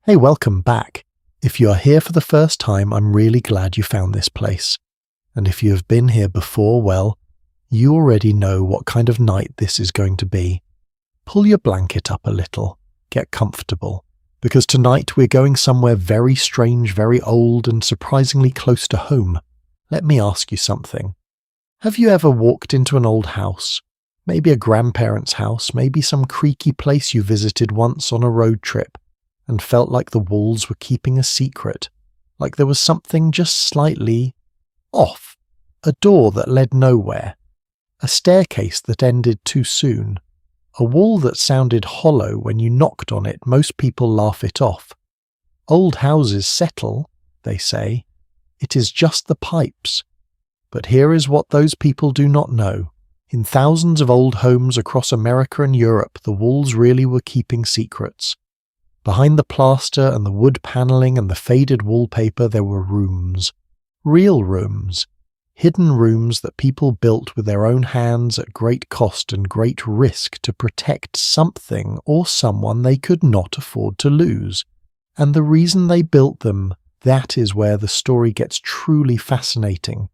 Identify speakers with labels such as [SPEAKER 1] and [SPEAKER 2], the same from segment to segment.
[SPEAKER 1] Hey, welcome back. If you are here for the first time, I'm really glad you found this place. And if you have been here before, well, you already know what kind of night this is going to be. Pull your blanket up a little, get comfortable, because tonight we're going somewhere very strange, very old, and surprisingly close to home. Let me ask you something. Have you ever walked into an old house? Maybe a grandparent's house, maybe some creaky place you visited once on a road trip, and felt like the walls were keeping a secret, like there was something just slightly off, a door that led nowhere, a staircase that ended too soon, a wall that sounded hollow when you knocked on it. Most people laugh it off. Old houses settle, they say. It is just the pipes. But here is what those people do not know. In thousands of old homes across America and Europe, the walls really were keeping secrets. Behind the plaster and the wood panelling and the faded wallpaper there were rooms. Real rooms. Hidden rooms that people built with their own hands at great cost and great risk to protect something or someone they could not afford to lose. And the reason they built them, that is where the story gets truly fascinating.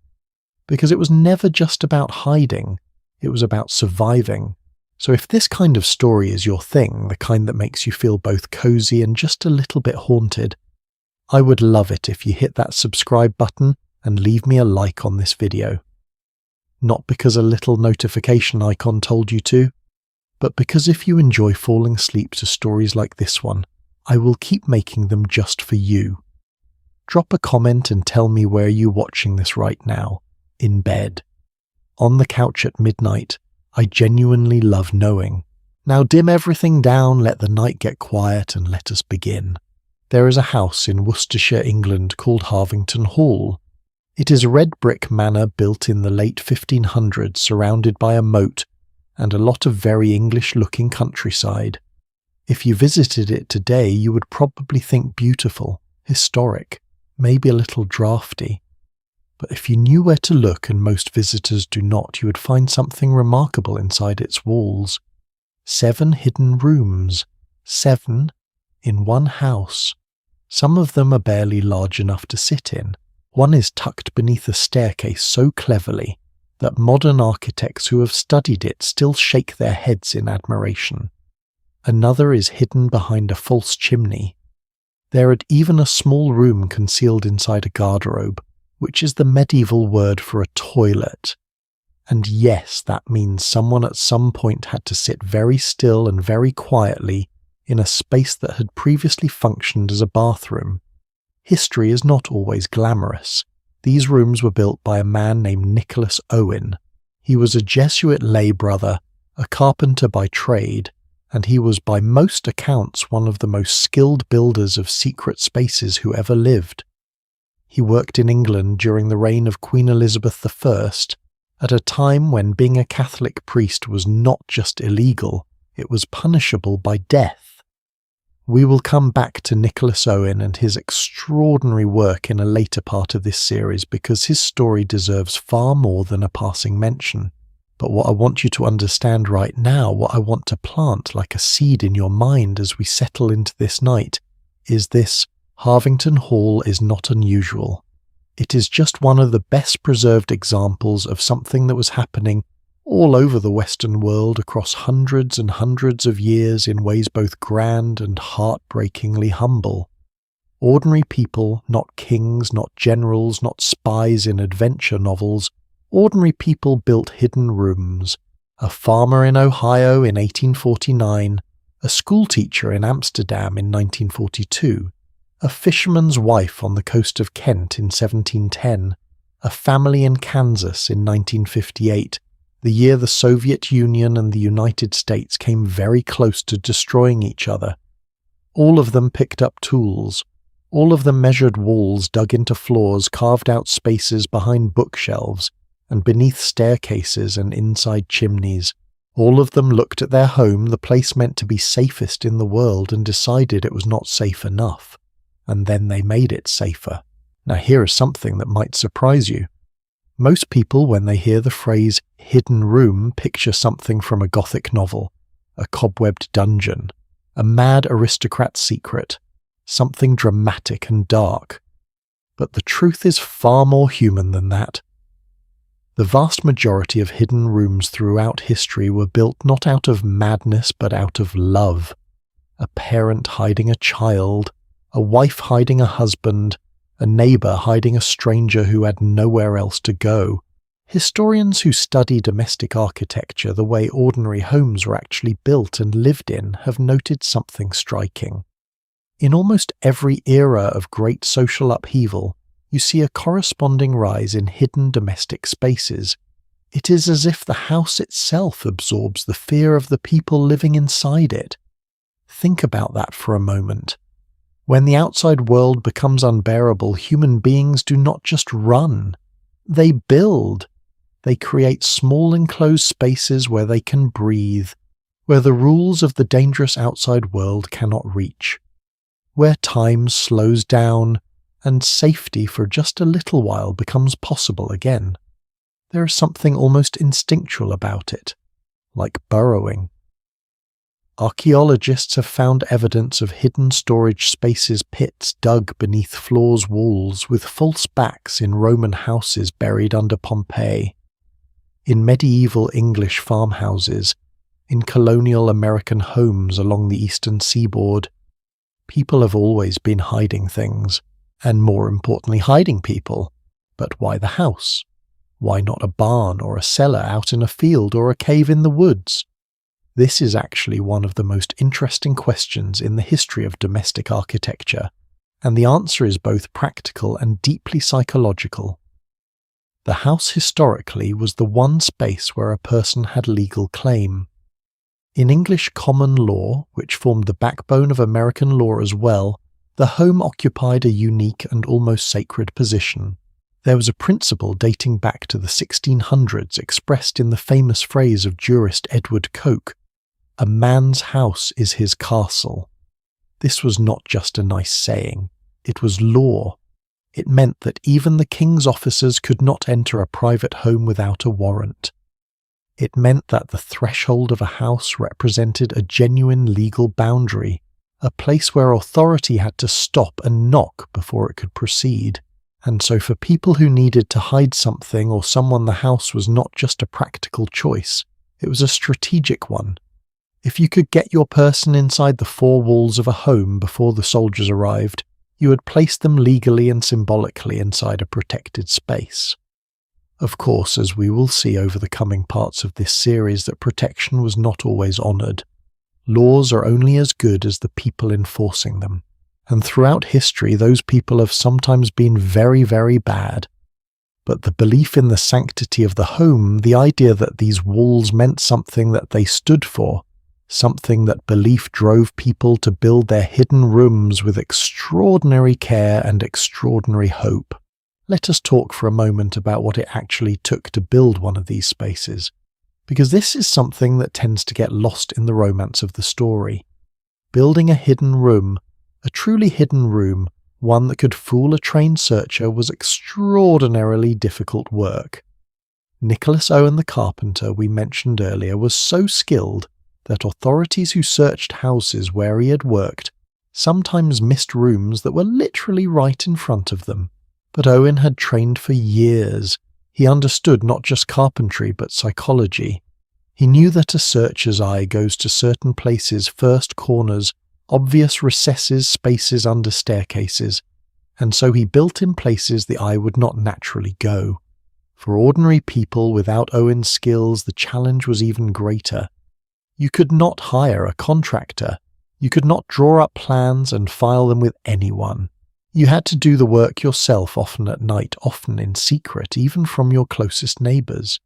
[SPEAKER 1] Because it was never just about hiding, it was about surviving. So if this kind of story is your thing, the kind that makes you feel both cozy and just a little bit haunted, I would love it if you hit that subscribe button and leave me a like on this video. Not because a little notification icon told you to, but because if you enjoy falling asleep to stories like this one, I will keep making them just for you. Drop a comment and tell me where you're watching this right now. In bed. On the couch at midnight. I genuinely love knowing. Now dim everything down, let the night get quiet, and let us begin. There is a house in Worcestershire, England called Harvington Hall. It is a red brick manor built in the late 1500s, surrounded by a moat and a lot of very English-looking countryside. If you visited it today, you would probably think beautiful, historic, maybe a little drafty. But if you knew where to look, and most visitors do not, you would find something remarkable inside its walls. 7 hidden rooms. 7 in one house. Some of them are barely large enough to sit in. One is tucked beneath a staircase so cleverly that modern architects who have studied it still shake their heads in admiration. Another is hidden behind a false chimney. There is even a small room concealed inside a garderobe, which is the medieval word for a toilet. And yes, that means someone at some point had to sit very still and very quietly in a space that had previously functioned as a bathroom. History is not always glamorous. These rooms were built by a man named Nicholas Owen. He was a Jesuit lay brother, a carpenter by trade, and he was by most accounts one of the most skilled builders of secret spaces who ever lived. He worked in England during the reign of Queen Elizabeth I, at a time when being a Catholic priest was not just illegal, it was punishable by death. We will come back to Nicholas Owen and his extraordinary work in a later part of this series because his story deserves far more than a passing mention. But what I want you to understand right now, what I want to plant like a seed in your mind as we settle into this night, is this: Harvington Hall is not unusual. It is just one of the best preserved examples of something that was happening all over the Western world across hundreds and hundreds of years in ways both grand and heartbreakingly humble. Ordinary people, not kings, not generals, not spies in adventure novels, ordinary people built hidden rooms. A farmer in Ohio in 1849, a schoolteacher in Amsterdam in 1942, a fisherman's wife on the coast of Kent in 1710, a family in Kansas in 1958, the year the Soviet Union and the United States came very close to destroying each other. All of them picked up tools. All of them measured walls, dug into floors, carved out spaces behind bookshelves and beneath staircases and inside chimneys. All of them looked at their home, the place meant to be safest in the world, and decided it was not safe enough. And then they made it safer. Now here is something that might surprise you. Most people, when they hear the phrase hidden room, picture something from a Gothic novel, a cobwebbed dungeon, a mad aristocrat's secret, something dramatic and dark. But the truth is far more human than that. The vast majority of hidden rooms throughout history were built not out of madness but out of love. A parent hiding a child, a wife hiding a husband, a neighbour hiding a stranger who had nowhere else to go. Historians who study domestic architecture the way ordinary homes were actually built and lived in have noted something striking. In almost every era of great social upheaval, you see a corresponding rise in hidden domestic spaces. It is as if the house itself absorbs the fear of the people living inside it. Think about that for a moment. When the outside world becomes unbearable, human beings do not just run. They build. They create small enclosed spaces where they can breathe, where the rules of the dangerous outside world cannot reach, where time slows down and safety for just a little while becomes possible again. There is something almost instinctual about it, like burrowing. Archaeologists have found evidence of hidden storage spaces, pits dug beneath floors' walls with false backs in Roman houses buried under Pompeii, in medieval English farmhouses, in colonial American homes along the eastern seaboard. People have always been hiding things, and more importantly hiding people. But why the house? Why not a barn or a cellar out in a field or a cave in the woods? This is actually one of the most interesting questions in the history of domestic architecture, and the answer is both practical and deeply psychological. The house historically was the one space where a person had legal claim. In English common law, which formed the backbone of American law as well, the home occupied a unique and almost sacred position. There was a principle dating back to the 1600s expressed in the famous phrase of jurist Edward Coke, "A man's house is his castle." This was not just a nice saying, it was law. It meant that even the king's officers could not enter a private home without a warrant. It meant that the threshold of a house represented a genuine legal boundary, a place where authority had to stop and knock before it could proceed. And so for people who needed to hide something or someone, the house was not just a practical choice, it was a strategic one. If you could get your person inside the four walls of a home before the soldiers arrived, you had placed them legally and symbolically inside a protected space. Of course, as we will see over the coming parts of this series, that protection was not always honoured. Laws are only as good as the people enforcing them, and throughout history those people have sometimes been very, very bad. But the belief in the sanctity of the home, the idea that these walls meant something that they stood for, something that belief drove people to build their hidden rooms with extraordinary care and extraordinary hope. Let us talk for a moment about what it actually took to build one of these spaces, because this is something that tends to get lost in the romance of the story. Building a hidden room, a truly hidden room, one that could fool a trained searcher, was extraordinarily difficult work. Nicholas Owen the carpenter we mentioned earlier was so skilled that authorities who searched houses where he had worked sometimes missed rooms that were literally right in front of them. But Owen had trained for years. He understood not just carpentry but psychology. He knew that a searcher's eye goes to certain places, first corners, obvious recesses, spaces under staircases, and so he built in places the eye would not naturally go. For ordinary people without Owen's skills, the challenge was even greater. You could not hire a contractor. You could not draw up plans and file them with anyone. You had to do the work yourself, often at night, often in secret, even from your closest neighbours.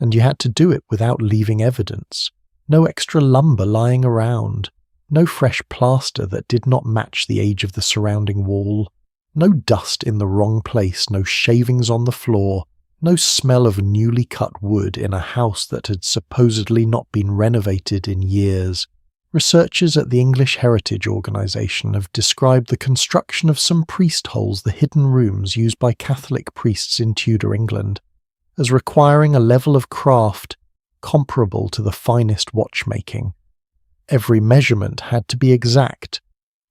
[SPEAKER 1] And you had to do it without leaving evidence. No extra lumber lying around. No fresh plaster that did not match the age of the surrounding wall. No dust in the wrong place, no shavings on the floor. No smell of newly cut wood in a house that had supposedly not been renovated in years. Researchers at the English Heritage Organisation have described the construction of some priest holes, the hidden rooms used by Catholic priests in Tudor England, as requiring a level of craft comparable to the finest watchmaking. Every measurement had to be exact.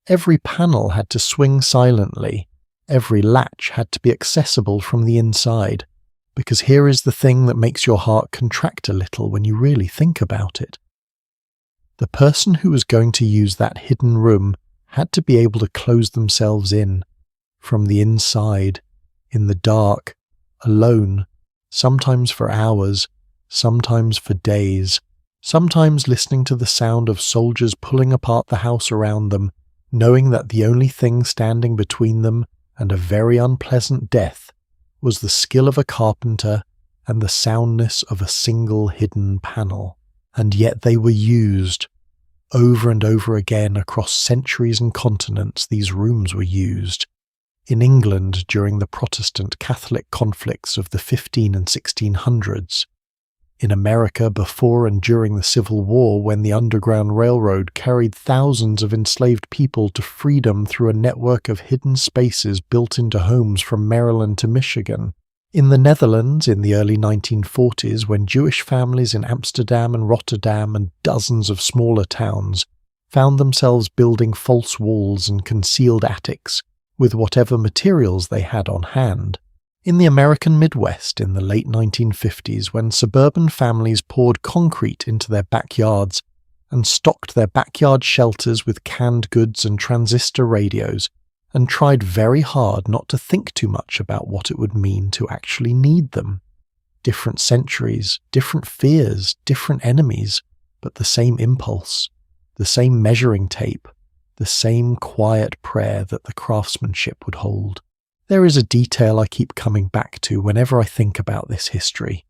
[SPEAKER 1] Every panel had to swing silently. Every latch had to be accessible from the inside, because here is the thing that makes your heart contract a little when you really think about it. The person who was going to use that hidden room had to be able to close themselves in, from the inside, in the dark, alone, sometimes for hours, sometimes for days, sometimes listening to the sound of soldiers pulling apart the house around them, knowing that the only thing standing between them and a very unpleasant death was the skill of a carpenter and the soundness of a single hidden panel. And yet they were used. Over and over again across centuries and continents, these rooms were used. In England during the Protestant-Catholic conflicts of the 15 and 1600s. In America before and during the Civil War, when the Underground Railroad carried thousands of enslaved people to freedom through a network of hidden spaces built into homes from Maryland to Michigan. In the Netherlands in the early 1940s, when Jewish families in Amsterdam and Rotterdam and dozens of smaller towns found themselves building false walls and concealed attics with whatever materials they had on hand. In the American Midwest in the late 1950s, when suburban families poured concrete into their backyards and stocked their backyard shelters with canned goods and transistor radios, and tried very hard not to think too much about what it would mean to actually need them. Different centuries, different fears, different enemies, but the same impulse, the same measuring tape, the same quiet prayer that the craftsmanship would hold. There is a detail I keep coming back to whenever I think about this history.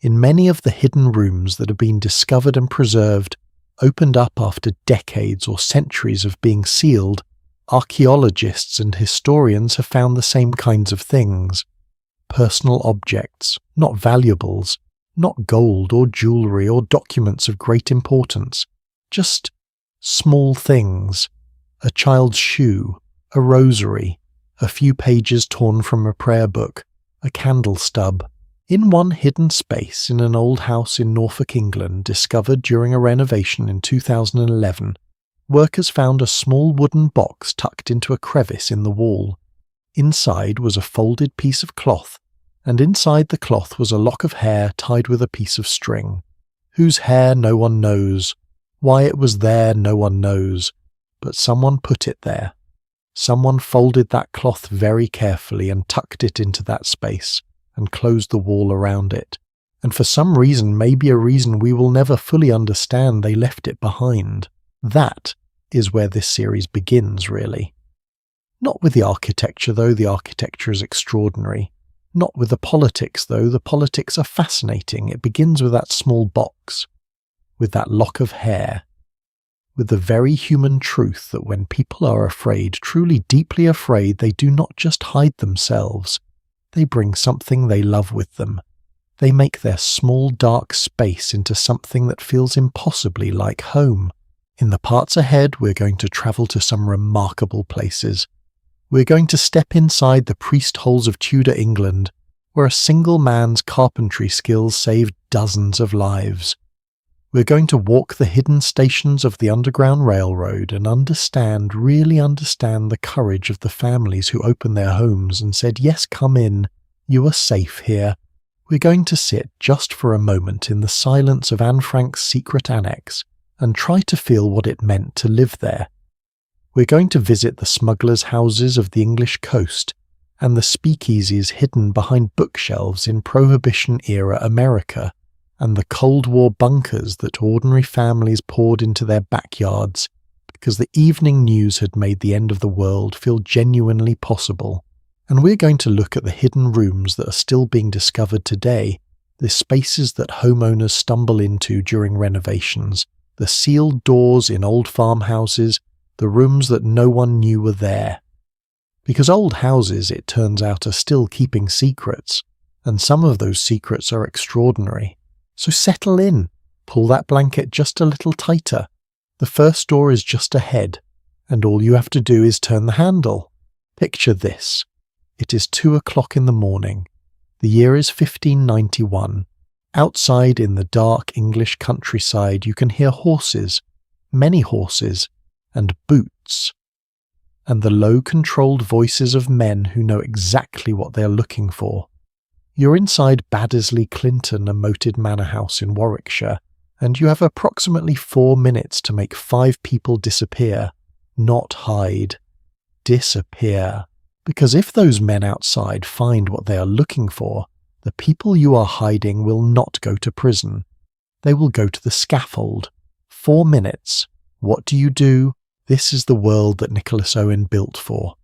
[SPEAKER 1] In many of the hidden rooms that have been discovered and preserved, opened up after decades or centuries of being sealed, archaeologists and historians have found the same kinds of things. Personal objects, not valuables, not gold or jewellery or documents of great importance, just small things. A child's shoe, a rosary, a few pages torn from a prayer book, a candle stub. In one hidden space in an old house in Norfolk, England, discovered during a renovation in 2011, workers found a small wooden box tucked into a crevice in the wall. Inside was a folded piece of cloth, and inside the cloth was a lock of hair tied with a piece of string. Whose hair no one knows. Why it was there no one knows. But someone put it there. Someone folded that cloth very carefully and tucked it into that space, and closed the wall around it. And for some reason, maybe a reason we will never fully understand, they left it behind. That is where this series begins, really. Not with the architecture, though the architecture is extraordinary. Not with the politics, though the politics are fascinating. It begins with that small box, with that lock of hair, with the very human truth that when people are afraid, truly deeply afraid, they do not just hide themselves. They bring something they love with them. They make their small dark space into something that feels impossibly like home. In the parts ahead, we're going to travel to some remarkable places. We're going to step inside the priest holes of Tudor England, where a single man's carpentry skills saved dozens of lives. We're going to walk the hidden stations of the Underground Railroad and really understand the courage of the families who opened their homes and said, "Yes, come in. You are safe here." We're going to sit just for a moment in the silence of Anne Frank's secret annex and try to feel what it meant to live there. We're going to visit the smugglers' houses of the English coast and the speakeasies hidden behind bookshelves in Prohibition-era America, and the Cold War bunkers that ordinary families poured into their backyards because the evening news had made the end of the world feel genuinely possible. And we're going to look at the hidden rooms that are still being discovered today, the spaces that homeowners stumble into during renovations, the sealed doors in old farmhouses, the rooms that no one knew were there. Because old houses, it turns out, are still keeping secrets, and some of those secrets are extraordinary. So settle in, pull that blanket just a little tighter. The first door is just ahead, and all you have to do is turn the handle. Picture this. It is 2 o'clock in the morning. The year is 1591. Outside in the dark English countryside you can hear horses, many horses, and boots. and the low controlled voices of men who know exactly what they are looking for. You're inside Baddesley Clinton, a moated manor house in Warwickshire, and you have approximately 4 minutes to make 5 people disappear, not hide. Disappear. Because if those men outside find what they are looking for, the people you are hiding will not go to prison. They will go to the scaffold. 4 minutes. What do? This is the world that Nicholas Owen built for.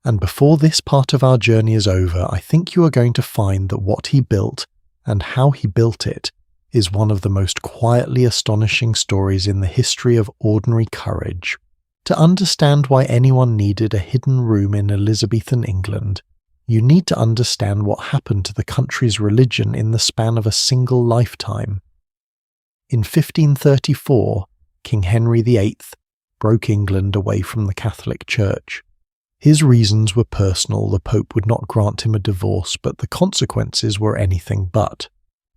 [SPEAKER 1] And before this part of our journey is over, I think you are going to find that what he built, and how he built it, is one of the most quietly astonishing stories in the history of ordinary courage. To understand why anyone needed a hidden room in Elizabethan England, you need to understand what happened to the country's religion in the span of a single lifetime. In 1534, King Henry VIII broke England away from the Catholic Church. His reasons were personal. The Pope would not grant him a divorce, but the consequences were anything but.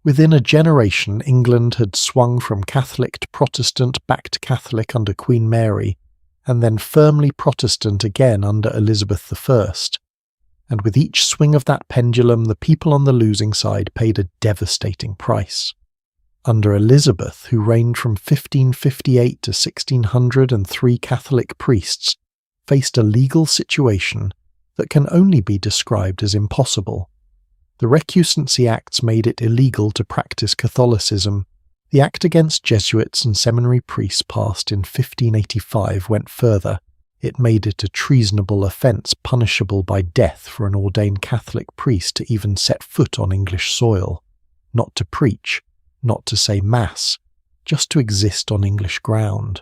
[SPEAKER 1] Within a generation, England had swung from Catholic to Protestant back to Catholic under Queen Mary, and then firmly Protestant again under Elizabeth I. And with each swing of that pendulum, the people on the losing side paid a devastating price. Under Elizabeth, who reigned from 1558 to 1600, and 3 Catholic priests faced a legal situation that can only be described as impossible. The Recusancy Acts made it illegal to practice Catholicism. The Act against Jesuits and seminary priests passed in 1585 went further. It made it a treasonable offence punishable by death for an ordained Catholic priest to even set foot on English soil, not to preach, not to say Mass, just to exist on English ground.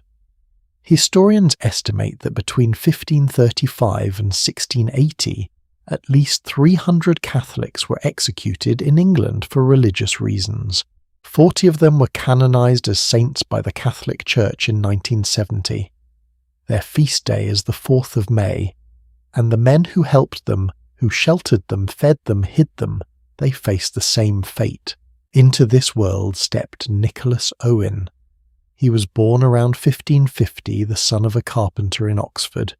[SPEAKER 1] Historians estimate that between 1535 and 1680, at least 300 Catholics were executed in England for religious reasons. 40 of them were canonised as saints by the Catholic Church in 1970. Their feast day is the 4th of May, and the men who helped them, who sheltered them, fed them, hid them, they faced the same fate. Into this world stepped Nicholas Owen. He was born around 1550, the son of a carpenter in Oxford.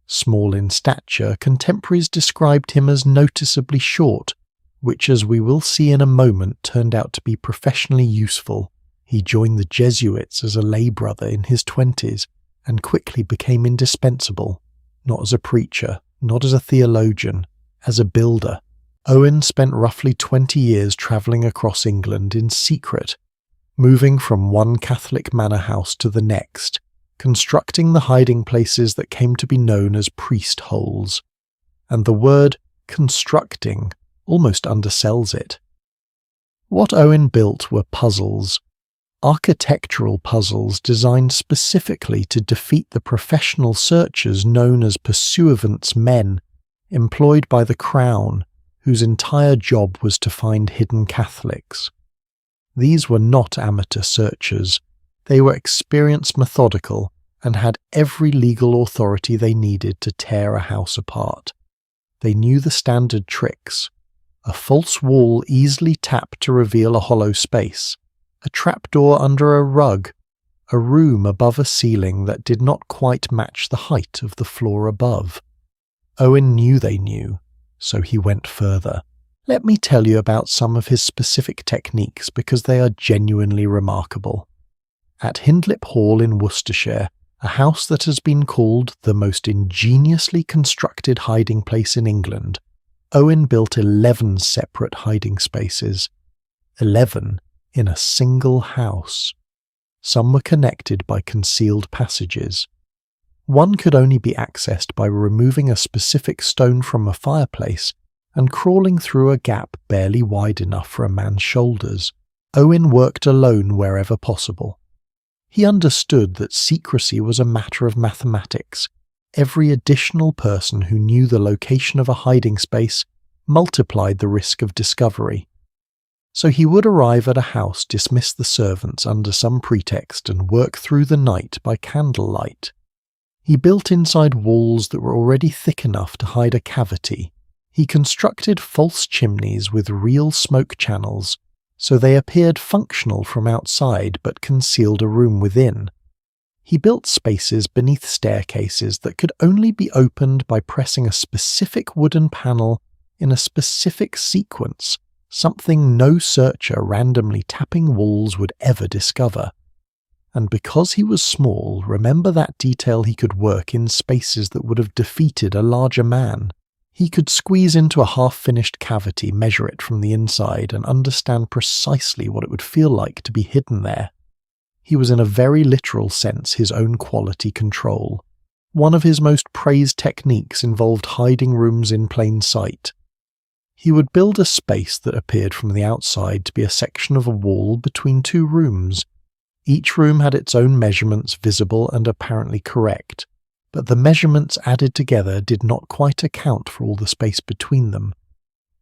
[SPEAKER 1] Small in stature, contemporaries described him as noticeably short, which, as we will see in a moment, turned out to be professionally useful. He joined the Jesuits as a lay brother in his 20s and quickly became indispensable, not as a preacher, not as a theologian, as a builder. Owen spent roughly 20 years travelling across England in secret, moving from one Catholic manor house to the next, constructing the hiding places that came to be known as priest holes. And the word constructing almost undersells it. What Owen built were puzzles, architectural puzzles designed specifically to defeat the professional searchers known as pursuivants men, employed by the Crown, whose entire job was to find hidden Catholics. These were not amateur searchers. They were experienced, methodical, and had every legal authority they needed to tear a house apart. They knew the standard tricks: a false wall easily tapped to reveal a hollow space, a trapdoor under a rug, a room above a ceiling that did not quite match the height of the floor above. Owen knew they knew, so he went further. Let me tell you about some of his specific techniques because they are genuinely remarkable. At Hindlip Hall in Worcestershire, a house that has been called the most ingeniously constructed hiding place in England, Owen built 11 separate hiding spaces. 11 in a single house. Some were connected by concealed passages. One could only be accessed by removing a specific stone from a fireplace and crawling through a gap barely wide enough for a man's shoulders. Owen worked alone wherever possible. He understood that secrecy was a matter of mathematics. Every additional person who knew the location of a hiding space multiplied the risk of discovery. So he would arrive at a house, dismiss the servants under some pretext, and work through the night by candlelight. He built inside walls that were already thick enough to hide a cavity. He constructed false chimneys with real smoke channels, so they appeared functional from outside but concealed a room within. He built spaces beneath staircases that could only be opened by pressing a specific wooden panel in a specific sequence, something no searcher randomly tapping walls would ever discover. And because he was small, remember that detail he could work in spaces that would have defeated a larger man. He could squeeze into a half-finished cavity, measure it from the inside, and understand precisely what it would feel like to be hidden there. He was in a very literal sense his own quality control. One of his most praised techniques involved hiding rooms in plain sight. He would build a space that appeared from the outside to be a section of a wall between two rooms. Each room had its own measurements, visible and apparently correct, but the measurements added together did not quite account for all the space between them.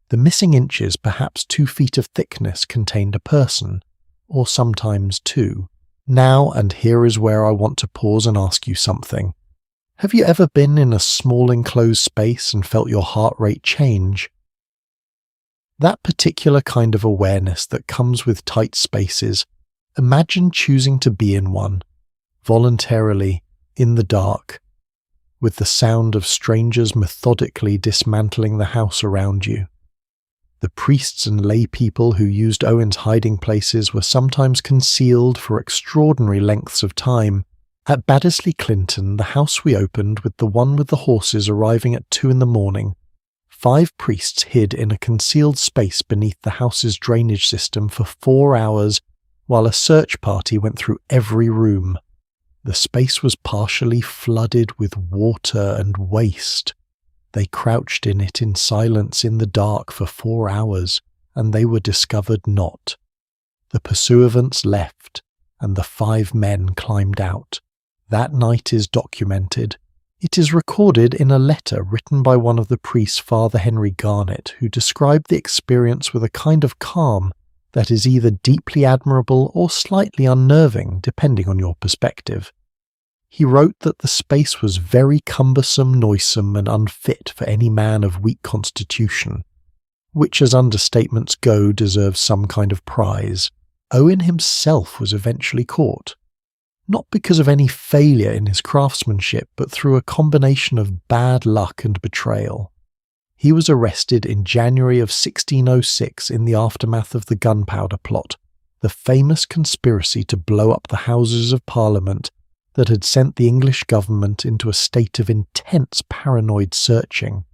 [SPEAKER 1] The missing inches, perhaps 2 feet of thickness, contained a person, or sometimes two. Now, and here is where I want to pause and ask you something. Have you ever been in a small enclosed space and felt your heart rate change? That particular kind of awareness that comes with tight spaces, imagine choosing to be in one, voluntarily, in the dark, with the sound of strangers methodically dismantling the house around you. The priests and lay people who used Owen's hiding places were sometimes concealed for extraordinary lengths of time. At Baddesley Clinton, the house we opened with the one with the horses arriving at 2 a.m, 5 priests hid in a concealed space beneath the house's drainage system for 4 hours while a search party went through every room. The space was partially flooded with water and waste. They crouched in it in silence in the dark for 4 hours, and they were discovered not. The pursuivants left, and the 5 men climbed out. That night is documented. It is recorded in a letter written by one of the priests, Father Henry Garnett, who described the experience with a kind of calm that is either deeply admirable or slightly unnerving, depending on your perspective. He wrote that the space was very cumbersome, noisome, and unfit for any man of weak constitution, which as understatements go deserves some kind of prize. Owen himself was eventually caught, not because of any failure in his craftsmanship, but through a combination of bad luck and betrayal. He was arrested in January of 1606 in the aftermath of the Gunpowder Plot, the famous conspiracy to blow up the Houses of Parliament that had sent the English government into a state of intense paranoid searching.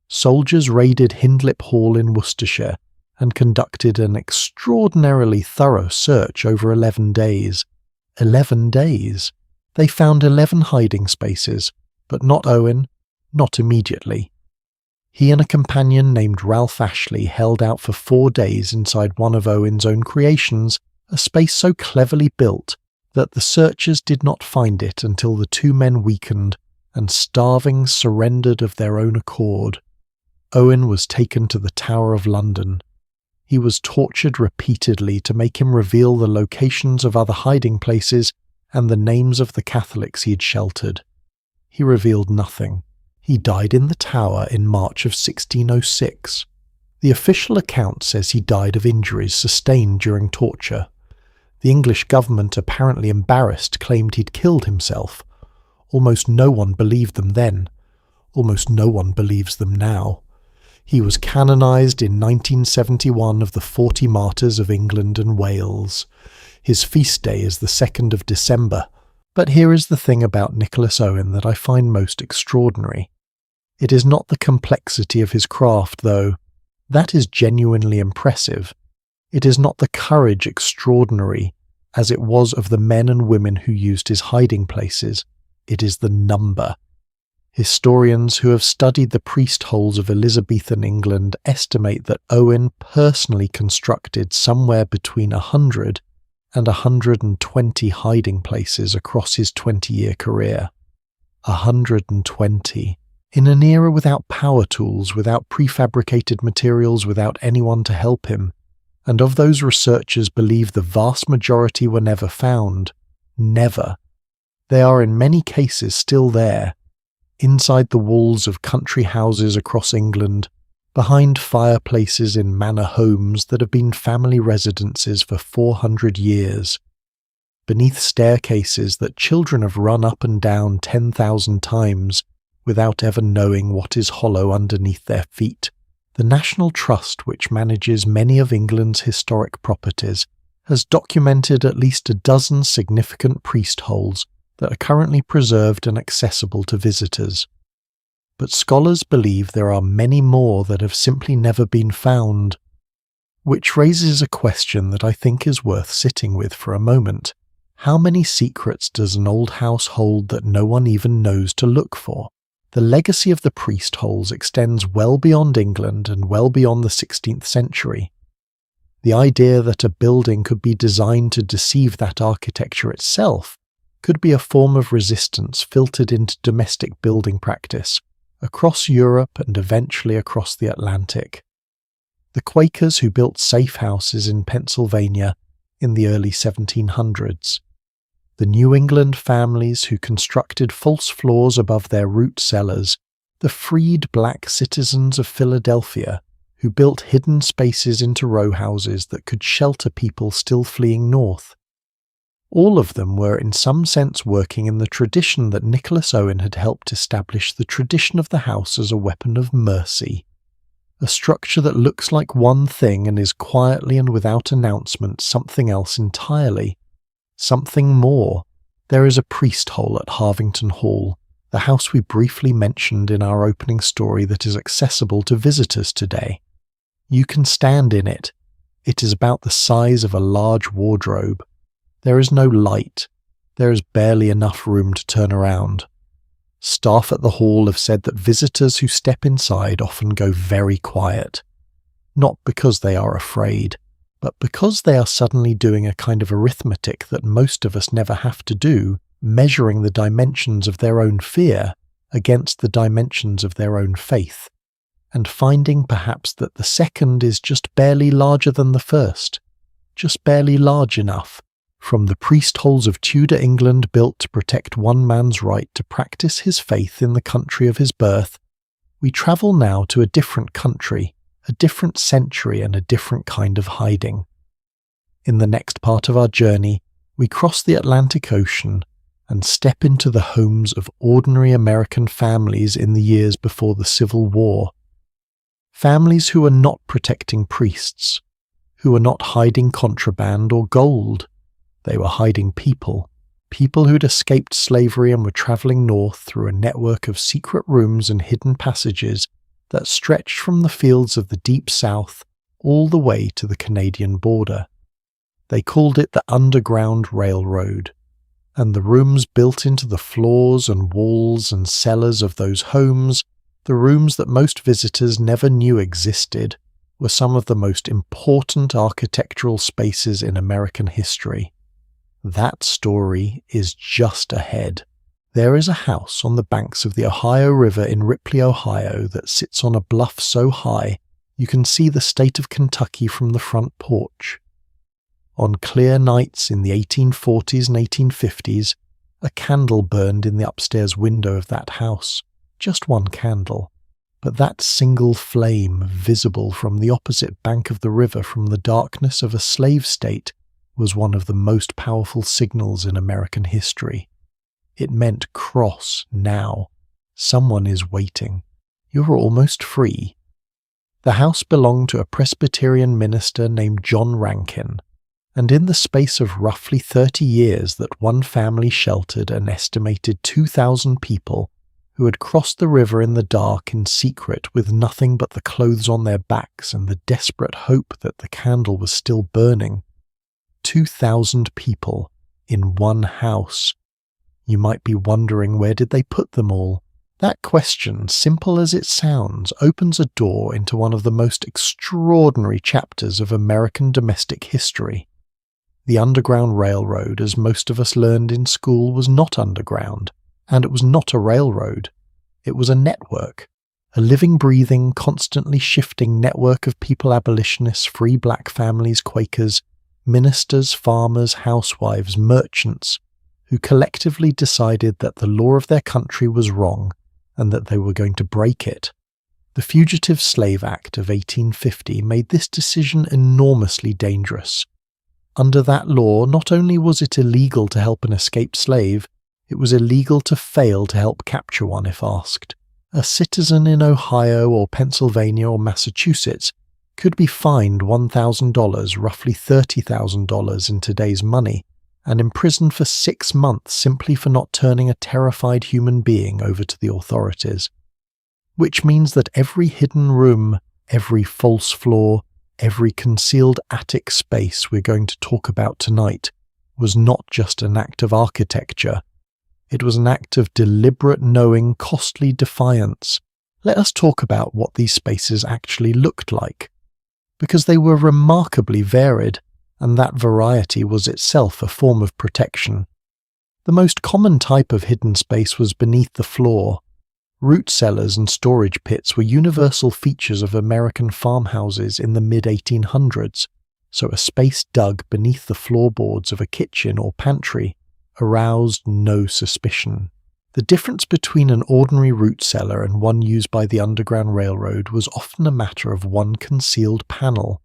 [SPEAKER 1] Soldiers raided Hindlip Hall in Worcestershire and conducted an extraordinarily thorough search over 11 days. 11 days! They found 11 hiding spaces, but not Owen, not immediately. He and a companion named Ralph Ashley held out for 4 days inside one of Owen's own creations, a space so cleverly built that the searchers did not find it until the 2 men weakened and starving surrendered of their own accord. Owen was taken to the Tower of London. He was tortured repeatedly to make him reveal the locations of other hiding places and the names of the Catholics he had sheltered. He revealed nothing. He died in the Tower in March of 1606. The official account says he died of injuries sustained during torture. The English government, apparently embarrassed, claimed he'd killed himself. Almost no one believed them then. Almost no one believes them now. He was canonised in 1971 of the 40 martyrs of England and Wales. His feast day is the 2nd of December. But here is the thing about Nicholas Owen that I find most extraordinary. It is not the complexity of his craft, though. That is genuinely impressive. It is not the courage extraordinary, as it was of the men and women who used his hiding places. It is the number. Historians who have studied the priest holes of Elizabethan England estimate that Owen personally constructed somewhere between 100 and 120 hiding places across his 20-year career. 120. In an era without power tools, without prefabricated materials, without anyone to help him. And of those researchers believe the vast majority were never found. Never. They are in many cases still there, inside the walls of country houses across England, behind fireplaces in manor homes that have been family residences for 400 years. beneath staircases that children have run up and down 10,000 times without ever knowing what is hollow underneath their feet. The National Trust, which manages many of England's historic properties, has documented at least a dozen significant priest holes that are currently preserved and accessible to visitors. But scholars believe there are many more that have simply never been found, which raises a question that I think is worth sitting with for a moment. How many secrets does an old house hold that no one even knows to look for? The legacy of the priest holes extends well beyond England and well beyond the 16th century. The idea that a building could be designed to deceive that architecture itself could be a form of resistance filtered into domestic building practice across Europe and eventually across the Atlantic. The Quakers who built safe houses in Pennsylvania in the early 1700s, the New England families who constructed false floors above their root cellars, the freed black citizens of Philadelphia who built hidden spaces into row houses that could shelter people still fleeing north. All of them were in some sense working in the tradition that Nicholas Owen had helped establish, the tradition of the house as a weapon of mercy. A structure that looks like one thing and is quietly and without announcement something else entirely. Something more. There is a priest hole at Harvington Hall, the house we briefly mentioned in our opening story, that is accessible to visitors today. You can stand in it. It is about the size of a large wardrobe. There is no light. There is barely enough room to turn around. Staff at the hall have said that visitors who step inside often go very quiet. Not because they are afraid, but because they are suddenly doing a kind of arithmetic that most of us never have to do, measuring the dimensions of their own fear against the dimensions of their own faith, and finding perhaps that the second is just barely larger than the first, just barely large enough. From the priest holes of Tudor England built to protect one man's right to practice his faith in the country of his birth, we travel now to a different country, a different century and a different kind of hiding. In the next part of our journey, we cross the Atlantic Ocean and step into the homes of ordinary American families in the years before the Civil War. Families who are not protecting priests, who are not hiding contraband or gold. They were hiding people who'd escaped slavery and were travelling north through a network of secret rooms and hidden passages that stretched from the fields of the Deep South all the way to the Canadian border. They called it the Underground Railroad, and the rooms built into the floors and walls and cellars of those homes, the rooms that most visitors never knew existed, were some of the most important architectural spaces in American history. That story is just ahead. There is a house on the banks of the Ohio River in Ripley, Ohio, that sits on a bluff so high you can see the state of Kentucky from the front porch. On clear nights in the 1840s and 1850s, a candle burned in the upstairs window of that house. Just one candle, but that single flame, visible from the opposite bank of the river from the darkness of a slave state, was one of the most powerful signals in American history. It meant cross now. Someone is waiting. You're almost free. The house belonged to a Presbyterian minister named John Rankin, and in the space of roughly 30 years that one family sheltered an estimated 2,000 people who had crossed the river in the dark in secret with nothing but the clothes on their backs and the desperate hope that the candle was still burning. 2,000 people in one house. You might be wondering, where did they put them all? That question, simple as it sounds, opens a door into one of the most extraordinary chapters of American domestic history. The Underground Railroad, as most of us learned in school, was not underground, and it was not a railroad. It was a network, a living, breathing, constantly shifting network of people, abolitionists, free black families, Quakers, ministers, farmers, housewives, merchants, who collectively decided that the law of their country was wrong and that they were going to break it. The Fugitive Slave Act of 1850 made this decision enormously dangerous. Under that law, not only was it illegal to help an escaped slave, it was illegal to fail to help capture one if asked. A citizen in Ohio or Pennsylvania or Massachusetts could be fined $1,000, roughly $30,000 in today's money, and imprisoned for 6 months simply for not turning a terrified human being over to the authorities. Which means that every hidden room, every false floor, every concealed attic space we're going to talk about tonight was not just an act of architecture. It was an act of deliberate, knowing, costly defiance. Let us talk about what these spaces actually looked like, because they were remarkably varied, and that variety was itself a form of protection. The most common type of hidden space was beneath the floor. Root cellars and storage pits were universal features of American farmhouses in the mid-1800s, so a space dug beneath the floorboards of a kitchen or pantry aroused no suspicion. The difference between an ordinary root cellar and one used by the Underground Railroad was often a matter of one concealed panel,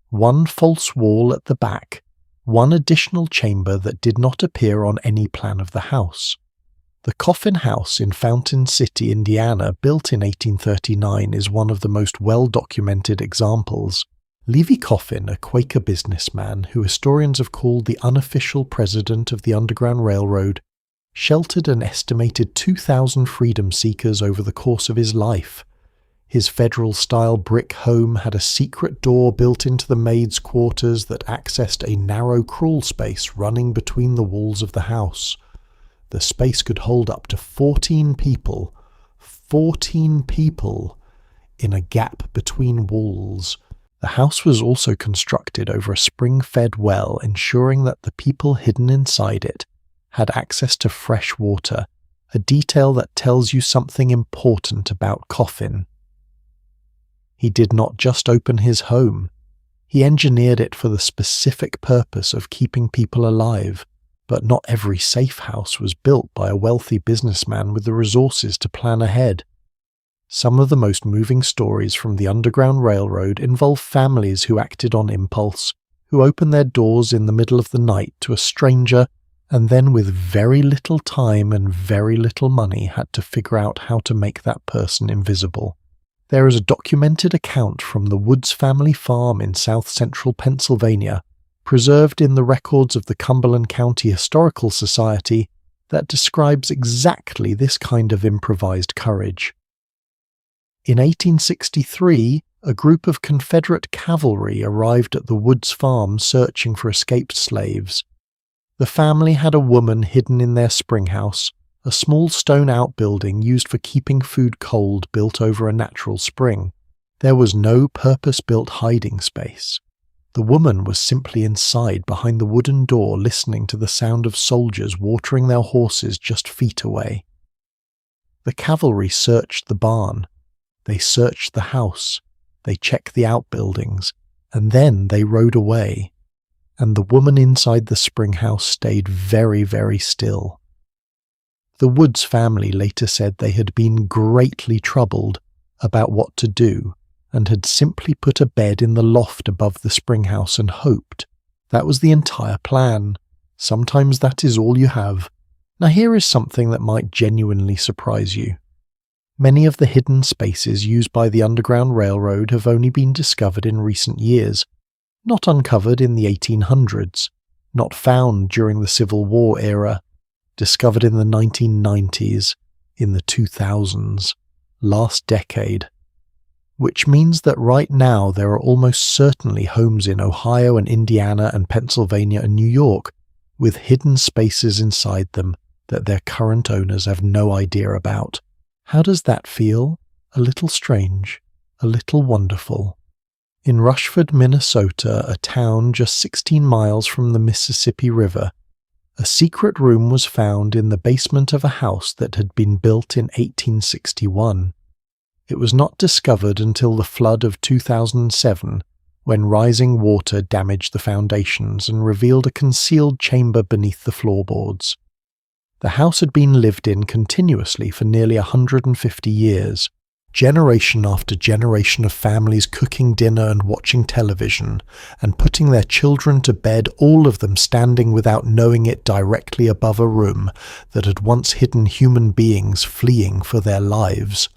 [SPEAKER 1] one false wall at the back, one additional chamber that did not appear on any plan of the house. The Coffin House in Fountain City, Indiana, built in 1839, is one of the most well-documented examples. Levi Coffin, a Quaker businessman who historians have called the unofficial president of the Underground Railroad, sheltered an estimated 2,000 freedom seekers over the course of his life. His federal-style brick home had a secret door built into the maids' quarters that accessed a narrow crawl space running between the walls of the house. The space could hold up to 14 people. 14 people in a gap between walls. The house was also constructed over a spring-fed well, ensuring that the people hidden inside it had access to fresh water, a detail that tells you something important about Coffin. He did not just open his home. He engineered it for the specific purpose of keeping people alive. But not every safe house was built by a wealthy businessman with the resources to plan ahead. Some of the most moving stories from the Underground Railroad involve families who acted on impulse, who opened their doors in the middle of the night to a stranger and then with very little time and very little money had to figure out how to make that person invisible. There is a documented account from the Woods family farm in south-central Pennsylvania, preserved in the records of the Cumberland County Historical Society, that describes exactly this kind of improvised courage. In 1863, a group of Confederate cavalry arrived at the Woods farm searching for escaped slaves. The family had a woman hidden in their springhouse, a small stone outbuilding used for keeping food cold built over a natural spring. There was no purpose-built hiding space. The woman was simply inside behind the wooden door listening to the sound of soldiers watering their horses just feet away. The cavalry searched the barn. They searched the house. They checked the outbuildings. And then they rode away. And the woman inside the springhouse stayed very, very still. The Woods family later said they had been greatly troubled about what to do, and had simply put a bed in the loft above the springhouse and hoped. That was the entire plan. Sometimes that is all you have. Now here is something that might genuinely surprise you. Many of the hidden spaces used by the Underground Railroad have only been discovered in recent years, not uncovered in the 1800s, not found during the Civil War era, discovered in the 1990s, in the 2000s, last decade. Which means that right now there are almost certainly homes in Ohio and Indiana and Pennsylvania and New York with hidden spaces inside them that their current owners have no idea about. How does that feel? A little strange, a little wonderful. In Rushford, Minnesota, a town just 16 miles from the Mississippi River, a secret room was found in the basement of a house that had been built in 1861. It was not discovered until the flood of 2007, when rising water damaged the foundations and revealed a concealed chamber beneath the floorboards. The house had been lived in continuously for nearly 150 years. Generation after generation of families cooking dinner and watching television, and putting their children to bed, all of them standing without knowing it directly above a room that had once hidden human beings fleeing for their lives.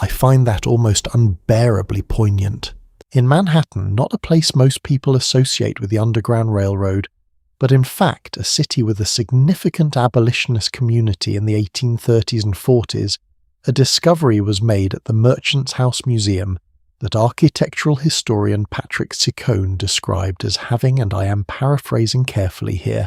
[SPEAKER 1] I find that almost unbearably poignant. In Manhattan, not a place most people associate with the Underground Railroad, but in fact a city with a significant abolitionist community in the 1830s and 40s, a discovery was made at the Merchant's House Museum that architectural historian Patrick Ciccone described as having, and I am paraphrasing carefully here,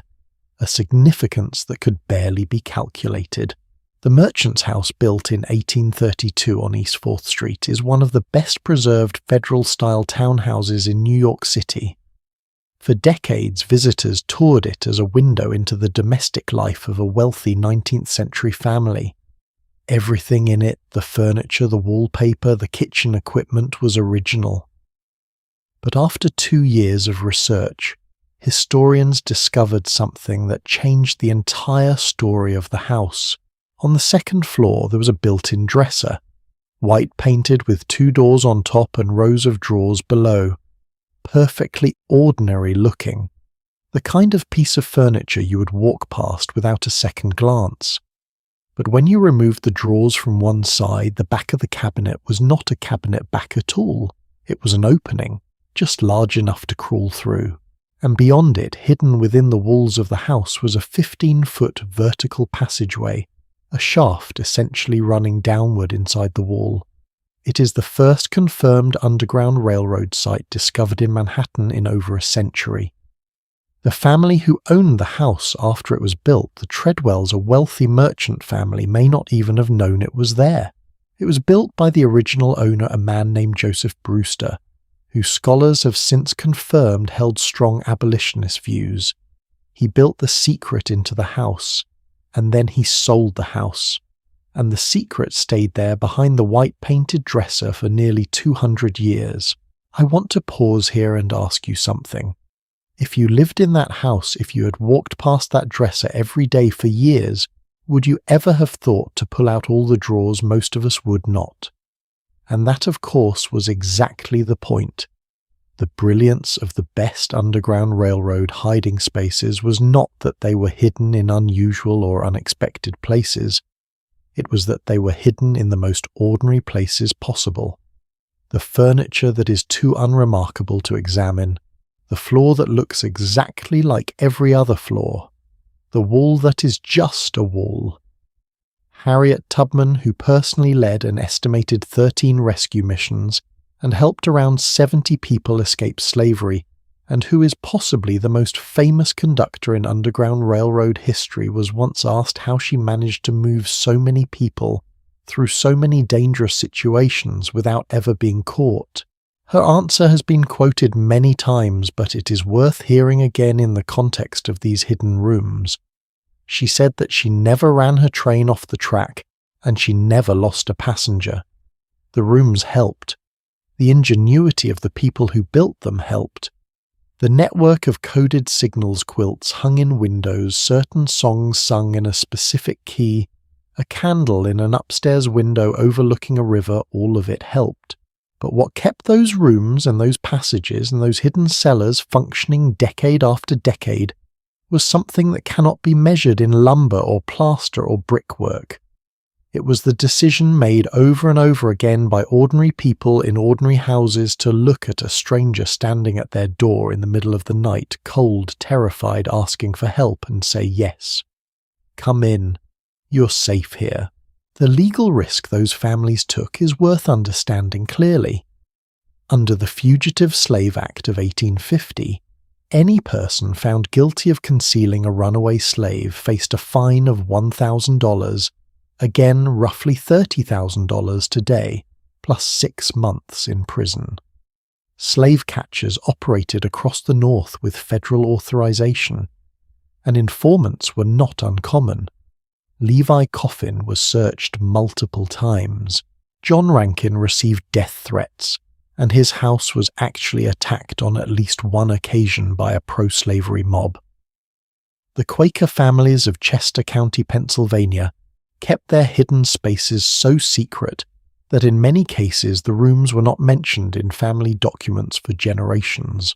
[SPEAKER 1] a significance that could barely be calculated. The Merchant's House, built in 1832 on East 4th Street, is one of the best preserved Federal-style townhouses in New York City. For decades, visitors toured it as a window into the domestic life of a wealthy 19th century family. Everything in it, the furniture, the wallpaper, the kitchen equipment, was original. But after 2 years of research, historians discovered something that changed the entire story of the house. On the second floor there was a built-in dresser, white painted with 2 doors on top and rows of drawers below. Perfectly ordinary looking. The kind of piece of furniture you would walk past without a second glance. But when you removed the drawers from one side, the back of the cabinet was not a cabinet back at all. It was an opening, just large enough to crawl through. And beyond it, hidden within the walls of the house, was a 15-foot vertical passageway, a shaft essentially running downward inside the wall. It is the first confirmed Underground Railroad site discovered in Manhattan in over a century. The family who owned the house after it was built, the Treadwells, a wealthy merchant family, may not even have known it was there. It was built by the original owner, a man named Joseph Brewster, who scholars have since confirmed held strong abolitionist views. He built the secret into the house, and then he sold the house, and the secret stayed there behind the white-painted dresser for nearly 200 years. I want to pause here and ask you something. If you lived in that house, if you had walked past that dresser every day for years, would you ever have thought to pull out all the drawers? Most of us would not. And that, of course, was exactly the point. The brilliance of the best Underground Railroad hiding spaces was not that they were hidden in unusual or unexpected places. It was that they were hidden in the most ordinary places possible. The furniture that is too unremarkable to examine, the floor that looks exactly like every other floor, the wall that is just a wall. Harriet Tubman, who personally led an estimated 13 rescue missions and helped around 70 people escape slavery, and who is possibly the most famous conductor in Underground Railroad history, was once asked how she managed to move so many people through so many dangerous situations without ever being caught. Her answer has been quoted many times, but it is worth hearing again in the context of these hidden rooms. She said that she never ran her train off the track, and she never lost a passenger. The rooms helped. The ingenuity of the people who built them helped. The network of coded signals quilts hung in windows, certain songs sung in a specific key, a candle in an upstairs window overlooking a river, all of it helped. But what kept those rooms and those passages and those hidden cellars functioning decade after decade was something that cannot be measured in lumber or plaster or brickwork. It was the decision made over and over again by ordinary people in ordinary houses to look at a stranger standing at their door in the middle of the night, cold, terrified, asking for help, and say yes. Come in. You're safe here. The legal risk those families took is worth understanding clearly. Under the Fugitive Slave Act of 1850, any person found guilty of concealing a runaway slave faced a fine of $1,000, again roughly $30,000 today, plus 6 months in prison. Slave catchers operated across the North with federal authorization, and informants were not uncommon. Levi Coffin was searched multiple times. John Rankin received death threats, and his house was actually attacked on at least one occasion by a pro-slavery mob. The Quaker families of Chester County, Pennsylvania, kept their hidden spaces so secret that in many cases the rooms were not mentioned in family documents for generations.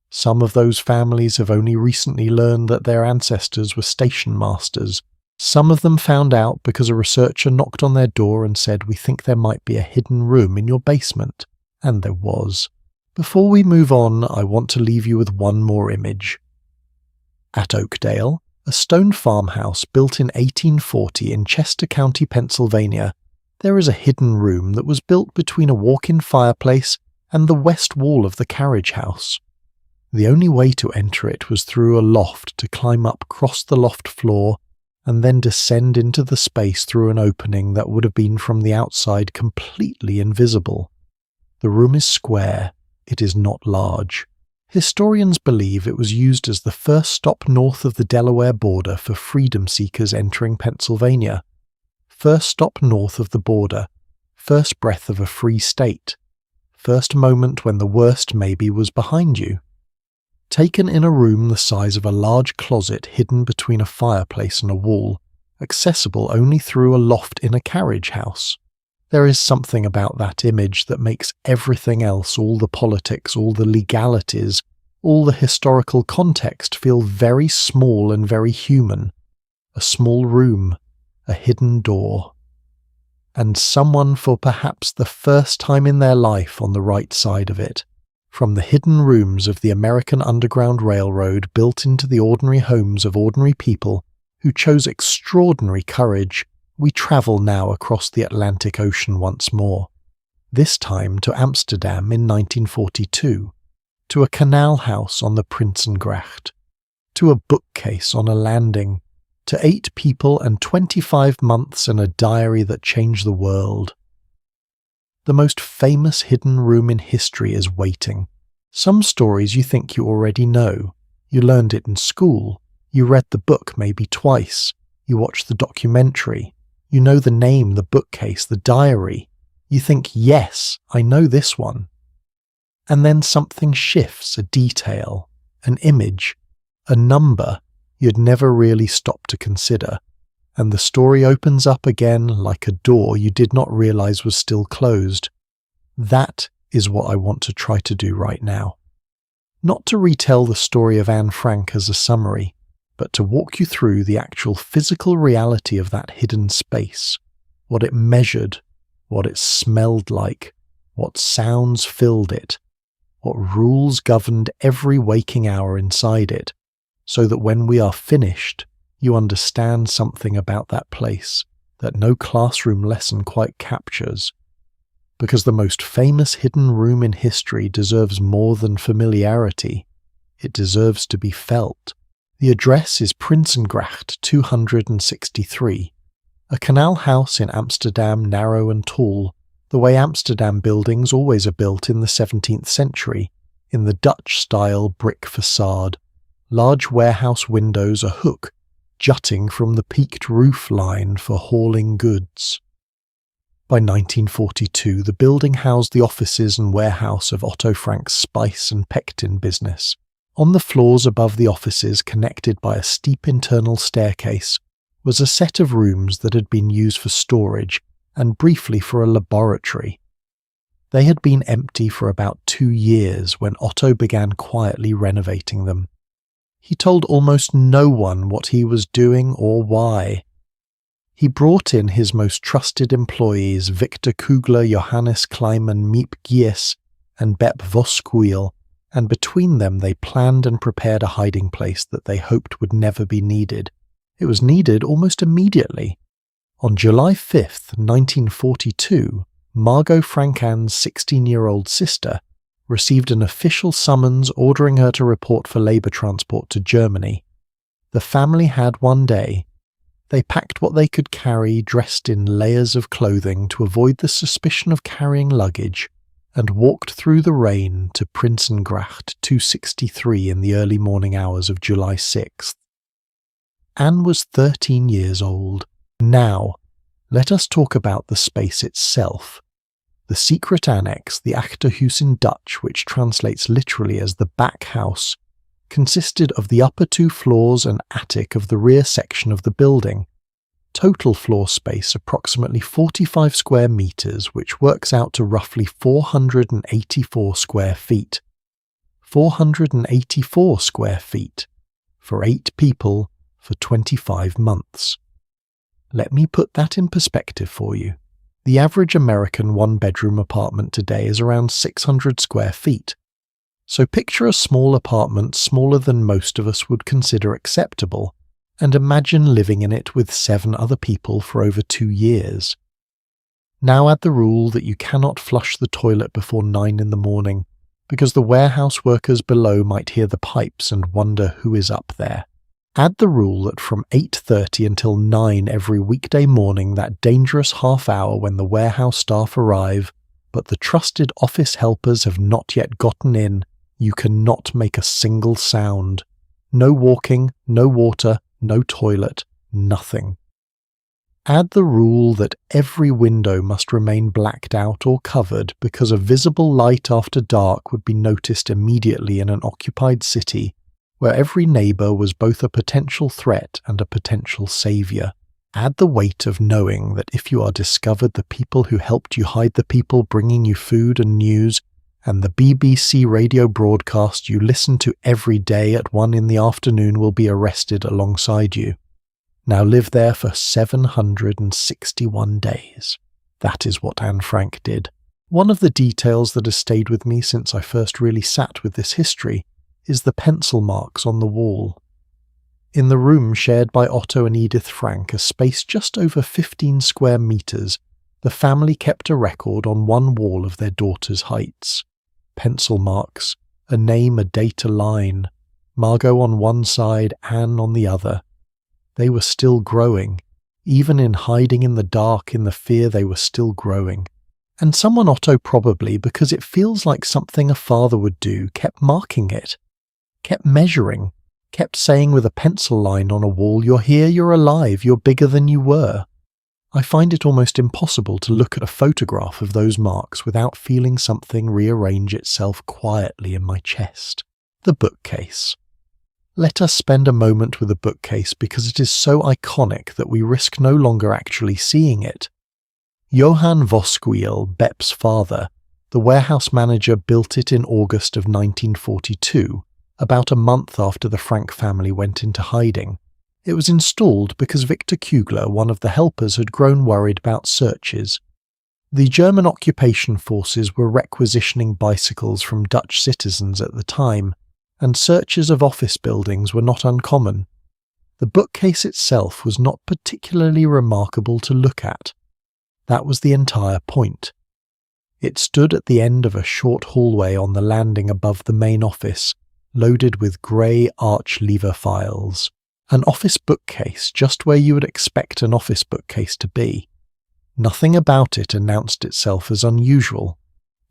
[SPEAKER 1] Some of those families have only recently learned that their ancestors were station masters. Some of them found out because a researcher knocked on their door and said, "We think there might be a hidden room in your basement." And there was. Before we move on, I want to leave you with one more image. At Oakdale, a stone farmhouse built in 1840 in Chester County, Pennsylvania, there is a hidden room that was built between a walk-in fireplace and the west wall of the carriage house. The only way to enter it was through a loft to climb up across the loft floor and then descend into the space through an opening that would have been from the outside completely invisible. The room is square, it is not large. Historians believe it was used as the first stop north of the Delaware border for freedom seekers entering Pennsylvania. First stop north of the border, first breath of a free state, first moment when the worst maybe was behind you. Taken in a room the size of a large closet hidden between a fireplace and a wall, accessible only through a loft in a carriage house. There is something about that image that makes everything else, all the politics, all the legalities, all the historical context feel very small and very human. A small room, a hidden door. And someone for perhaps the first time in their life on the right side of it. From the hidden rooms of the American Underground Railroad built into the ordinary homes of ordinary people who chose extraordinary courage, we travel now across the Atlantic Ocean once more, this time to Amsterdam in 1942, to a canal house on the Prinsengracht, to a bookcase on a landing, to 8 people and 25 months and a diary that changed the world. The most famous hidden room in history is waiting. Some stories you think you already know. You learned it in school. You read the book maybe twice. You watched the documentary. You know the name, the bookcase, the diary. You think, yes, I know this one. And then something shifts, a detail, an image, a number you'd never really stopped to consider, and the story opens up again like a door you did not realize was still closed. That is what I want to try to do right now. Not to retell the story of Anne Frank as a summary, but to walk you through the actual physical reality of that hidden space, what it measured, what it smelled like, what sounds filled it, what rules governed every waking hour inside it, so that when we are finished, you understand something about that place that no classroom lesson quite captures. Because the most famous hidden room in history deserves more than familiarity. It deserves to be felt. The address is Prinsengracht 263, a canal house in Amsterdam, narrow and tall, the way Amsterdam buildings always are built in the 17th century, in the Dutch-style brick facade. Large warehouse windows, a hook jutting from the peaked roof line for hauling goods. By 1942, the building housed the offices and warehouse of Otto Frank's spice and pectin business. On the floors above the offices, connected by a steep internal staircase, was a set of rooms that had been used for storage and briefly for a laboratory. They had been empty for about 2 years when Otto began quietly renovating them. He told almost no one what he was doing or why. He brought in his most trusted employees, Victor Kugler, Johannes Kleiman, Miep Gies, and Bep Voskuil, and between them they planned and prepared a hiding place that they hoped would never be needed. It was needed almost immediately. On July 5th, 1942, Margot Frank-Anne's 16-year-old sister received an official summons ordering her to report for labour transport to Germany. The family had one day. They packed what they could carry, dressed in layers of clothing to avoid the suspicion of carrying luggage, and walked through the rain to Prinsengracht 263 in the early morning hours of July 6th. Anne was 13 years old. Now, let us talk about the space itself. The secret annex, the Achterhuis in Dutch, which translates literally as the back house, consisted of the upper 2 floors and attic of the rear section of the building. Total floor space approximately 45 square meters, which works out to roughly 484 square feet. 484 square feet for 8 people for 25 months. Let me put that in perspective for you. The average American one-bedroom apartment today is around 600 square feet. So picture a small apartment smaller than most of us would consider acceptable, and imagine living in it with 7 other people for over 2 years. Now add the rule that you cannot flush the toilet before 9 in the morning, because the warehouse workers below might hear the pipes and wonder who is up there. Add the rule that from 8:30 until 9 every weekday morning, that dangerous half hour when the warehouse staff arrive, but the trusted office helpers have not yet gotten in, you cannot make a single sound. No walking, no water, no toilet, nothing. Add the rule that every window must remain blacked out or covered because a visible light after dark would be noticed immediately in an occupied city where every neighbor was both a potential threat and a potential savior. Add the weight of knowing that if you are discovered, the people who helped you hide the people bringing you food and news, and the BBC radio broadcast you listen to every day at 1 in the afternoon will be arrested alongside you. Now live there for 761 days. That is what Anne Frank did. One of the details that has stayed with me since I first really sat with this history is the pencil marks on the wall. In the room shared by Otto and Edith Frank, a space just over 15 square meters, the family kept a record on one wall of their daughter's heights. Pencil marks, a name, a date, a line, Margot on one side, Anne on the other. They were still growing. Even in hiding in the dark, in the fear, they were still growing. And someone, Otto probably, because it feels like something a father would do, kept marking it. Kept measuring, kept saying with a pencil line on a wall, "You're here, you're alive, you're bigger than you were." I find it almost impossible to look at a photograph of those marks without feeling something rearrange itself quietly in my chest. The bookcase. Let us spend a moment with the bookcase because it is so iconic that we risk no longer actually seeing it. Johann Voskuil, Bep's father, the warehouse manager, built it in August of 1942, about a month after the Frank family went into hiding. It was installed because Victor Kugler, one of the helpers, had grown worried about searches. The German occupation forces were requisitioning bicycles from Dutch citizens at the time, and searches of office buildings were not uncommon. The bookcase itself was not particularly remarkable to look at. That was the entire point. It stood at the end of a short hallway on the landing above the main office, loaded with grey arch lever files. An office bookcase, just where you would expect an office bookcase to be. Nothing about it announced itself as unusual.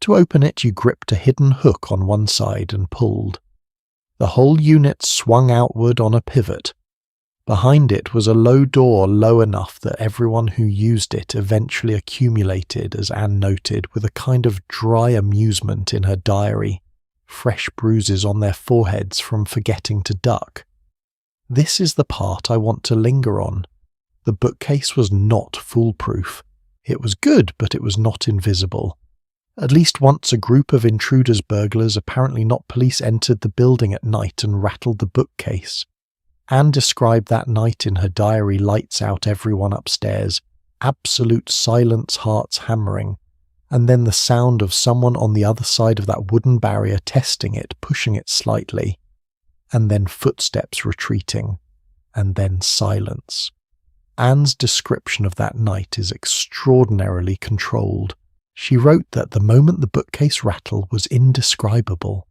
[SPEAKER 1] To open it, you gripped a hidden hook on one side and pulled. The whole unit swung outward on a pivot. Behind it was a low door, low enough that everyone who used it eventually accumulated, as Anne noted, with a kind of dry amusement in her diary, fresh bruises on their foreheads from forgetting to duck. This is the part I want to linger on. The bookcase was not foolproof. It was good, but it was not invisible. At least once a group of intruders, burglars, apparently not police, entered the building at night and rattled the bookcase. Anne described that night in her diary, lights out, everyone upstairs, absolute silence, hearts hammering, and then the sound of someone on the other side of that wooden barrier testing it, pushing it slightly, and then footsteps retreating, and then silence. Anne's description of that night is extraordinarily controlled. She wrote that the moment the bookcase rattled was indescribable,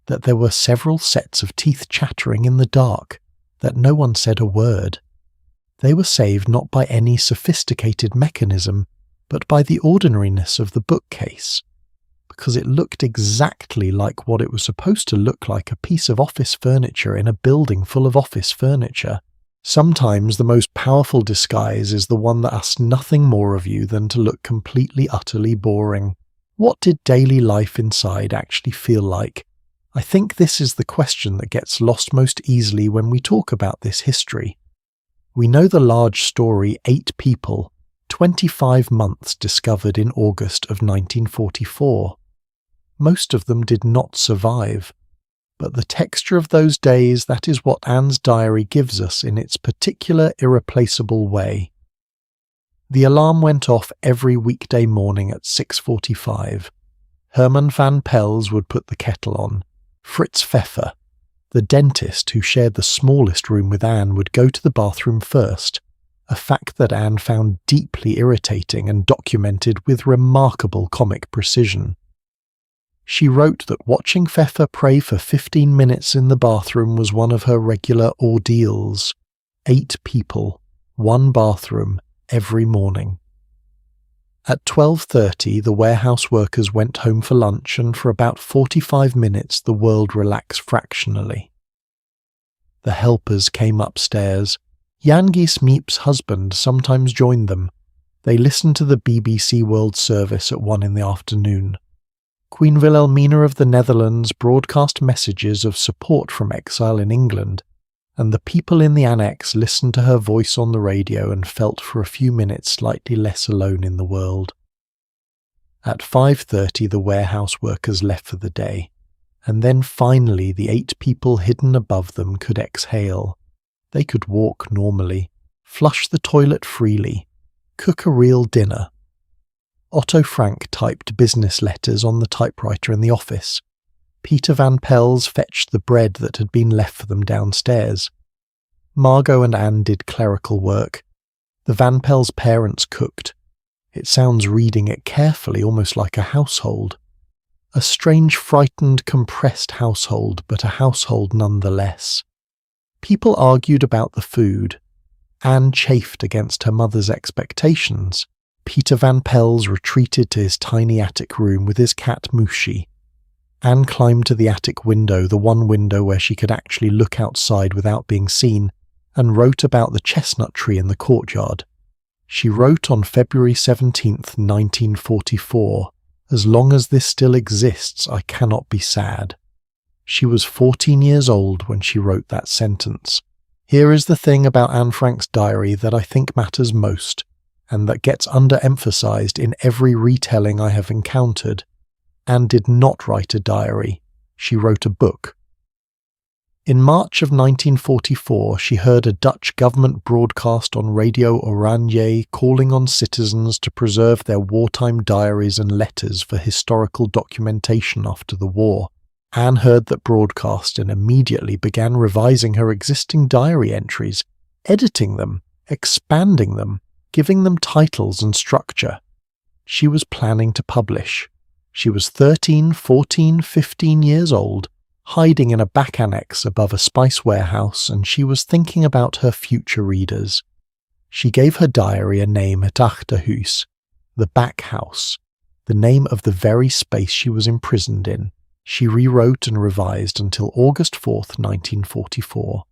[SPEAKER 1] that there were several sets of teeth chattering in the dark, that no one said a word. They were saved not by any sophisticated mechanism, but by the ordinariness of the bookcase, because it looked exactly like what it was supposed to look like, a piece of office furniture in a building full of office furniture. Sometimes the most powerful disguise is the one that asks nothing more of you than to look completely, utterly boring. What did daily life inside actually feel like? I think this is the question that gets lost most easily when we talk about this history. We know the large story 8 people, 25 months discovered in August of 1944. Most of them did not survive, but the texture of those days, that is what Anne's diary gives us in its particular irreplaceable way. The alarm went off every weekday morning at 6:45. Herman van Pels would put the kettle on. Fritz Pfeffer, the dentist who shared the smallest room with Anne, would go to the bathroom first, a fact that Anne found deeply irritating and documented with remarkable comic precision. She wrote that watching Pfeffer pray for 15 minutes in the bathroom was one of her regular ordeals. 8 people, 1 bathroom, every morning. At 12:30, the warehouse workers went home for lunch, and for about 45 minutes the world relaxed fractionally. The helpers came upstairs. Jan Smeep's husband sometimes joined them. They listened to the BBC World Service at 1 in the afternoon. Queen Wilhelmina of the Netherlands broadcast messages of support from exile in England, and the people in the annex listened to her voice on the radio and felt for a few minutes slightly less alone in the world. At 5:30 the warehouse workers left for the day, and then finally the 8 people hidden above them could exhale. They could walk normally, flush the toilet freely, cook a real dinner. Otto Frank typed business letters on the typewriter in the office. Peter van Pels fetched the bread that had been left for them downstairs. Margot and Anne did clerical work. The Van Pels parents cooked. It sounds, reading it carefully, almost like a household. A strange, frightened, compressed household, but a household nonetheless. People argued about the food. Anne chafed against her mother's expectations. Peter van Pels retreated to his tiny attic room with his cat Mooshie. Anne climbed to the attic window, the one window where she could actually look outside without being seen, and wrote about the chestnut tree in the courtyard. She wrote on February 17th, 1944, "As long as this still exists, I cannot be sad." She was 14 years old when she wrote that sentence. Here is the thing about Anne Frank's diary that I think matters most, and that gets underemphasized in every retelling I have encountered. Anne did not write a diary. She wrote a book. In March of 1944, she heard a Dutch government broadcast on Radio Oranje calling on citizens to preserve their wartime diaries and letters for historical documentation after the war. Anne heard that broadcast and immediately began revising her existing diary entries, editing them, expanding them, giving them titles and structure. She was planning to publish. She was 13, 14, 15 years old, hiding in a back annex above a spice warehouse, and she was thinking about her future readers. She gave her diary a name, Het Achterhuis, the back house, the name of the very space she was imprisoned in. She rewrote and revised until August 4th, 1944.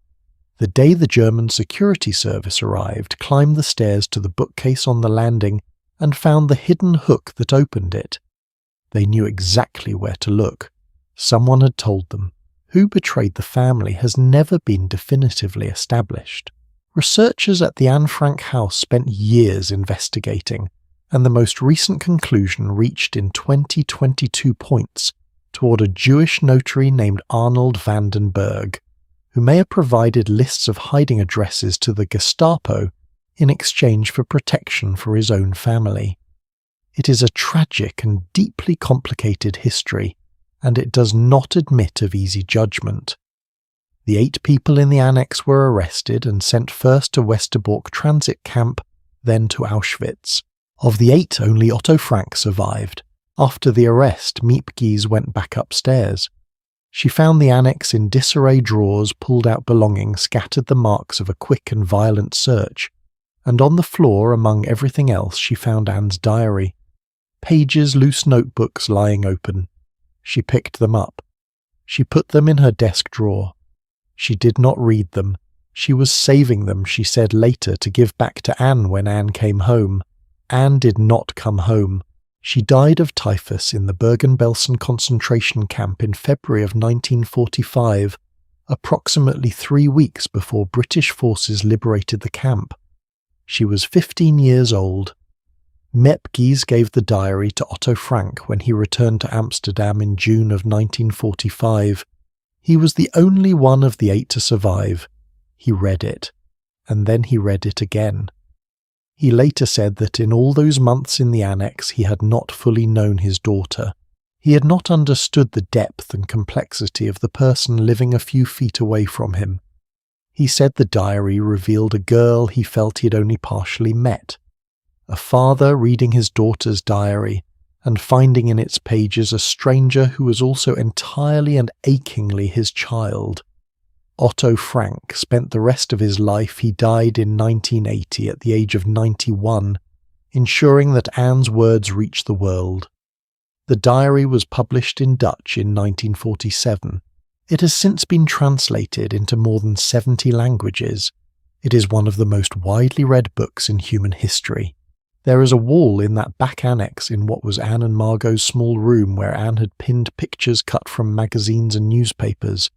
[SPEAKER 1] The day the German security service arrived, climbed the stairs to the bookcase on the landing and found the hidden hook that opened it. They knew exactly where to look. Someone had told them. Who betrayed the family has never been definitively established. Researchers at the Anne Frank house spent years investigating, and the most recent conclusion reached in 2022 points toward a Jewish notary named Arnold van den Berg, who may have provided lists of hiding addresses to the Gestapo in exchange for protection for his own family. It is a tragic and deeply complicated history, and it does not admit of easy judgment. The 8 people in the annex were arrested and sent first to Westerbork transit camp, then to Auschwitz. Of the 8, only Otto Frank survived. After the arrest, Miep went back upstairs. She found the annex in disarray, drawers, pulled out belongings scattered the marks of a quick and violent search, and on the floor, among everything else, she found Anne's diary. Pages, loose notebooks lying open. She picked them up. She put them in her desk drawer. She did not read them. She was saving them, she said later, to give back to Anne when Anne came home. Anne did not come home. She died of typhus in the Bergen-Belsen concentration camp in February of 1945, approximately 3 weeks before British forces liberated the camp. She was 15 years old. Mepgies gave the diary to Otto Frank when he returned to Amsterdam in June of 1945. He was the only one of the 8 to survive. He read it, and then he read it again. He later said that in all those months in the annex he had not fully known his daughter. He had not understood the depth and complexity of the person living a few feet away from him. He said the diary revealed a girl he felt he had only partially met. A father reading his daughter's diary and finding in its pages a stranger who was also entirely and achingly his child. Otto Frank spent the rest of his life. He died in 1980 at the age of 91, ensuring that Anne's words reached the world. The diary was published in Dutch in 1947. It has since been translated into more than 70 languages. It is one of the most widely read books in human history. There is a wall in that back annex in what was Anne and Margot's small room where Anne had pinned pictures cut from magazines and newspapers,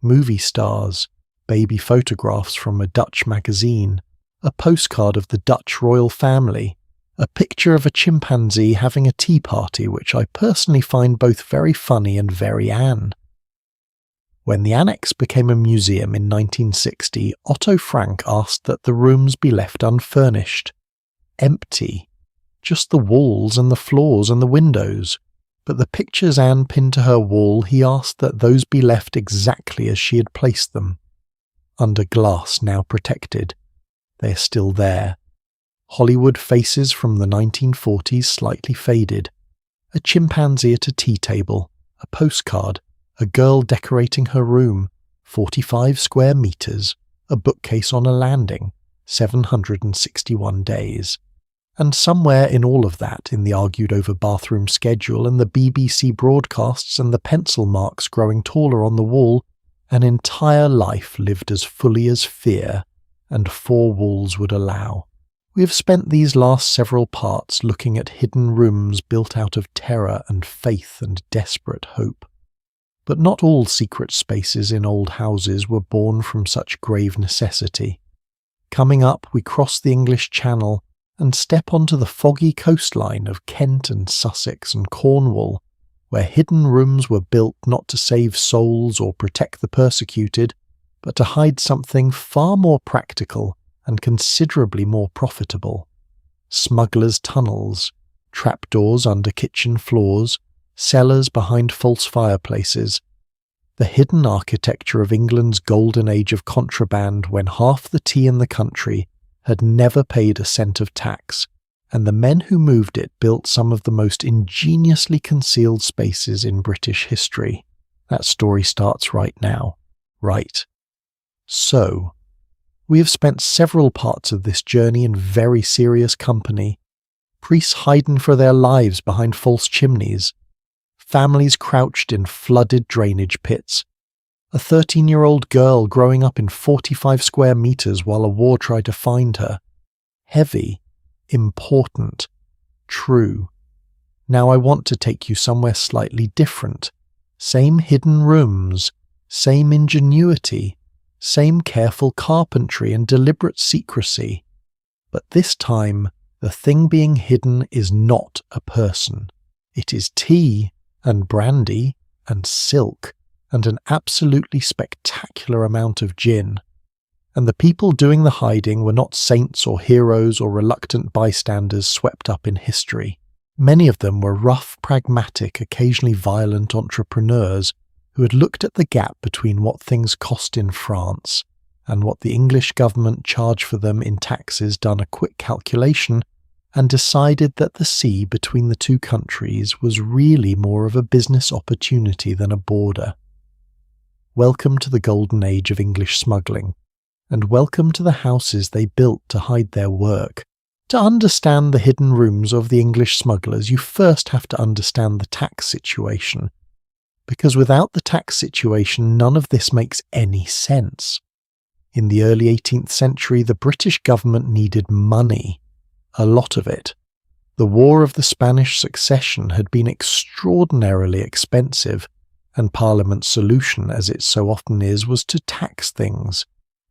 [SPEAKER 1] movie stars, baby photographs from a Dutch magazine, a postcard of the Dutch royal family, a picture of a chimpanzee having a tea party, which I personally find both very funny and very Anne. When the annex became a museum in 1960, Otto Frank asked that the rooms be left unfurnished. Empty. Just the walls and the floors and the windows. But the pictures Anne pinned to her wall, he asked that those be left exactly as she had placed them. Under glass, now protected. They are still there. Hollywood faces from the 1940s slightly faded. A chimpanzee at a tea table. A postcard. A girl decorating her room. 45 square meters. A bookcase on a landing. 761 days. And somewhere in all of that, in the argued-over bathroom schedule and the BBC broadcasts and the pencil marks growing taller on the wall, an entire life lived as fully as fear and 4 walls would allow. We have spent these last several parts looking at hidden rooms built out of terror and faith and desperate hope. But not all secret spaces in old houses were born from such grave necessity. Coming up, we cross the English Channel and step onto the foggy coastline of Kent and Sussex and Cornwall, where hidden rooms were built not to save souls or protect the persecuted, but to hide something far more practical and considerably more profitable. Smugglers' tunnels, trapdoors under kitchen floors, cellars behind false fireplaces. The hidden architecture of England's golden age of contraband when half the tea in the country had never paid a cent of tax, and the men who moved it built some of the most ingeniously concealed spaces in British history. That story starts right now. Right. So, we have spent several parts of this journey in very serious company. Priests hiding for their lives behind false chimneys. Families crouched in flooded drainage pits. A 13-year-old girl growing up in 45 square meters while a war tried to find her. Heavy, important, true. Now I want to take you somewhere slightly different. Same hidden rooms, same ingenuity, same careful carpentry and deliberate secrecy. But this time, the thing being hidden is not a person. It is tea and brandy and silk and an absolutely spectacular amount of gin. And the people doing the hiding were not saints or heroes or reluctant bystanders swept up in history. Many of them were rough, pragmatic, occasionally violent entrepreneurs who had looked at the gap between what things cost in France and what the English government charged for them in taxes, done a quick calculation, and decided that the sea between the two countries was really more of a business opportunity than a border. Welcome to the golden age of English smuggling, and welcome to the houses they built to hide their work. To understand the hidden rooms of the English smugglers, you first have to understand the tax situation, because without the tax situation, none of this makes any sense. In the early 18th century, the British government needed money, a lot of it. The War of the Spanish Succession had been extraordinarily expensive, and Parliament's solution, as it so often is, was to tax things,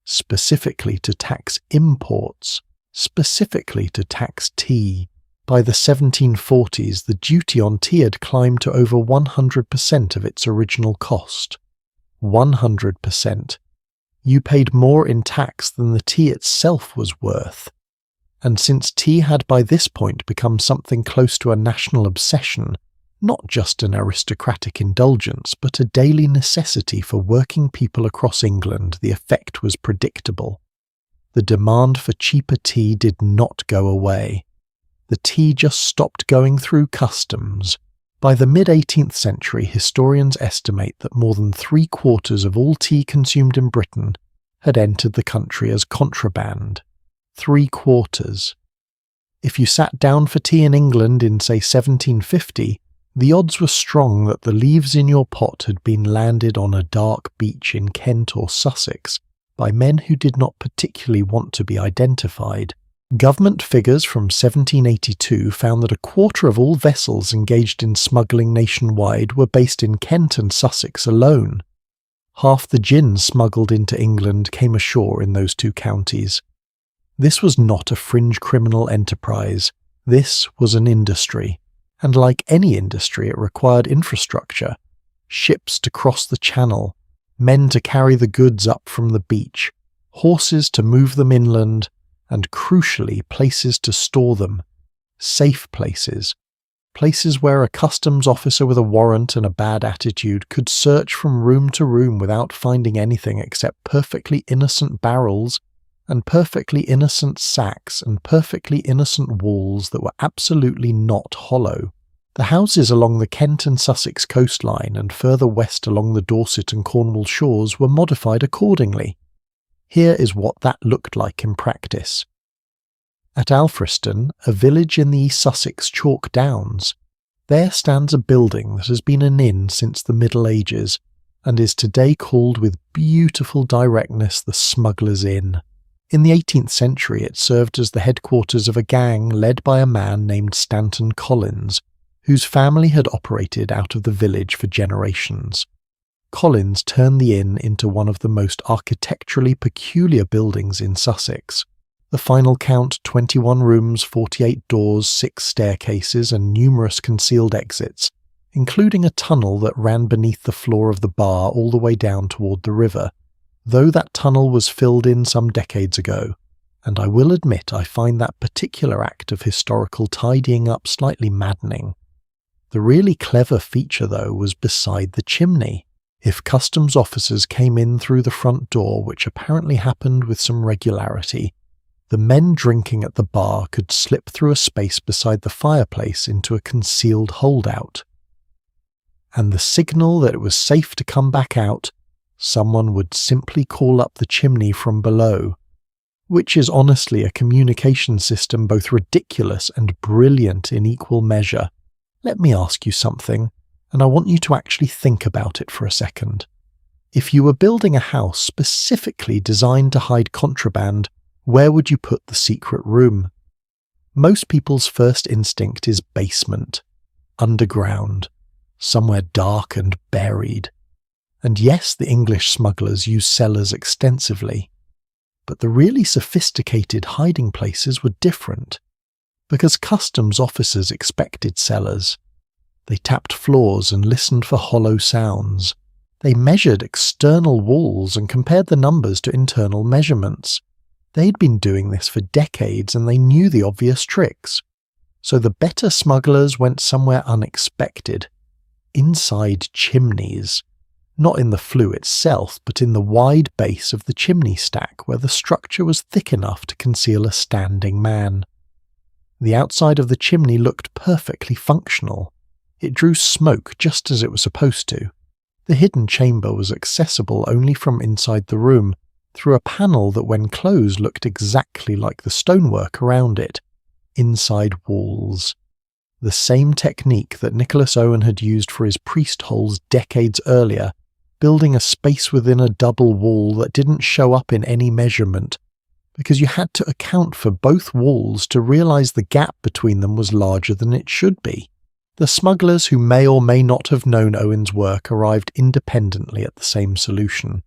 [SPEAKER 1] specifically to tax imports, specifically to tax tea. By the 1740s, the duty on tea had climbed to over 100% of its original cost. 100%. You paid more in tax than the tea itself was worth. And since tea had by this point become something close to a national obsession, not just an aristocratic indulgence, but a daily necessity for working people across England, the effect was predictable. The demand for cheaper tea did not go away. The tea just stopped going through customs. By the mid-18th century, historians estimate that more than 3/4 of all tea consumed in Britain had entered the country as contraband. 3/4. If you sat down for tea in England in, say, 1750, the odds were strong that the leaves in your pot had been landed on a dark beach in Kent or Sussex by men who did not particularly want to be identified. Government figures from 1782 found that 1/4 of all vessels engaged in smuggling nationwide were based in Kent and Sussex alone. Half the gin smuggled into England came ashore in those two counties. This was not a fringe criminal enterprise. This was an industry. And like any industry, it required infrastructure. Ships to cross the channel, men to carry the goods up from the beach, horses to move them inland, and crucially, places to store them. Safe places. Places where a customs officer with a warrant and a bad attitude could search from room to room without finding anything except perfectly innocent barrels and perfectly innocent sacks and perfectly innocent walls that were absolutely not hollow. The houses along the Kent and Sussex coastline and further west along the Dorset and Cornwall shores were modified accordingly. Here is what that looked like in practice. At Alfriston, a village in the East Sussex Chalk Downs, there stands a building that has been an inn since the Middle Ages and is today called with beautiful directness the Smugglers' Inn. In the 18th century it served as the headquarters of a gang led by a man named Stanton Collins, whose family had operated out of the village for generations. Collins turned the inn into one of the most architecturally peculiar buildings in Sussex. The final count 21 rooms, 48 doors, 6 staircases and numerous concealed exits, including a tunnel that ran beneath the floor of the bar all the way down toward the river, though that tunnel was filled in some decades ago, and I will admit I find that particular act of historical tidying up slightly maddening. The really clever feature, though, was beside the chimney. If customs officers came in through the front door, which apparently happened with some regularity, the men drinking at the bar could slip through a space beside the fireplace into a concealed holdout. And the signal that it was safe to come back out, someone would simply call up the chimney from below, which is honestly a communication system both ridiculous and brilliant in equal measure. Let me ask you something, and I want you to actually think about it for a second. If you were building a house specifically designed to hide contraband, where would you put the secret room? Most people's first instinct is basement, underground, somewhere dark and buried. And yes, the English smugglers used cellars extensively, but the really sophisticated hiding places were different, because customs officers expected cellars. They tapped floors and listened for hollow sounds. They measured external walls and compared the numbers to internal measurements. They'd been doing this for decades and they knew the obvious tricks. So the better smugglers went somewhere unexpected, inside chimneys. Not in the flue itself, but in the wide base of the chimney stack where the structure was thick enough to conceal a standing man. The outside of the chimney looked perfectly functional. It drew smoke just as it was supposed to. The hidden chamber was accessible only from inside the room, through a panel that when closed looked exactly like the stonework around it. Inside walls. The same technique that Nicholas Owen had used for his priest holes decades earlier, building a space within a double wall that didn't show up in any measurement, because you had to account for both walls to realize the gap between them was larger than it should be. The smugglers who may or may not have known Owen's work arrived independently at the same solution,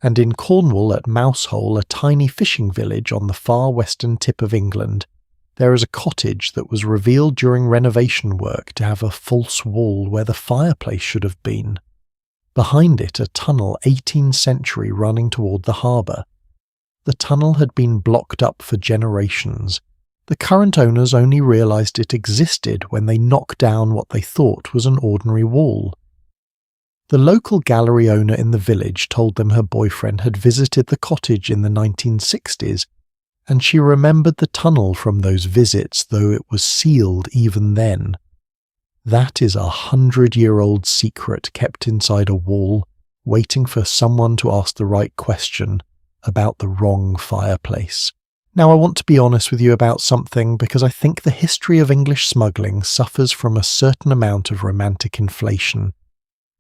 [SPEAKER 1] and in Cornwall at Mousehole, a tiny fishing village on the far western tip of England, there is a cottage that was revealed during renovation work to have a false wall where the fireplace should have been. Behind it, a tunnel 18th century running toward the harbour. The tunnel had been blocked up for generations. The current owners only realised it existed when they knocked down what they thought was an ordinary wall. The local gallery owner in the village told them her boyfriend had visited the cottage in the 1960s, and she remembered the tunnel from those visits, though it was sealed even then. That is a 100-year-old secret kept inside a wall, waiting for someone to ask the right question about the wrong fireplace. Now, I want to be honest with you about something, because I think the history of English smuggling suffers from a certain amount of romantic inflation.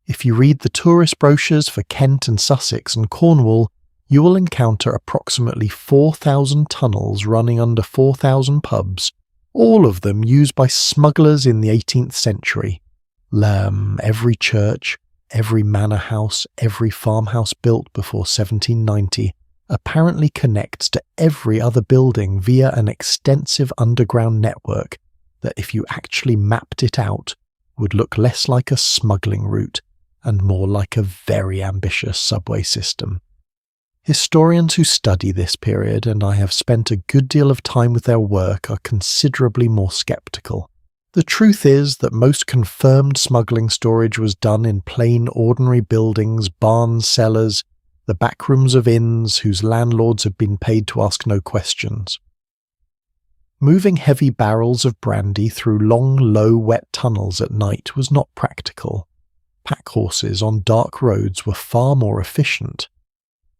[SPEAKER 1] If you read the tourist brochures for Kent and Sussex and Cornwall, you will encounter approximately 4,000 tunnels running under 4,000 pubs, all of them used by smugglers in the 18th century. Every church, every manor house, every farmhouse built before 1790 apparently connects to every other building via an extensive underground network that, if you actually mapped it out, would look less like a smuggling route and more like a very ambitious subway system. Historians who study this period, and I have spent a good deal of time with their work, are considerably more sceptical. The truth is that most confirmed smuggling storage was done in plain ordinary buildings, barns, cellars, the back rooms of inns whose landlords had been paid to ask no questions. Moving heavy barrels of brandy through long, low, wet tunnels at night was not practical. Pack horses on dark roads were far more efficient.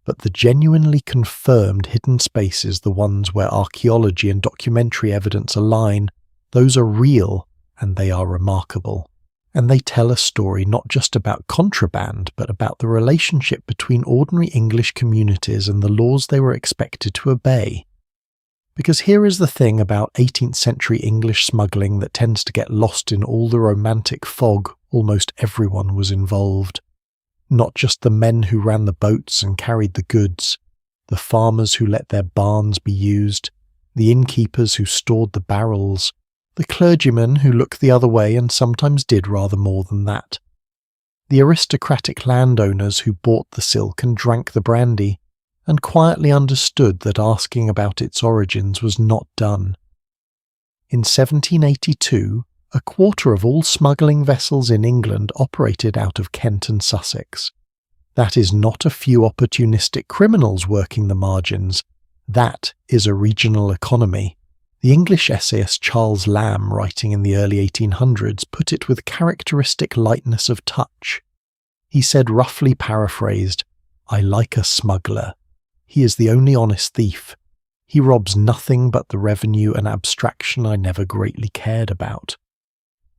[SPEAKER 1] But the genuinely confirmed hidden spaces, the ones where archaeology and documentary evidence align, those are real and they are remarkable. And they tell a story not just about contraband, but about the relationship between ordinary English communities and the laws they were expected to obey. Because here is the thing about 18th century English smuggling that tends to get lost in all the romantic fog: almost everyone was involved. Not just the men who ran the boats and carried the goods, the farmers who let their barns be used, the innkeepers who stored the barrels, the clergymen who looked the other way and sometimes did rather more than that, the aristocratic landowners who bought the silk and drank the brandy, and quietly understood that asking about its origins was not done. In 1782, a quarter of all smuggling vessels in England operated out of Kent and Sussex. That is not a few opportunistic criminals working the margins. That is a regional economy. The English essayist Charles Lamb, writing in the early 1800s, put it with characteristic lightness of touch. He said, roughly paraphrased, "I like a smuggler. He is the only honest thief. He robs nothing but the revenue and abstraction I never greatly cared about."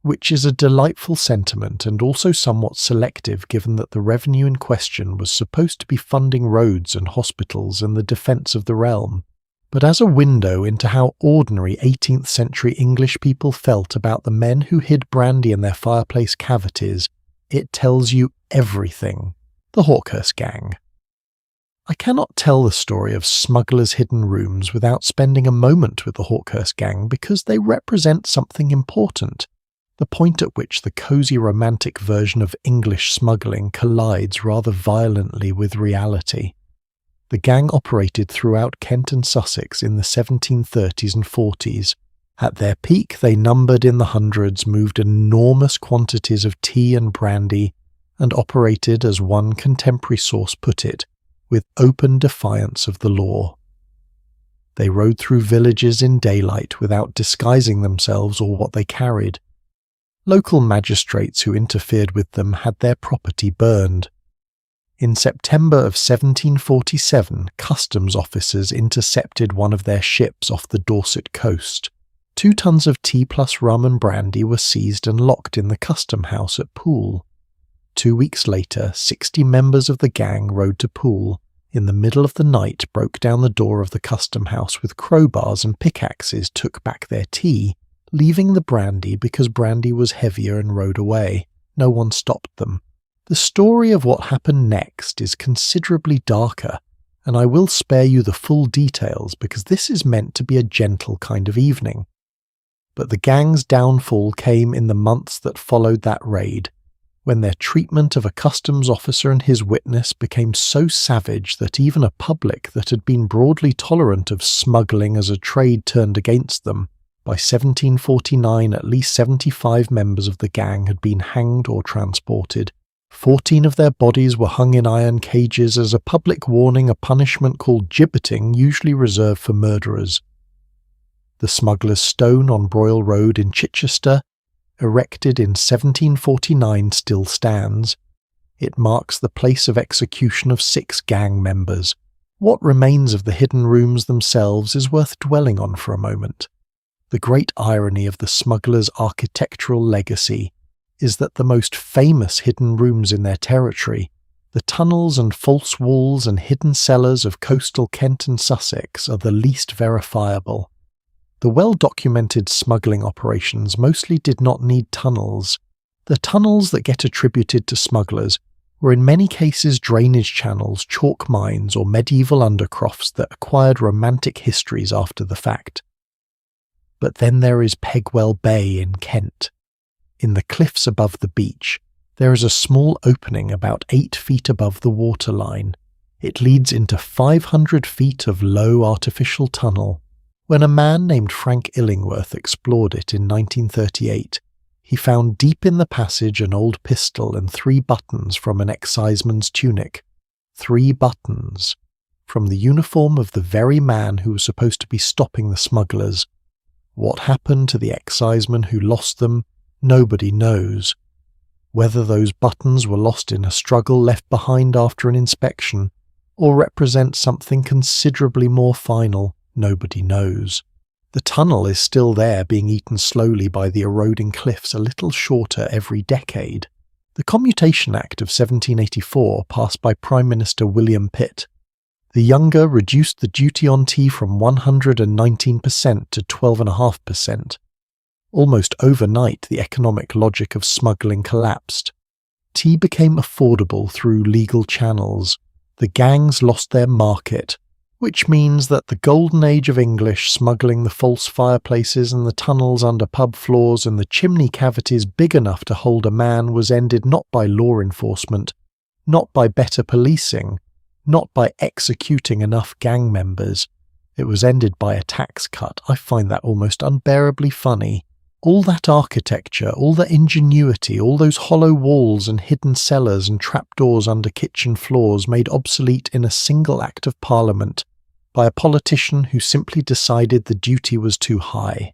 [SPEAKER 1] Which is a delightful sentiment and also somewhat selective, given that the revenue in question was supposed to be funding roads and hospitals and the defence of the realm. But as a window into how ordinary 18th century English people felt about the men who hid brandy in their fireplace cavities, it tells you everything. The Hawkhurst Gang. I cannot tell the story of smugglers' hidden rooms without spending a moment with the Hawkhurst Gang, because they represent something important. The point at which the cosy romantic version of English smuggling collides rather violently with reality. The gang operated throughout Kent and Sussex in the 1730s and 40s. At their peak, they numbered in the hundreds, moved enormous quantities of tea and brandy, and operated, as one contemporary source put it, with open defiance of the law. They rode through villages in daylight without disguising themselves or what they carried. Local magistrates who interfered with them had their property burned. In September of 1747, customs officers intercepted one of their ships off the Dorset coast. 2 tons of tea plus rum and brandy were seized and locked in the custom house at Poole. 2 weeks later, 60 members of the gang rode to Poole. In the middle of the night, broke down the door of the custom house with crowbars and pickaxes, took back their tea, leaving the brandy because brandy was heavier and rode away. No one stopped them. The story of what happened next is considerably darker, and I will spare you the full details because this is meant to be a gentle kind of evening. But the gang's downfall came in the months that followed that raid, when their treatment of a customs officer and his witness became so savage that even a public that had been broadly tolerant of smuggling as a trade turned against them. By 1749, at least 75 members of the gang had been hanged or transported. 14 of their bodies were hung in iron cages as a public warning, a punishment called gibbeting, usually reserved for murderers. The Smugglers' Stone on Broyle Road in Chichester, erected in 1749, still stands. It marks the place of execution of 6 gang members. What remains of the hidden rooms themselves is worth dwelling on for a moment. The great irony of the smugglers' architectural legacy is that the most famous hidden rooms in their territory, the tunnels and false walls and hidden cellars of coastal Kent and Sussex, are the least verifiable. The well-documented smuggling operations mostly did not need tunnels. The tunnels that get attributed to smugglers were in many cases drainage channels, chalk mines, or medieval undercrofts that acquired romantic histories after the fact. But then there is Pegwell Bay in Kent. In the cliffs above the beach, there is a small opening about 8 feet above the waterline. It leads into 500 feet of low artificial tunnel. When a man named Frank Illingworth explored it in 1938, he found deep in the passage an old pistol and 3 buttons from an exciseman's tunic. 3 buttons from the uniform of the very man who was supposed to be stopping the smugglers. What happened to the exciseman who lost them, nobody knows. Whether those buttons were lost in a struggle left behind after an inspection, or represent something considerably more final, nobody knows. The tunnel is still there, being eaten slowly by the eroding cliffs, a little shorter every decade. The Commutation Act of 1784, passed by Prime Minister William Pitt, the younger, reduced the duty on tea from 119% to 12.5%. Almost overnight, the economic logic of smuggling collapsed. Tea became affordable through legal channels. The gangs lost their market, which means that the golden age of English smuggling, the false fireplaces and the tunnels under pub floors and the chimney cavities big enough to hold a man, was ended not by law enforcement, not by better policing, not by executing enough gang members. It was ended by a tax cut. I find that almost unbearably funny. All that architecture, all that ingenuity, all those hollow walls and hidden cellars and trapdoors under kitchen floors made obsolete in a single act of Parliament by a politician who simply decided the duty was too high.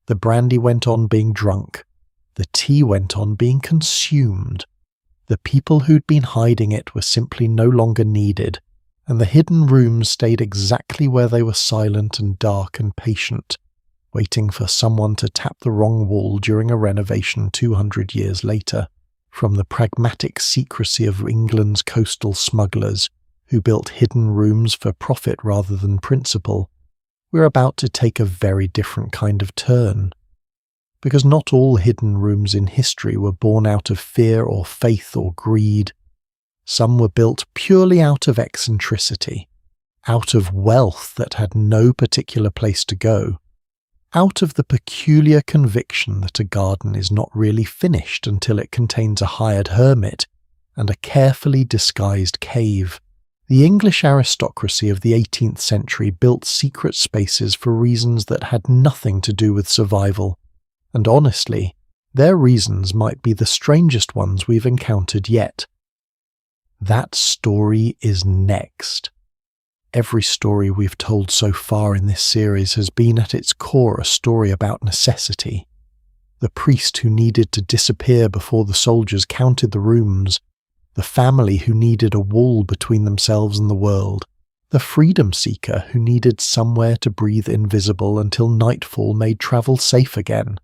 [SPEAKER 1] The brandy went on being drunk. The tea went on being consumed. The people who'd been hiding it were simply no longer needed, and the hidden rooms stayed exactly where they were, silent and dark and patient, waiting for someone to tap the wrong wall during a renovation 200 years later. From the pragmatic secrecy of England's coastal smugglers, who built hidden rooms for profit rather than principle, we're about to take a very different kind of turn. Because not all hidden rooms in history were born out of fear or faith or greed. Some were built purely out of eccentricity, out of wealth that had no particular place to go, out of the peculiar conviction that a garden is not really finished until it contains a hired hermit and a carefully disguised cave. The English aristocracy of the 18th century built secret spaces for reasons that had nothing to do with survival. And honestly, their reasons might be the strangest ones we've encountered yet. That story is next. Every story we've told so far in this series has been at its core a story about necessity. The priest who needed to disappear before the soldiers counted the rooms, the family who needed a wall between themselves and the world, the freedom seeker who needed somewhere to breathe invisible until nightfall made travel safe again.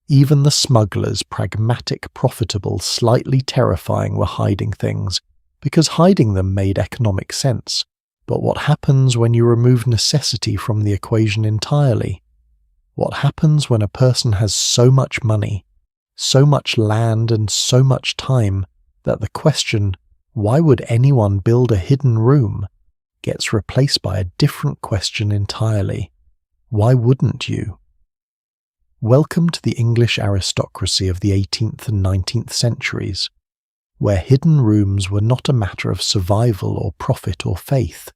[SPEAKER 1] Even the smugglers, pragmatic, profitable, slightly terrifying, were hiding things, because hiding them made economic sense. But what happens when you remove necessity from the equation entirely? What happens when a person has so much money, so much land and so much time that the question, why would anyone build a hidden room, gets replaced by a different question entirely. Why wouldn't you? Welcome to the English aristocracy of the 18th and 19th centuries, where hidden rooms were not a matter of survival or profit or faith.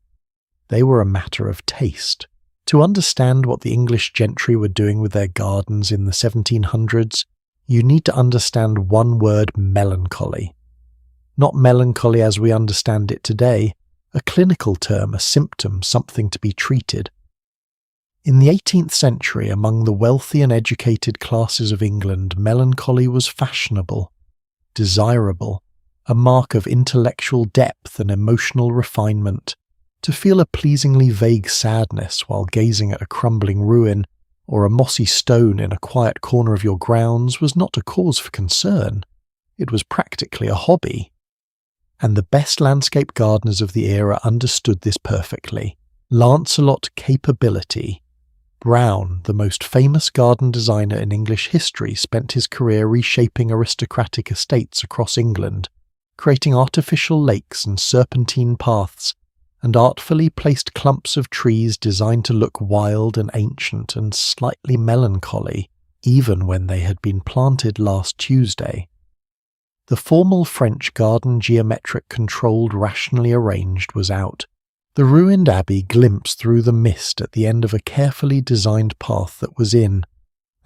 [SPEAKER 1] They were a matter of taste. To understand what the English gentry were doing with their gardens in the 1700s, you need to understand one word: melancholy. Not melancholy as we understand it today, a clinical term, a symptom, something to be treated. In the 18th century, among the wealthy and educated classes of England, melancholy was fashionable, desirable, a mark of intellectual depth and emotional refinement. To feel a pleasingly vague sadness while gazing at a crumbling ruin or a mossy stone in a quiet corner of your grounds was not a cause for concern. It was practically a hobby. And the best landscape gardeners of the era understood this perfectly. Lancelot Capability Brown, the most famous garden designer in English history, spent his career reshaping aristocratic estates across England, creating artificial lakes and serpentine paths, and artfully placed clumps of trees designed to look wild and ancient and slightly melancholy, even when they had been planted last Tuesday. The formal French garden, geometric, controlled, rationally arranged, was out. The ruined abbey glimpsed through the mist at the end of a carefully designed path that was in.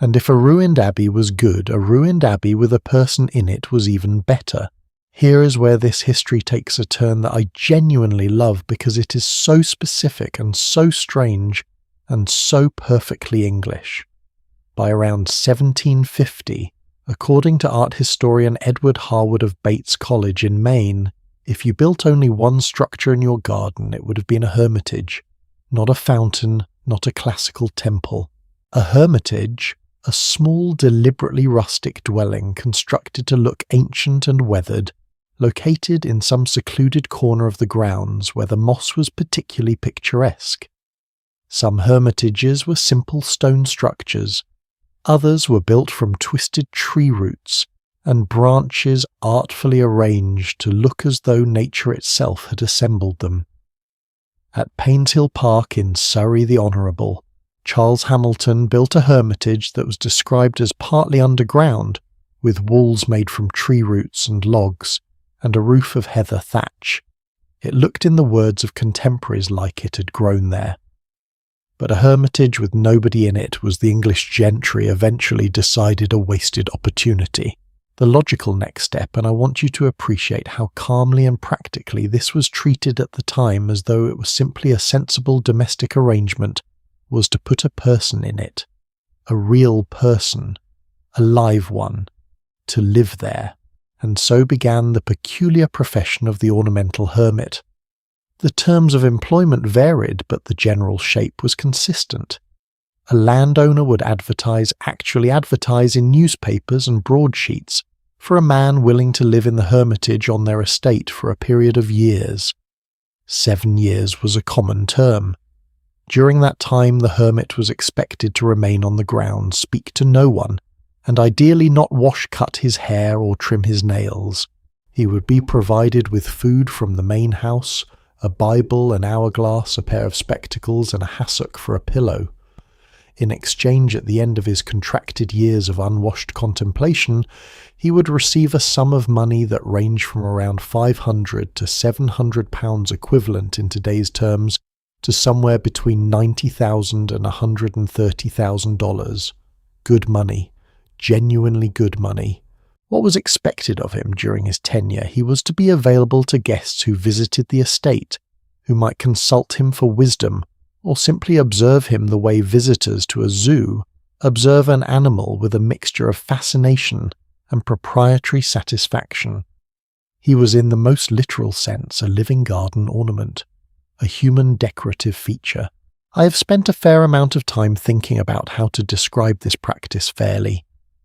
[SPEAKER 1] And if a ruined abbey was good, a ruined abbey with a person in it was even better. Here is where this history takes a turn that I genuinely love because it is so specific and so strange and so perfectly English. By around 1750, according to art historian Edward Harwood of Bates College in Maine, if you built only one structure in your garden, it would have been a hermitage, not a fountain, not a classical temple. A hermitage, a small, deliberately rustic dwelling constructed to look ancient and weathered, located in some secluded corner of the grounds where the moss was particularly picturesque. Some hermitages were simple stone structures, others were built from twisted tree roots and branches artfully arranged to look as though nature itself had assembled them. At Painshill Park in Surrey the Honourable, Charles Hamilton built a hermitage that was described as partly underground, with walls made from tree roots and logs, and a roof of heather thatch. It looked, in the words of contemporaries, like it had grown there. But a hermitage with nobody in it was the English gentry eventually decided a wasted opportunity. The logical next step, and I want you to appreciate how calmly and practically this was treated at the time as though it was simply a sensible domestic arrangement, was to put a person in it. A real person. A live one. To live there. And so began the peculiar profession of the ornamental hermit. The terms of employment varied, but the general shape was consistent. A landowner would actually advertise in newspapers and broadsheets for a man willing to live in the hermitage on their estate for a period of years. 7 years was a common term. During that time the hermit was expected to remain on the ground, speak to no one, and ideally not wash-cut his hair or trim his nails. He would be provided with food from the main house, a Bible, an hourglass, a pair of spectacles, and a hassock for a pillow. In exchange, at the end of his contracted years of unwashed contemplation, he would receive a sum of money that ranged from around £500 to £700 equivalent in today's terms to somewhere between $90,000 and $130,000. Good money. Genuinely good money. What was expected of him during his tenure? He was to be available to guests who visited the estate, who might consult him for wisdom, or simply observe him the way visitors to a zoo observe an animal with a mixture of fascination and proprietary satisfaction. He was in the most literal sense a living garden ornament, a human decorative feature. I have spent a fair amount of time thinking about how to describe this practice fairly,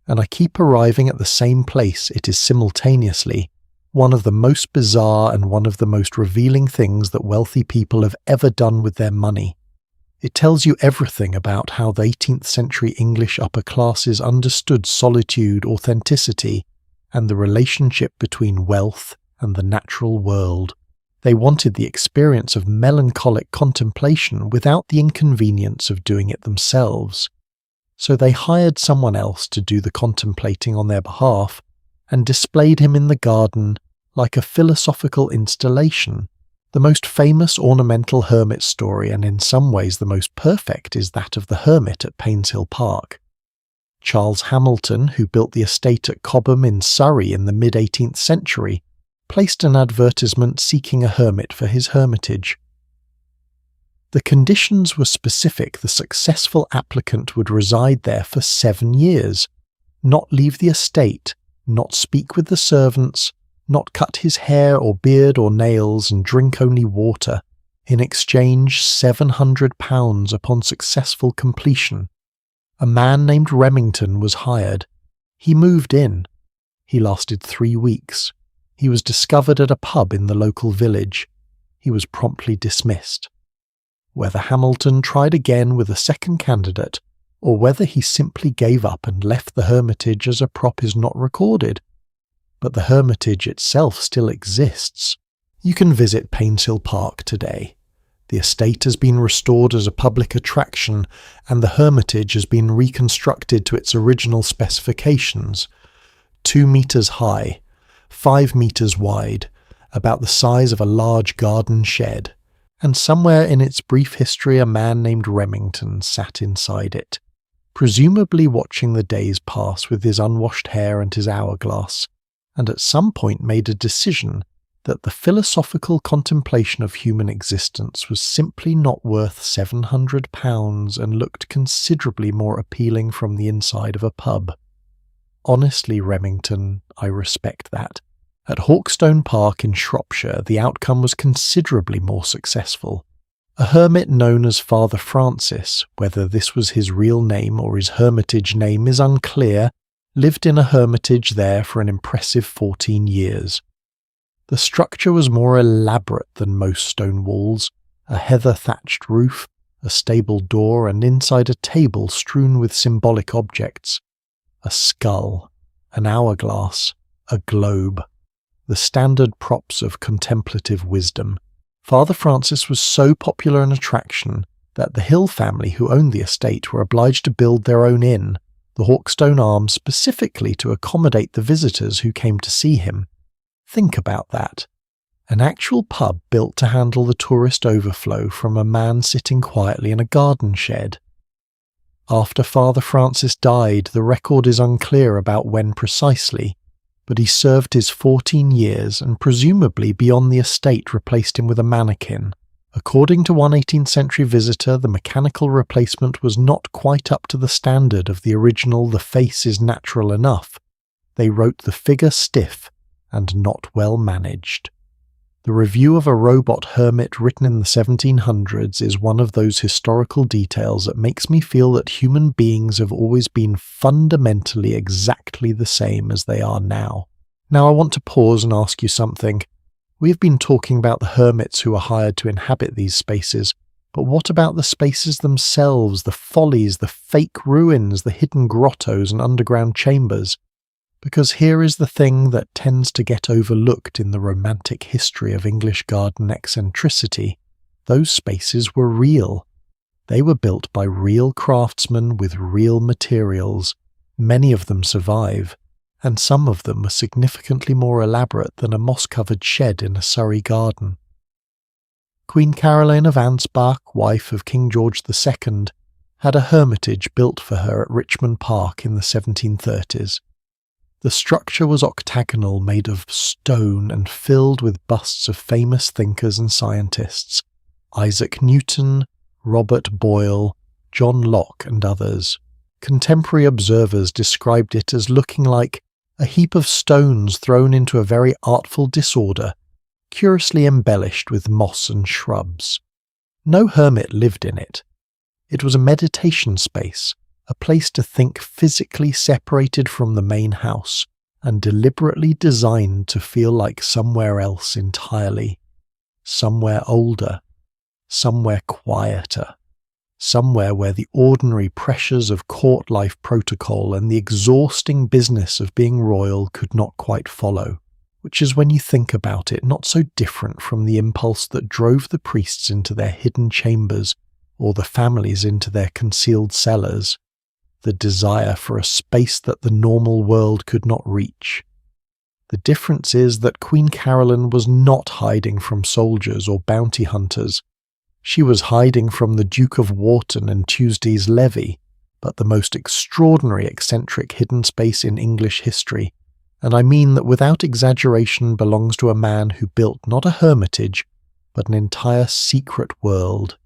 [SPEAKER 1] and I keep arriving at the same place. It is simultaneously one of the most bizarre and one of the most revealing things that wealthy people have ever done with their money. It tells you everything about how the 18th century English upper classes understood solitude, authenticity, and the relationship between wealth and the natural world. They wanted the experience of melancholic contemplation without the inconvenience of doing it themselves. So they hired someone else to do the contemplating on their behalf and displayed him in the garden like a philosophical installation. The most famous ornamental hermit story, and in some ways the most perfect, is that of the hermit at Painshill Park. Charles Hamilton, who built the estate at Cobham in Surrey in the mid-18th century, placed an advertisement seeking a hermit for his hermitage. The conditions were specific. The successful applicant would reside there for 7 years, not leave the estate, not speak with the servants, not cut his hair or beard or nails, and drink only water. In exchange, £700 upon successful completion. A man named Remington was hired. He moved in. He lasted 3 weeks. He was discovered at a pub in the local village. He was promptly dismissed. Whether Hamilton tried again with a second candidate, or whether he simply gave up and left the hermitage as a prop is not recorded. But the hermitage itself still exists. You can visit Painshill Park today. The estate has been restored as a public attraction, and the hermitage has been reconstructed to its original specifications. 2 meters high, 5 meters wide, about the size of a large garden shed, and somewhere in its brief history a man named Remington sat inside it, presumably watching the days pass with his unwashed hair and his hourglass, and at some point made a decision that the philosophical contemplation of human existence was simply not worth £700 and looked considerably more appealing from the inside of a pub. Honestly, Remington, I respect that. At Hawkstone Park in Shropshire, the outcome was considerably more successful. A hermit known as Father Francis, whether this was his real name or his hermitage name is unclear, lived in a hermitage there for an impressive 14 years. The structure was more elaborate than most stone walls, a heather-thatched roof, a stable door, and inside a table strewn with symbolic objects. A skull, an hourglass, a globe, the standard props of contemplative wisdom. Father Francis was so popular an attraction that the Hill family who owned the estate were obliged to build their own inn, the Hawkstone Arms, specifically to accommodate the visitors who came to see him. Think about that. An actual pub built to handle the tourist overflow from a man sitting quietly in a garden shed. After Father Francis died, the record is unclear about when precisely, but he served his 14 years and presumably beyond the estate replaced him with a mannequin. According to one 18th century visitor, the mechanical replacement was not quite up to the standard of the original "the face is natural enough." They wrote the figure stiff and not well managed. The review of a robot hermit written in the 1700s is one of those historical details that makes me feel that human beings have always been fundamentally exactly the same as they are now. Now I want to pause and ask you something. We've been talking about the hermits who are hired to inhabit these spaces, but what about the spaces themselves, the follies, the fake ruins, the hidden grottos and underground chambers? Because here is the thing that tends to get overlooked in the romantic history of English garden eccentricity. Those spaces were real. They were built by real craftsmen with real materials. Many of them survive, and some of them are significantly more elaborate than a moss-covered shed in a Surrey garden. Queen Caroline of Ansbach, wife of King George II, had a hermitage built for her at Richmond Park in the 1730s. The structure was octagonal, made of stone and filled with busts of famous thinkers and scientists, Isaac Newton, Robert Boyle, John Locke and others. Contemporary observers described it as looking like a heap of stones thrown into a very artful disorder, curiously embellished with moss and shrubs. No hermit lived in it. It was a meditation space, a place to think physically separated from the main house and deliberately designed to feel like somewhere else entirely, somewhere older, somewhere quieter, somewhere where the ordinary pressures of court life protocol and the exhausting business of being royal could not quite follow, which is, when you think about it, not so different from the impulse that drove the priests into their hidden chambers or the families into their concealed cellars, the desire for a space that the normal world could not reach. The difference is that Queen Caroline was not hiding from soldiers or bounty hunters. She was hiding from the Duke of Wharton and Tuesday's levy, but the most extraordinary eccentric hidden space in English history, and I mean that without exaggeration belongs to a man who built not a hermitage, but an entire secret world.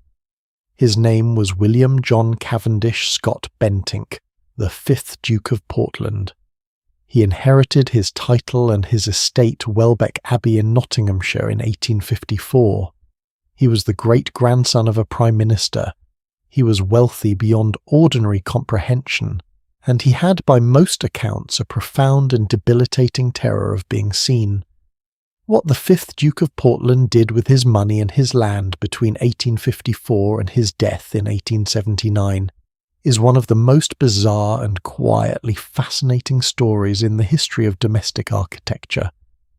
[SPEAKER 1] His name was William John Cavendish Scott Bentinck, the 5th Duke of Portland. He inherited his title and his estate Welbeck Abbey in Nottinghamshire in 1854. He was the great-grandson of a prime minister. He was wealthy beyond ordinary comprehension, and he had by most accounts a profound and debilitating terror of being seen. What the 5th Duke of Portland did with his money and his land between 1854 and his death in 1879 is one of the most bizarre and quietly fascinating stories in the history of domestic architecture.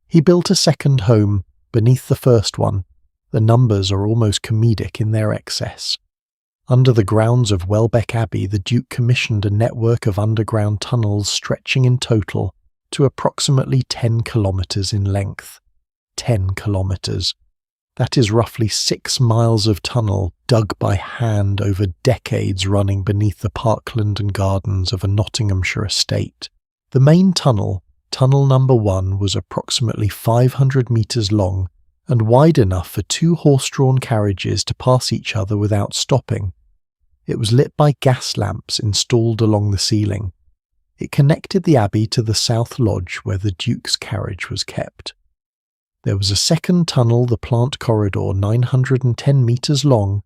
[SPEAKER 1] He built a second home beneath the first one. The numbers are almost comedic in their excess. Under the grounds of Welbeck Abbey, the Duke commissioned a network of underground tunnels stretching in total to approximately 10 kilometres in length. 10 kilometres. That is roughly 6 miles of tunnel dug by hand over decades running beneath the parkland and gardens of a Nottinghamshire estate. The main tunnel, Tunnel Number 1, was approximately 500 metres long and wide enough for 2 horse-drawn carriages to pass each other without stopping. It was lit by gas lamps installed along the ceiling. It connected the abbey to the South Lodge where the Duke's carriage was kept. There was a second tunnel, the Plant Corridor, 910 metres long,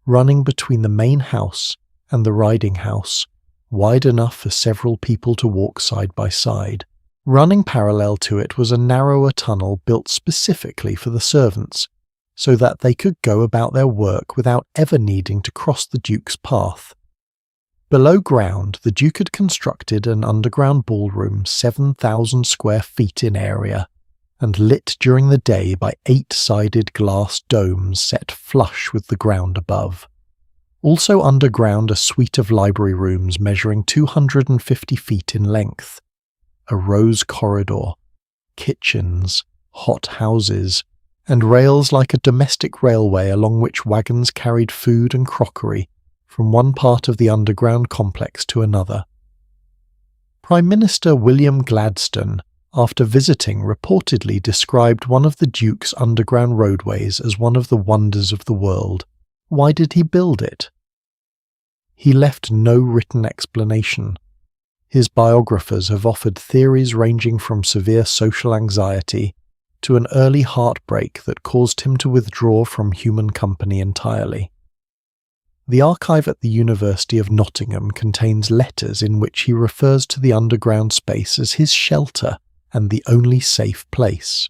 [SPEAKER 1] running between the main house and the riding house, wide enough for several people to walk side by side. Running parallel to it was a narrower tunnel built specifically for the servants, so that they could go about their work without ever needing to cross the Duke's path. Below ground, the Duke had constructed an underground ballroom 7,000 square feet in area, and lit during the day by 8-sided glass domes set flush with the ground above. Also underground a suite of library rooms measuring 250 feet in length, a rose corridor, kitchens, hot houses, and rails like a domestic railway along which wagons carried food and crockery from one part of the underground complex to another. Prime Minister William Gladstone, after visiting, reportedly described one of the Duke's underground roadways as one of the wonders of the world. Why did he build it? He left no written explanation. His biographers have offered theories ranging from severe social anxiety to an early heartbreak that caused him to withdraw from human company entirely. The archive at the University of Nottingham contains letters in which he refers to the underground space as his shelter and the only safe place.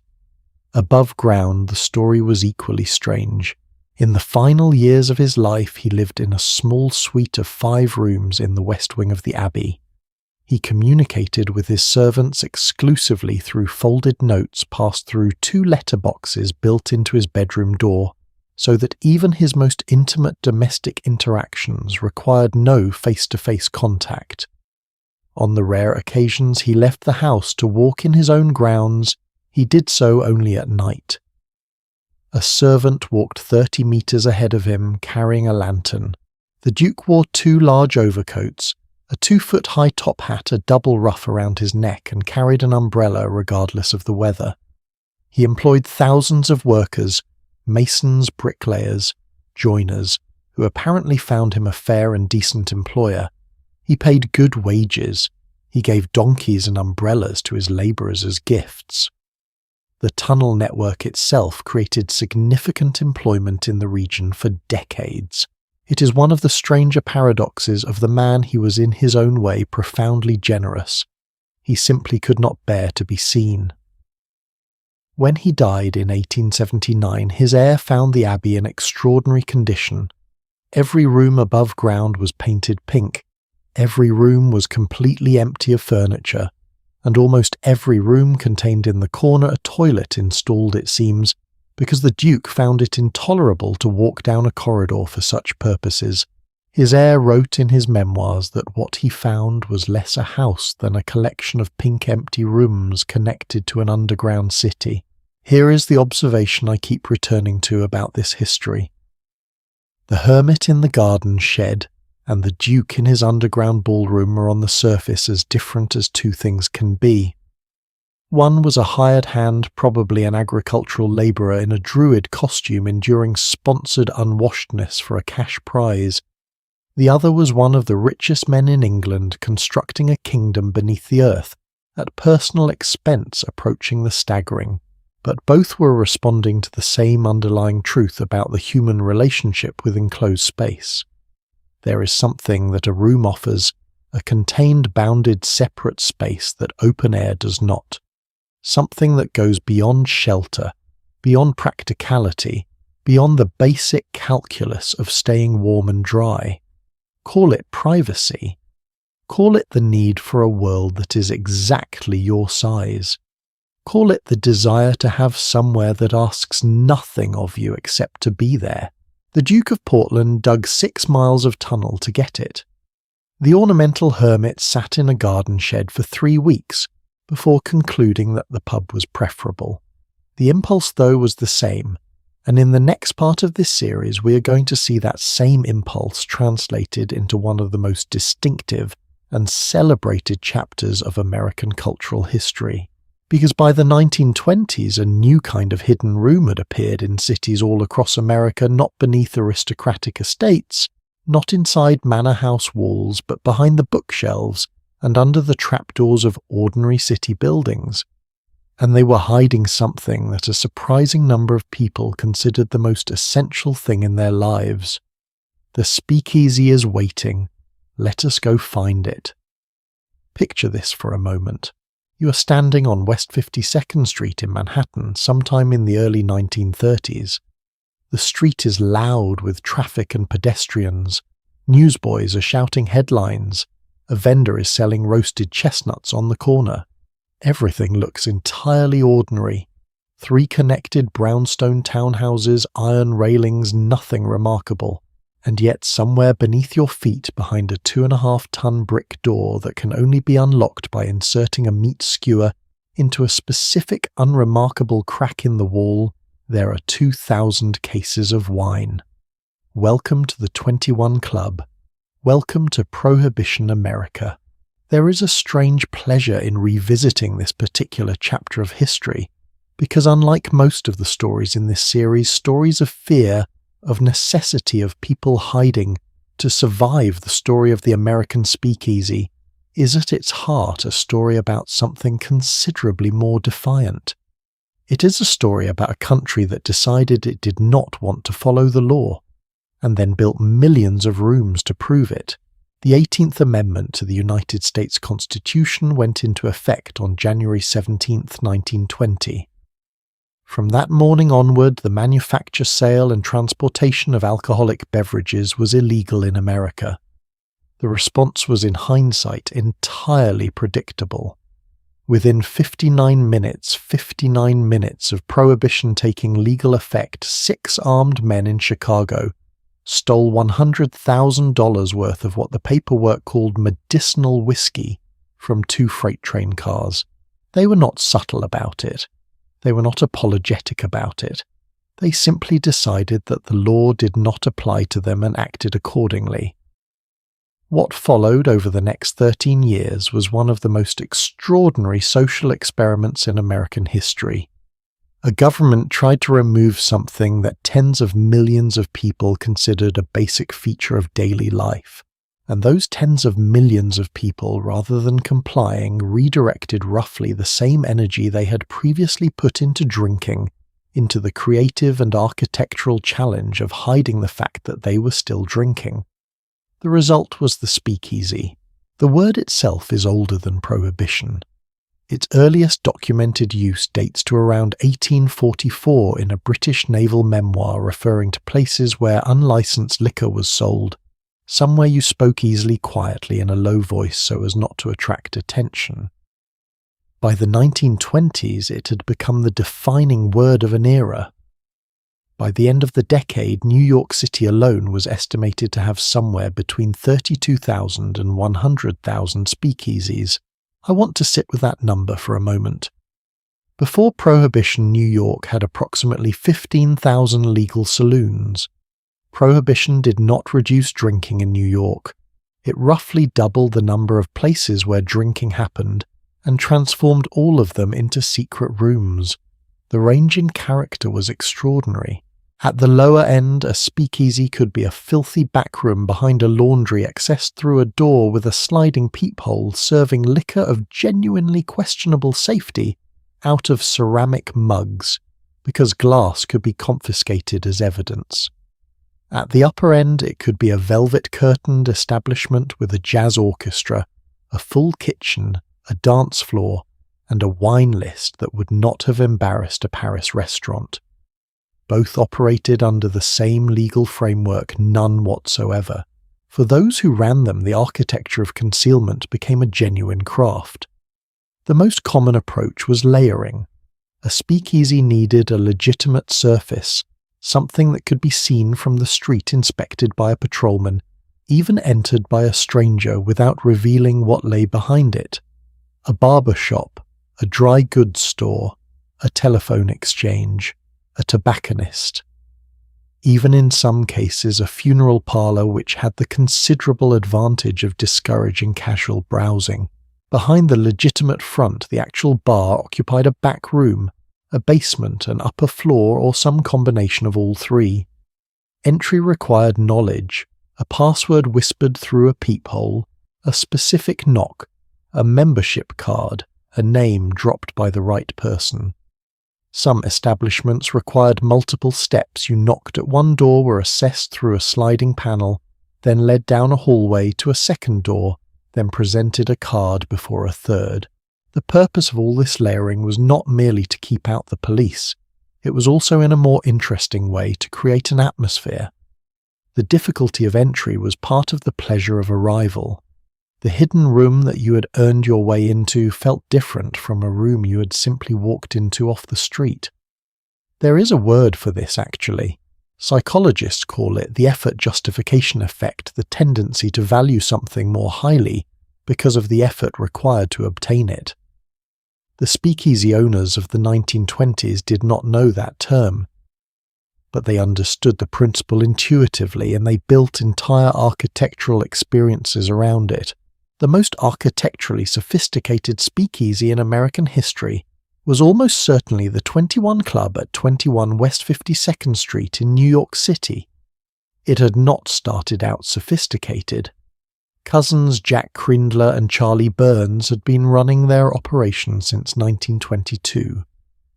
[SPEAKER 1] Above ground, the story was equally strange. In the final years of his life, he lived in a small suite of 5 rooms in the west wing of the abbey. He communicated with his servants exclusively through folded notes passed through 2 letterboxes built into his bedroom door, so that even his most intimate domestic interactions required no face-to-face contact. On the rare occasions he left the house to walk in his own grounds, he did so only at night. A servant walked 30 metres ahead of him, carrying a lantern. The Duke wore 2 large overcoats, a 2-foot-high top hat, a double ruff around his neck, and carried an umbrella regardless of the weather. He employed thousands of workers, masons, bricklayers, joiners, who apparently found him a fair and decent employer. He paid good wages. He gave donkeys and umbrellas to his labourers as gifts. The tunnel network itself created significant employment in the region for decades. It is one of the stranger paradoxes of the man who was in his own way profoundly generous. He simply could not bear to be seen. When he died in 1879, his heir found the abbey in extraordinary condition. Every room above ground was painted pink. Every room was completely empty of furniture, and almost every room contained in the corner a toilet installed, it seems, because the Duke found it intolerable to walk down a corridor for such purposes. His heir wrote in his memoirs that what he found was less a house than a collection of pink empty rooms connected to an underground city. Here is the observation I keep returning to about this history. The hermit in the garden shed and the Duke in his underground ballroom are on the surface as different as two things can be. One was a hired hand, probably an agricultural labourer in a druid costume enduring sponsored unwashedness for a cash prize. The other was one of the richest men in England constructing a kingdom beneath the earth, at personal expense approaching the staggering. But both were responding to the same underlying truth about the human relationship with enclosed space. There is something that a room offers, a contained, bounded, separate space that open air does not. Something that goes beyond shelter, beyond practicality, beyond the basic calculus of staying warm and dry. Call it privacy. Call it the need for a world that is exactly your size. Call it the desire to have somewhere that asks nothing of you except to be there. The Duke of Portland dug 6 miles of tunnel to get it. The ornamental hermit sat in a garden shed for 3 weeks before concluding that the pub was preferable. The impulse, though, was the same, and in the next part of this series we are going to see that same impulse translated into one of the most distinctive and celebrated chapters of American cultural history. Because by the 1920s a new kind of hidden room had appeared in cities all across America, not beneath aristocratic estates, not inside manor house walls, but behind the bookshelves and under the trapdoors of ordinary city buildings. And they were hiding something that a surprising number of people considered the most essential thing in their lives. The speakeasy is waiting. Let us go find it. Picture this for a moment. You are standing on West 52nd Street in Manhattan sometime in the early 1930s. The street is loud with traffic and pedestrians. Newsboys are shouting headlines. A vendor is selling roasted chestnuts on the corner. Everything looks entirely ordinary. 3 connected brownstone townhouses, iron railings, nothing remarkable. And yet somewhere beneath your feet, behind a 2.5-ton brick door that can only be unlocked by inserting a meat skewer into a specific unremarkable crack in the wall, there are 2,000 cases of wine. Welcome to the 21 Club. Welcome to Prohibition America. There is a strange pleasure in revisiting this particular chapter of history, because unlike most of the stories in this series, stories of fear, of necessity, of people hiding to survive, the story of the American speakeasy is at its heart a story about something considerably more defiant. It is a story about a country that decided it did not want to follow the law, and then built millions of rooms to prove it. The 18th Amendment to the United States Constitution went into effect on January 17, 1920. From that morning onward, the manufacture, sale and transportation of alcoholic beverages was illegal in America. The response was, in hindsight, entirely predictable. Within 59 minutes of Prohibition taking legal effect, 6 armed men in Chicago stole $100,000 worth of what the paperwork called medicinal whiskey from 2 freight train cars. They were not subtle about it. They were not apologetic about it. They simply decided that the law did not apply to them and acted accordingly. What followed over the next 13 years was one of the most extraordinary social experiments in American history. A government tried to remove something that tens of millions of people considered a basic feature of daily life. And those tens of millions of people, rather than complying, redirected roughly the same energy they had previously put into drinking, into the creative and architectural challenge of hiding the fact that they were still drinking. The result was the speakeasy. The word itself is older than Prohibition. Its earliest documented use dates to around 1844 in a British naval memoir referring to places where unlicensed liquor was sold, somewhere you spoke easily quietly in a low voice so as not to attract attention. By the 1920s, it had become the defining word of an era. By the end of the decade, New York City alone was estimated to have somewhere between 32,000 and 100,000 speakeasies. I want to sit with that number for a moment. Before Prohibition, New York had approximately 15,000 legal saloons. Prohibition did not reduce drinking in New York. It roughly doubled the number of places where drinking happened and transformed all of them into secret rooms. The range in character was extraordinary. At the lower end, a speakeasy could be a filthy back room behind a laundry accessed through a door with a sliding peephole serving liquor of genuinely questionable safety out of ceramic mugs, because glass could be confiscated as evidence. At the upper end, it could be a velvet-curtained establishment with a jazz orchestra, a full kitchen, a dance floor, and a wine list that would not have embarrassed a Paris restaurant. Both operated under the same legal framework, none whatsoever. For those who ran them, the architecture of concealment became a genuine craft. The most common approach was layering. A speakeasy needed a legitimate surface, something that could be seen from the street inspected by a patrolman, even entered by a stranger without revealing what lay behind it. A barber shop, a dry goods store, a telephone exchange, a tobacconist. Even in some cases a funeral parlour which had the considerable advantage of discouraging casual browsing. Behind the legitimate front, the actual bar occupied a back room, a basement, an upper floor, or some combination of all three. Entry required knowledge, a password whispered through a peephole, a specific knock, a membership card, a name dropped by the right person. Some establishments required multiple steps. You knocked at one door, were assessed through a sliding panel, then led down a hallway to a second door, then presented a card before a third. The purpose of all this layering was not merely to keep out the police. It was also, in a more interesting way, to create an atmosphere. The difficulty of entry was part of the pleasure of arrival. The hidden room that you had earned your way into felt different from a room you had simply walked into off the street. There is a word for this, actually. Psychologists call it the effort justification effect, the tendency to value something more highly because of the effort required to obtain it. The speakeasy owners of the 1920s did not know that term, but they understood the principle intuitively, and they built entire architectural experiences around it. The most architecturally sophisticated speakeasy in American history was almost certainly the 21 Club at 21 West 52nd Street in New York City. It had not started out sophisticated. Cousins Jack Crindler and Charlie Burns had been running their operation since 1922,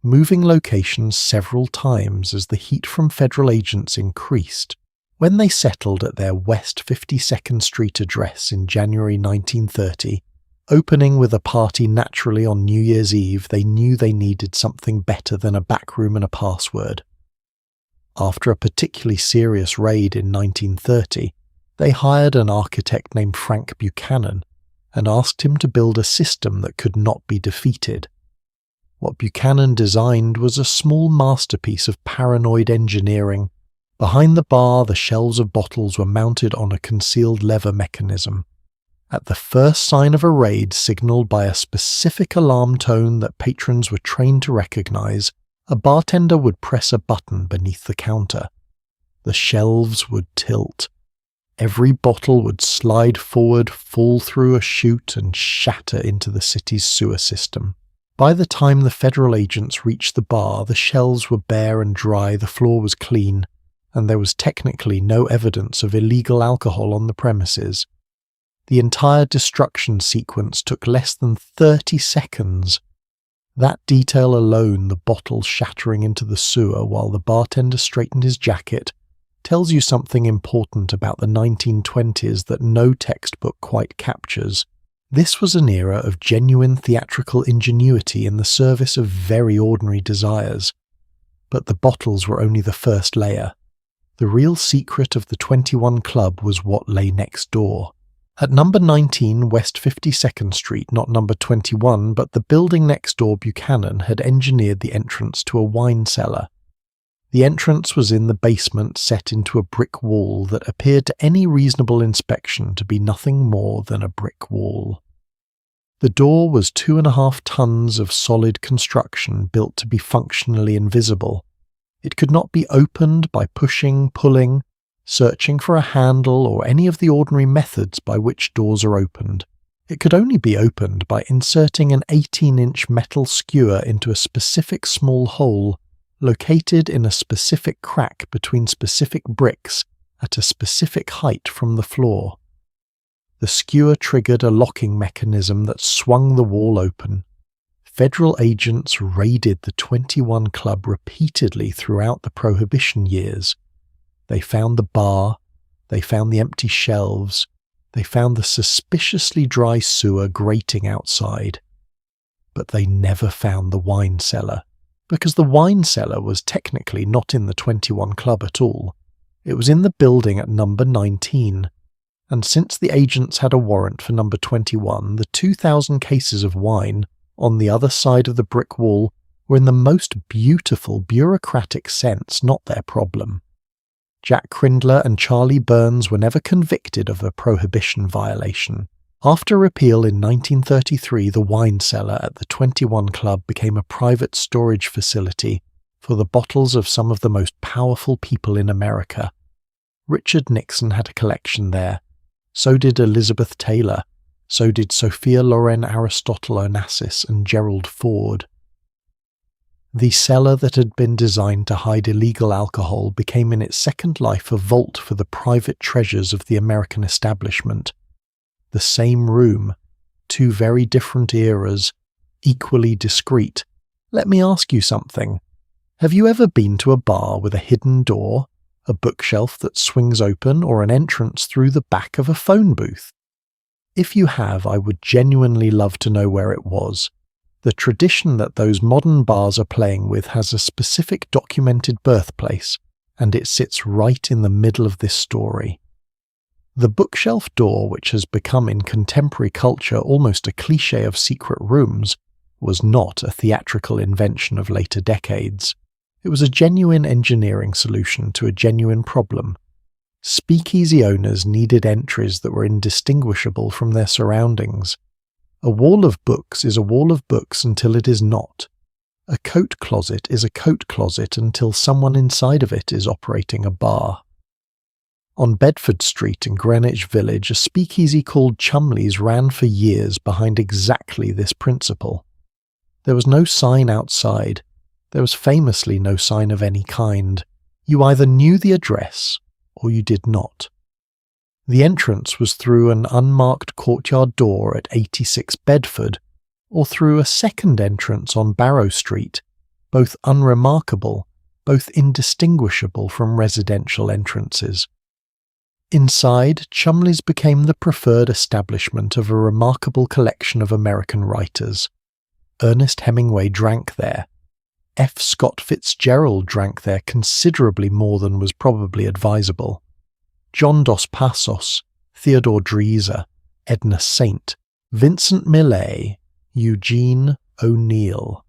[SPEAKER 1] moving locations several times as the heat from federal agents increased. When they settled at their West 52nd Street address in January 1930, opening with a party naturally on New Year's Eve, they knew they needed something better than a backroom and a password. After a particularly serious raid in 1930, they hired an architect named Frank Buchanan and asked him to build a system that could not be defeated. What Buchanan designed was a small masterpiece of paranoid engineering. Behind the bar, the shelves of bottles were mounted on a concealed lever mechanism. At the first sign of a raid signalled by a specific alarm tone that patrons were trained to recognize, a bartender would press a button beneath the counter. The shelves would tilt. Every bottle would slide forward, fall through a chute, and shatter into the city's sewer system. By the time the federal agents reached the bar, the shelves were bare and dry, the floor was clean, and there was technically no evidence of illegal alcohol on the premises. The entire destruction sequence took less than 30 seconds. That detail alone, the bottle shattering into the sewer while the bartender straightened his jacket, tells you something important about the 1920s that no textbook quite captures. This was an era of genuine theatrical ingenuity in the service of very ordinary desires. But the bottles were only the first layer. The real secret of the 21 Club was what lay next door. At number 19 West 52nd Street, not number 21, but the building next door, Buchanan had engineered the entrance to a wine cellar. The entrance was in the basement set into a brick wall that appeared to any reasonable inspection to be nothing more than a brick wall. The door was 2.5 tons of solid construction built to be functionally invisible. It could not be opened by pushing, pulling, searching for a handle or any of the ordinary methods by which doors are opened. It could only be opened by inserting an 18-inch metal skewer into a specific small hole located in a specific crack between specific bricks at a specific height from the floor. The skewer triggered a locking mechanism that swung the wall open. Federal agents raided the 21 Club repeatedly throughout the Prohibition years. They found the bar, they found the empty shelves, they found the suspiciously dry sewer grating outside. But they never found the wine cellar, because the wine cellar was technically not in the 21 Club at all. It was in the building at number 19. And since the agents had a warrant for number 21, the 2,000 cases of wine on the other side of the brick wall were in the most beautiful bureaucratic sense not their problem. Jack Crindler and Charlie Burns were never convicted of a Prohibition violation. After repeal in 1933, the wine cellar at the 21 Club became a private storage facility for the bottles of some of the most powerful people in America. Richard Nixon had a collection there. So did Elizabeth Taylor. So did Sophia Loren Aristotle Onassis and Gerald Ford. The cellar that had been designed to hide illegal alcohol became in its second life a vault for the private treasures of the American establishment. The same room, two very different eras, equally discreet. Let me ask you something. Have you ever been to a bar with a hidden door, a bookshelf that swings open, or an entrance through the back of a phone booth? If you have, I would genuinely love to know where it was. The tradition that those modern bars are playing with has a specific documented birthplace, and it sits right in the middle of this story. The bookshelf door, which has become in contemporary culture almost a cliché of secret rooms, was not a theatrical invention of later decades. It was a genuine engineering solution to a genuine problem. Speakeasy owners needed entries that were indistinguishable from their surroundings. A wall of books is a wall of books until it is not. A coat closet is a coat closet until someone inside of it is operating a bar. On Bedford Street in Greenwich Village, a speakeasy called Chumley's ran for years behind exactly this principle. There was no sign outside. There was famously no sign of any kind. You either knew the address or you did not. The entrance was through an unmarked courtyard door at 86 Bedford, or through a second entrance on Barrow Street, both unremarkable, both indistinguishable from residential entrances. Inside, Chumley's became the preferred establishment of a remarkable collection of American writers. Ernest Hemingway drank there. F. Scott Fitzgerald drank there considerably more than was probably advisable. John Dos Passos, Theodore Dreiser, Edna Saint, Vincent Millay, Eugene O'Neill.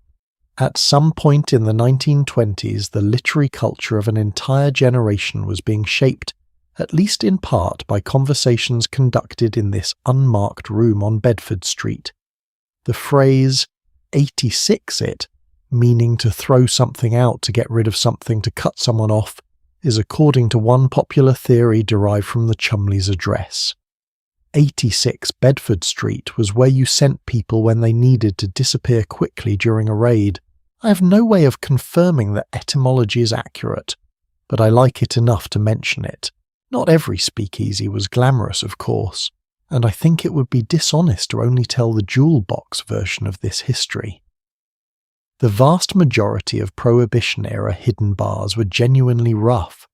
[SPEAKER 1] At some point in the 1920s, the literary culture of an entire generation was being shaped, at least in part, by conversations conducted in this unmarked room on Bedford Street. The phrase, 86 it, meaning to throw something out to get rid of something to cut someone off, is according to one popular theory derived from the Chumley's address. 86 Bedford Street was where you sent people when they needed to disappear quickly during a raid. I have no way of confirming that etymology is accurate, but I like it enough to mention it. Not every speakeasy was glamorous, of course, and I think it would be dishonest to only tell the jewel box version of this history. The vast majority of Prohibition-era hidden bars were genuinely rough.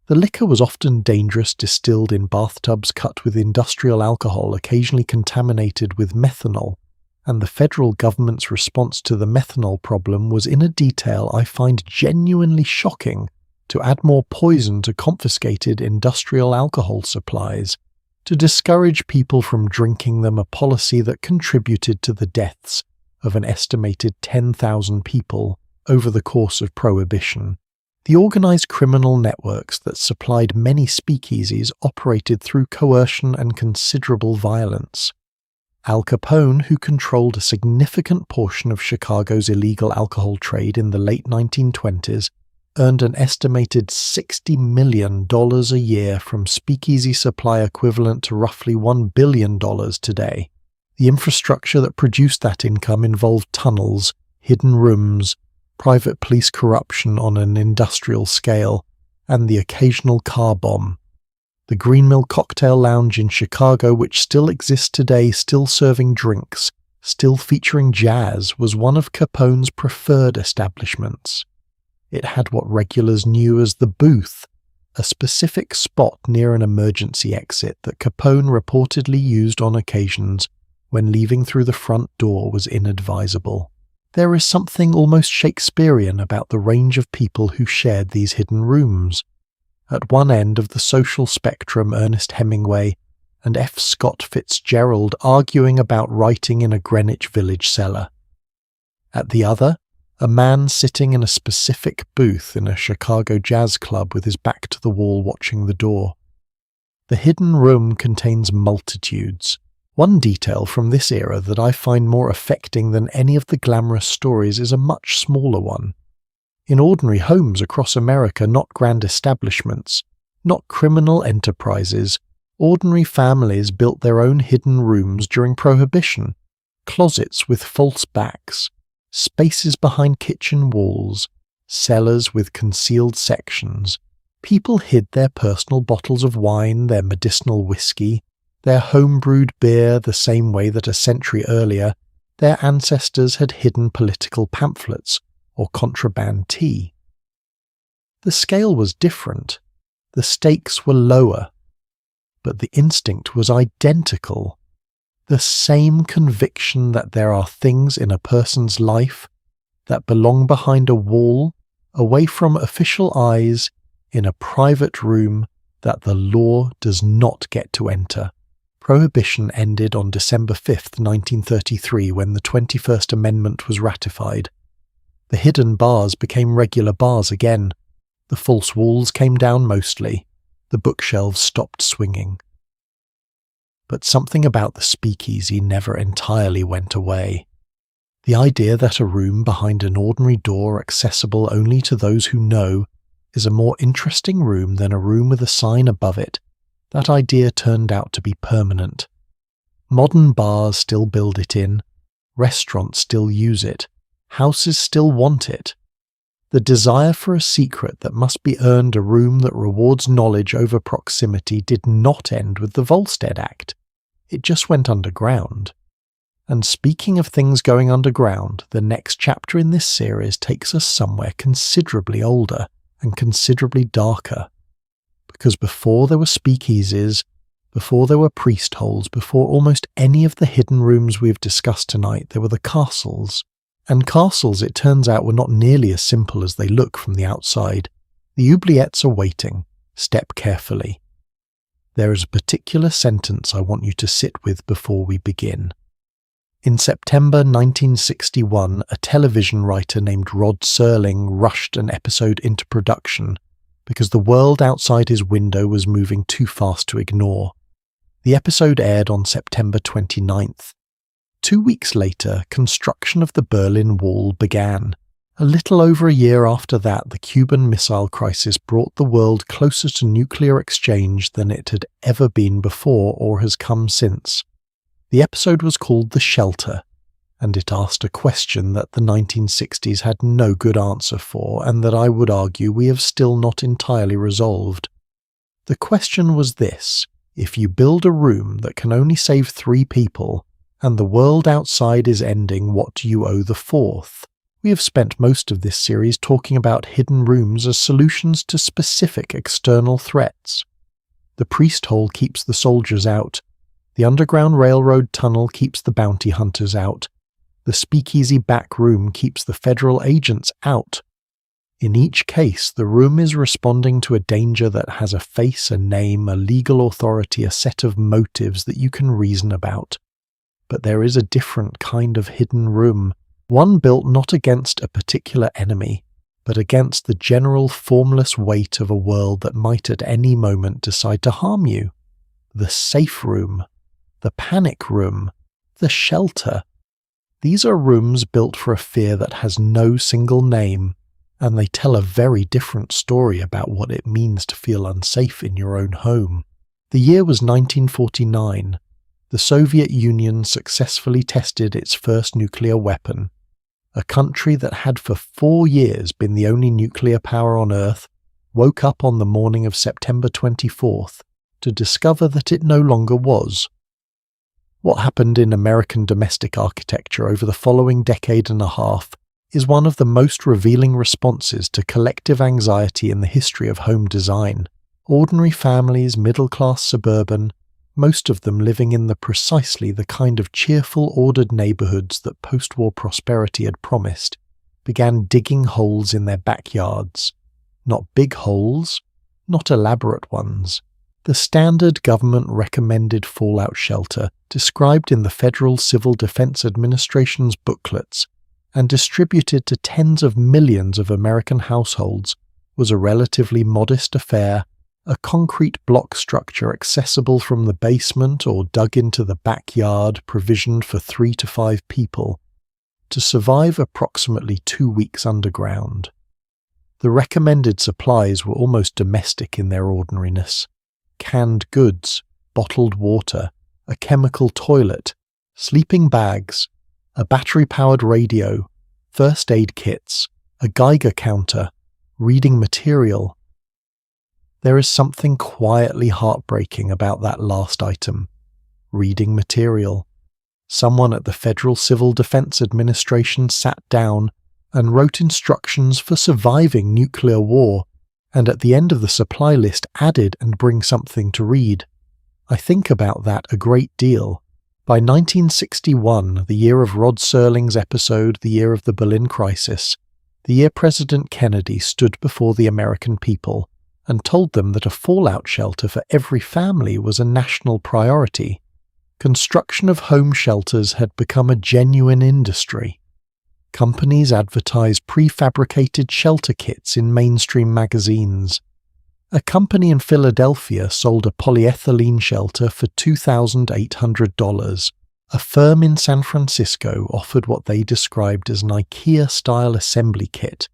[SPEAKER 1] The liquor was often dangerous, distilled in bathtubs cut with industrial alcohol, occasionally contaminated with methanol, and the federal government's response to the methanol problem was in a detail I find genuinely shocking: to add more poison to confiscated industrial alcohol supplies, to discourage people from drinking them, a policy that contributed to the deaths of an estimated 10,000 people over the course of Prohibition. The organized criminal networks that supplied many speakeasies operated through coercion and considerable violence. Al Capone, who controlled a significant portion of Chicago's illegal alcohol trade in the late 1920s, earned an estimated $60 million a year from speakeasy supply, equivalent to roughly $1 billion today. The infrastructure that produced that income involved tunnels, hidden rooms, private police corruption on an industrial scale, and the occasional car bomb. The Green Mill Cocktail Lounge in Chicago, which still exists today, still serving drinks, still featuring jazz, was one of Capone's preferred establishments. It had what regulars knew as the booth, a specific spot near an emergency exit that Capone reportedly used on occasions when leaving through the front door was inadvisable. There is something almost Shakespearean about the range of people who shared these hidden rooms. At one end of the social spectrum, Ernest Hemingway and F. Scott Fitzgerald arguing about writing in a Greenwich Village cellar. At the other, a man sitting in a specific booth in a Chicago jazz club with his back to the wall watching the door. The hidden room contains multitudes. One detail from this era that I find more affecting than any of the glamorous stories is a much smaller one. In ordinary homes across America, not grand establishments, not criminal enterprises, ordinary families built their own hidden rooms during Prohibition, closets with false backs, spaces behind kitchen walls, cellars with concealed sections. People hid their personal bottles of wine, their medicinal whiskey, their home-brewed beer the same way that a century earlier their ancestors had hidden political pamphlets or contraband tea. The scale was different, the stakes were lower, but the instinct was identical. The same conviction that there are things in a person's life that belong behind a wall, away from official eyes, in a private room that the law does not get to enter. Prohibition ended on December 5, 1933, when the 21st Amendment was ratified. The hidden bars became regular bars again. The false walls came down mostly. The bookshelves stopped swinging. But something about the speakeasy never entirely went away. The idea that a room behind an ordinary door, accessible only to those who know, is a more interesting room than a room with a sign above it, that idea turned out to be permanent. Modern bars still build it in, restaurants still use it, houses still want it. The desire for a secret that must be earned, a room that rewards knowledge over proximity, did not end with the Volstead Act. It just went underground. And speaking of things going underground, the next chapter in this series takes us somewhere considerably older and considerably darker. Because before there were speakeasies, before there were priest holes, before almost any of the hidden rooms we've discussed tonight, there were the castles. And castles, it turns out, were not nearly as simple as they look from the outside. The oubliettes are waiting. Step carefully. There is a particular sentence I want you to sit with before we begin. In September 1961, a television writer named Rod Serling rushed an episode into production because the world outside his window was moving too fast to ignore. The episode aired on September 29th. 2 weeks later, construction of the Berlin Wall began. A little over a year after that, the Cuban Missile Crisis brought the world closer to nuclear exchange than it had ever been before or has come since. The episode was called The Shelter, and it asked a question that the 1960s had no good answer for, and that I would argue we have still not entirely resolved. The question was this: if you build a room that can only save 3 people, and the world outside is ending, what do you owe the 4th? We have spent most of this series talking about hidden rooms as solutions to specific external threats. The priest hole keeps the soldiers out. The Underground Railroad tunnel keeps the bounty hunters out. The speakeasy back room keeps the federal agents out. In each case, the room is responding to a danger that has a face, a name, a legal authority, a set of motives that you can reason about. But there is a different kind of hidden room, one built not against a particular enemy, but against the general formless weight of a world that might at any moment decide to harm you. The safe room, the panic room, the shelter. These are rooms built for a fear that has no single name, and they tell a very different story about what it means to feel unsafe in your own home. The year was 1949. The Soviet Union successfully tested its first nuclear weapon. A country that had for 4 years been the only nuclear power on Earth woke up on the morning of September 24th to discover that it no longer was. What happened in American domestic architecture over the following decade and a half is one of the most revealing responses to collective anxiety in the history of home design. Ordinary families, middle-class suburban, most of them living in precisely the kind of cheerful, ordered neighborhoods that post-war prosperity had promised, began digging holes in their backyards. Not big holes, not elaborate ones. The standard government-recommended fallout shelter described in the Federal Civil Defense Administration's booklets and distributed to tens of millions of American households was a relatively modest affair, a concrete block structure accessible from the basement or dug into the backyard, provisioned for 3 to 5 people, to survive approximately 2 weeks underground. The recommended supplies were almost domestic in their ordinariness. Canned goods, bottled water, a chemical toilet, sleeping bags, a battery-powered radio, first aid kits, a Geiger counter, reading material. There is something quietly heartbreaking about that last item. Reading material. Someone at the Federal Civil Defense Administration sat down and wrote instructions for surviving nuclear war, and at the end of the supply list added and bring something to read. I think about that a great deal. By 1961, the year of Rod Serling's episode The Year of the Berlin Crisis, the year President Kennedy stood before the American people and told them that a fallout shelter for every family was a national priority. Construction of home shelters had become a genuine industry. Companies advertised prefabricated shelter kits in mainstream magazines. A company in Philadelphia sold a polyethylene shelter for $2,800. A firm in San Francisco offered what they described as an IKEA-style assembly kit.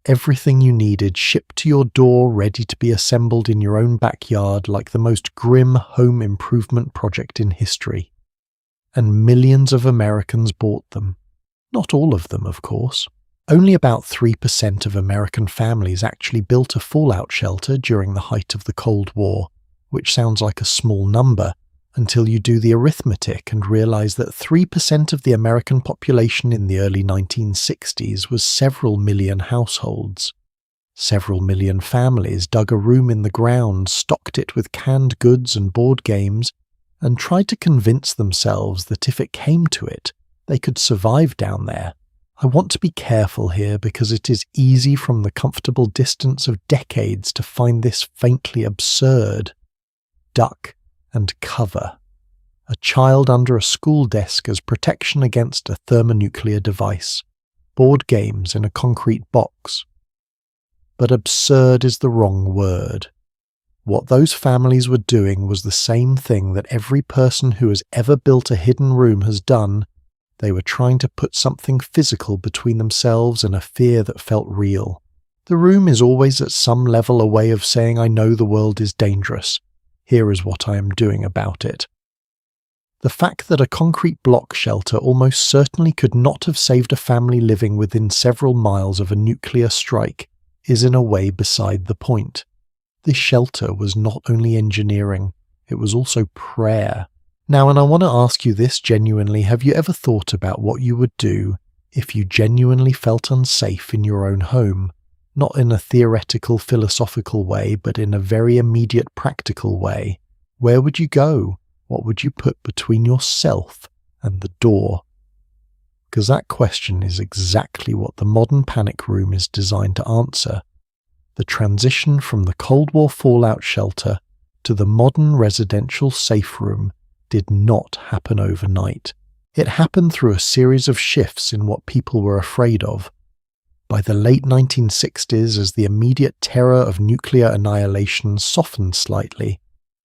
[SPEAKER 1] Everything you needed shipped to your door, ready to be assembled in your own backyard like the most grim home improvement project in history. And millions of Americans bought them. Not all of them, of course. Only about 3% of American families actually built a fallout shelter during the height of the Cold War, which sounds like a small number until you do the arithmetic and realize that 3% of the American population in the early 1960s was several million households. Several million families dug a room in the ground, stocked it with canned goods and board games, and tried to convince themselves that if it came to it, they could survive down there. I want to be careful here because it is easy from the comfortable distance of decades to find this faintly absurd. Duck and cover. A child under a school desk as protection against a thermonuclear device. Board games in a concrete box. But absurd is the wrong word. What those families were doing was the same thing that every person who has ever built a hidden room has done. They were trying to put something physical between themselves and a fear that felt real. The room is always at some level a way of saying, I know the world is dangerous. Here is what I am doing about it. The fact that a concrete block shelter almost certainly could not have saved a family living within several miles of a nuclear strike is in a way beside the point. This shelter was not only engineering, it was also prayer. Now, and I want to ask you this genuinely, have you ever thought about what you would do If you genuinely felt unsafe in your own home, not in a theoretical, philosophical way, but in a very immediate, practical way, where would you go? What would you put between yourself and the door? Because that question is exactly what the modern panic room is designed to answer. The transition from the Cold War fallout shelter to the modern residential safe room did not happen overnight. It happened through a series of shifts in what people were afraid of. By the late 1960s, as the immediate terror of nuclear annihilation softened slightly,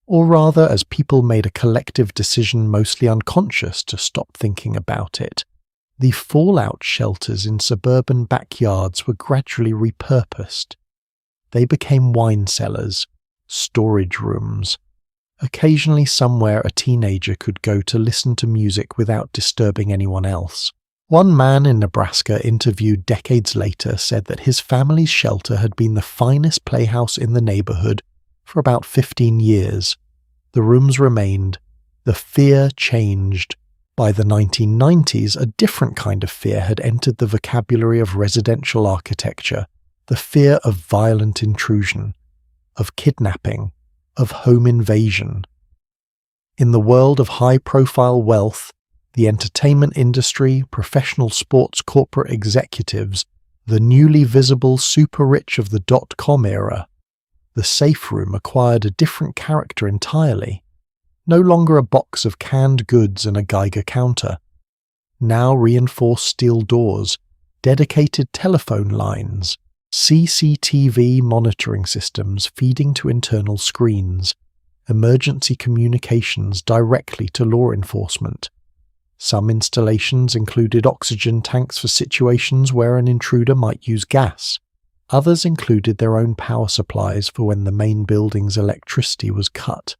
[SPEAKER 1] or rather as people made a collective decision mostly unconscious to stop thinking about it, the fallout shelters in suburban backyards were gradually repurposed. They became wine cellars, storage rooms, occasionally somewhere a teenager could go to listen to music without disturbing anyone else. One man in Nebraska interviewed decades later said that his family's shelter had been the finest playhouse in the neighborhood for about 15 years. The rooms remained. The fear changed. By the 1990s, a different kind of fear had entered the vocabulary of residential architecture, the fear of violent intrusion, of kidnapping, of home invasion. In the world of high-profile wealth, the entertainment industry, professional sports corporate executives, the newly visible super-rich of the dot-com era, the safe room acquired a different character entirely. No longer a box of canned goods and a Geiger counter. Now reinforced steel doors, dedicated telephone lines, CCTV monitoring systems feeding to internal screens, emergency communications directly to law enforcement. Some installations included oxygen tanks for situations where an intruder might use gas. Others included their own power supplies for when the main building's electricity was cut.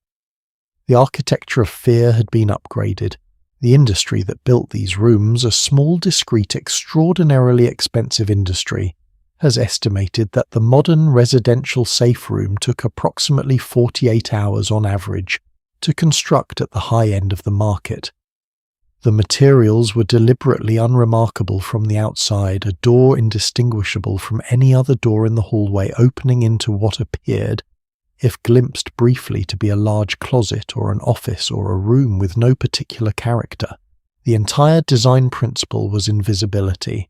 [SPEAKER 1] The architecture of fear had been upgraded. The industry that built these rooms, a small, discreet, extraordinarily expensive industry, has estimated that the modern residential safe room took approximately 48 hours on average to construct at the high end of the market. The materials were deliberately unremarkable from the outside, a door indistinguishable from any other door in the hallway opening into what appeared, if glimpsed briefly, to be a large closet or an office or a room with no particular character. The entire design principle was invisibility.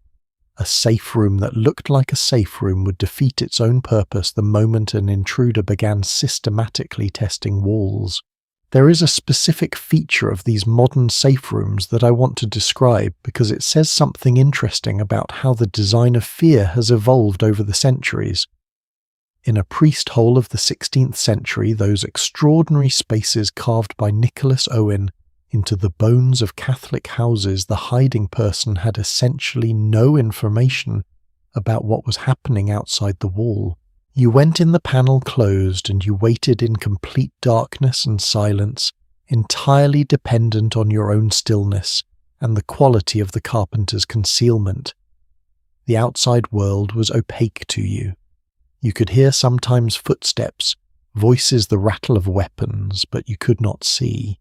[SPEAKER 1] A safe room that looked like a safe room would defeat its own purpose the moment an intruder began systematically testing walls. There is a specific feature of these modern safe rooms that I want to describe because it says something interesting about how the design of fear has evolved over the centuries. In a priest hole of the 16th century, those extraordinary spaces carved by Nicholas Owen into the bones of Catholic houses, the hiding person had essentially no information about what was happening outside the wall. You went in the panel closed and you waited in complete darkness and silence, entirely dependent on your own stillness and the quality of the carpenter's concealment. The outside world was opaque to you. You could hear sometimes footsteps, voices, the rattle of weapons, but you could not see.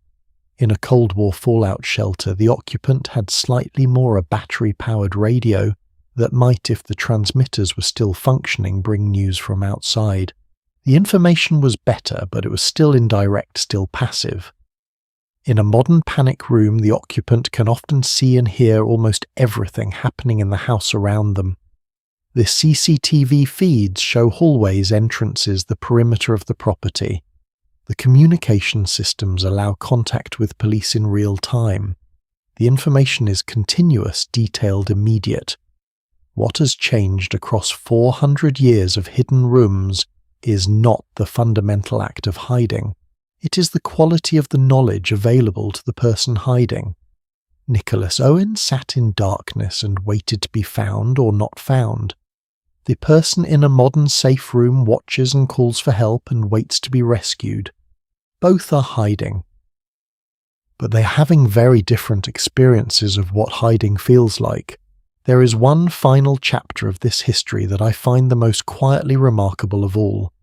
[SPEAKER 1] In a Cold War fallout shelter, the occupant had slightly more a battery-powered radio that might, if the transmitters were still functioning, bring news from outside. The information was better, but it was still indirect, still passive. In a modern panic room, the occupant can often see and hear almost everything happening in the house around them. The CCTV feeds show hallways, entrances, the perimeter of the property. The communication systems allow contact with police in real time. The information is continuous, detailed, immediate. What has changed across 400 years of hidden rooms is not the fundamental act of hiding. It is the quality of the knowledge available to the person hiding. Nicholas Owen sat in darkness and waited to be found or not found. The person in a modern safe room watches and calls for help and waits to be rescued. Both are hiding. But they're having very different experiences of what hiding feels like. There is one final chapter of this history that I find the most quietly remarkable of all.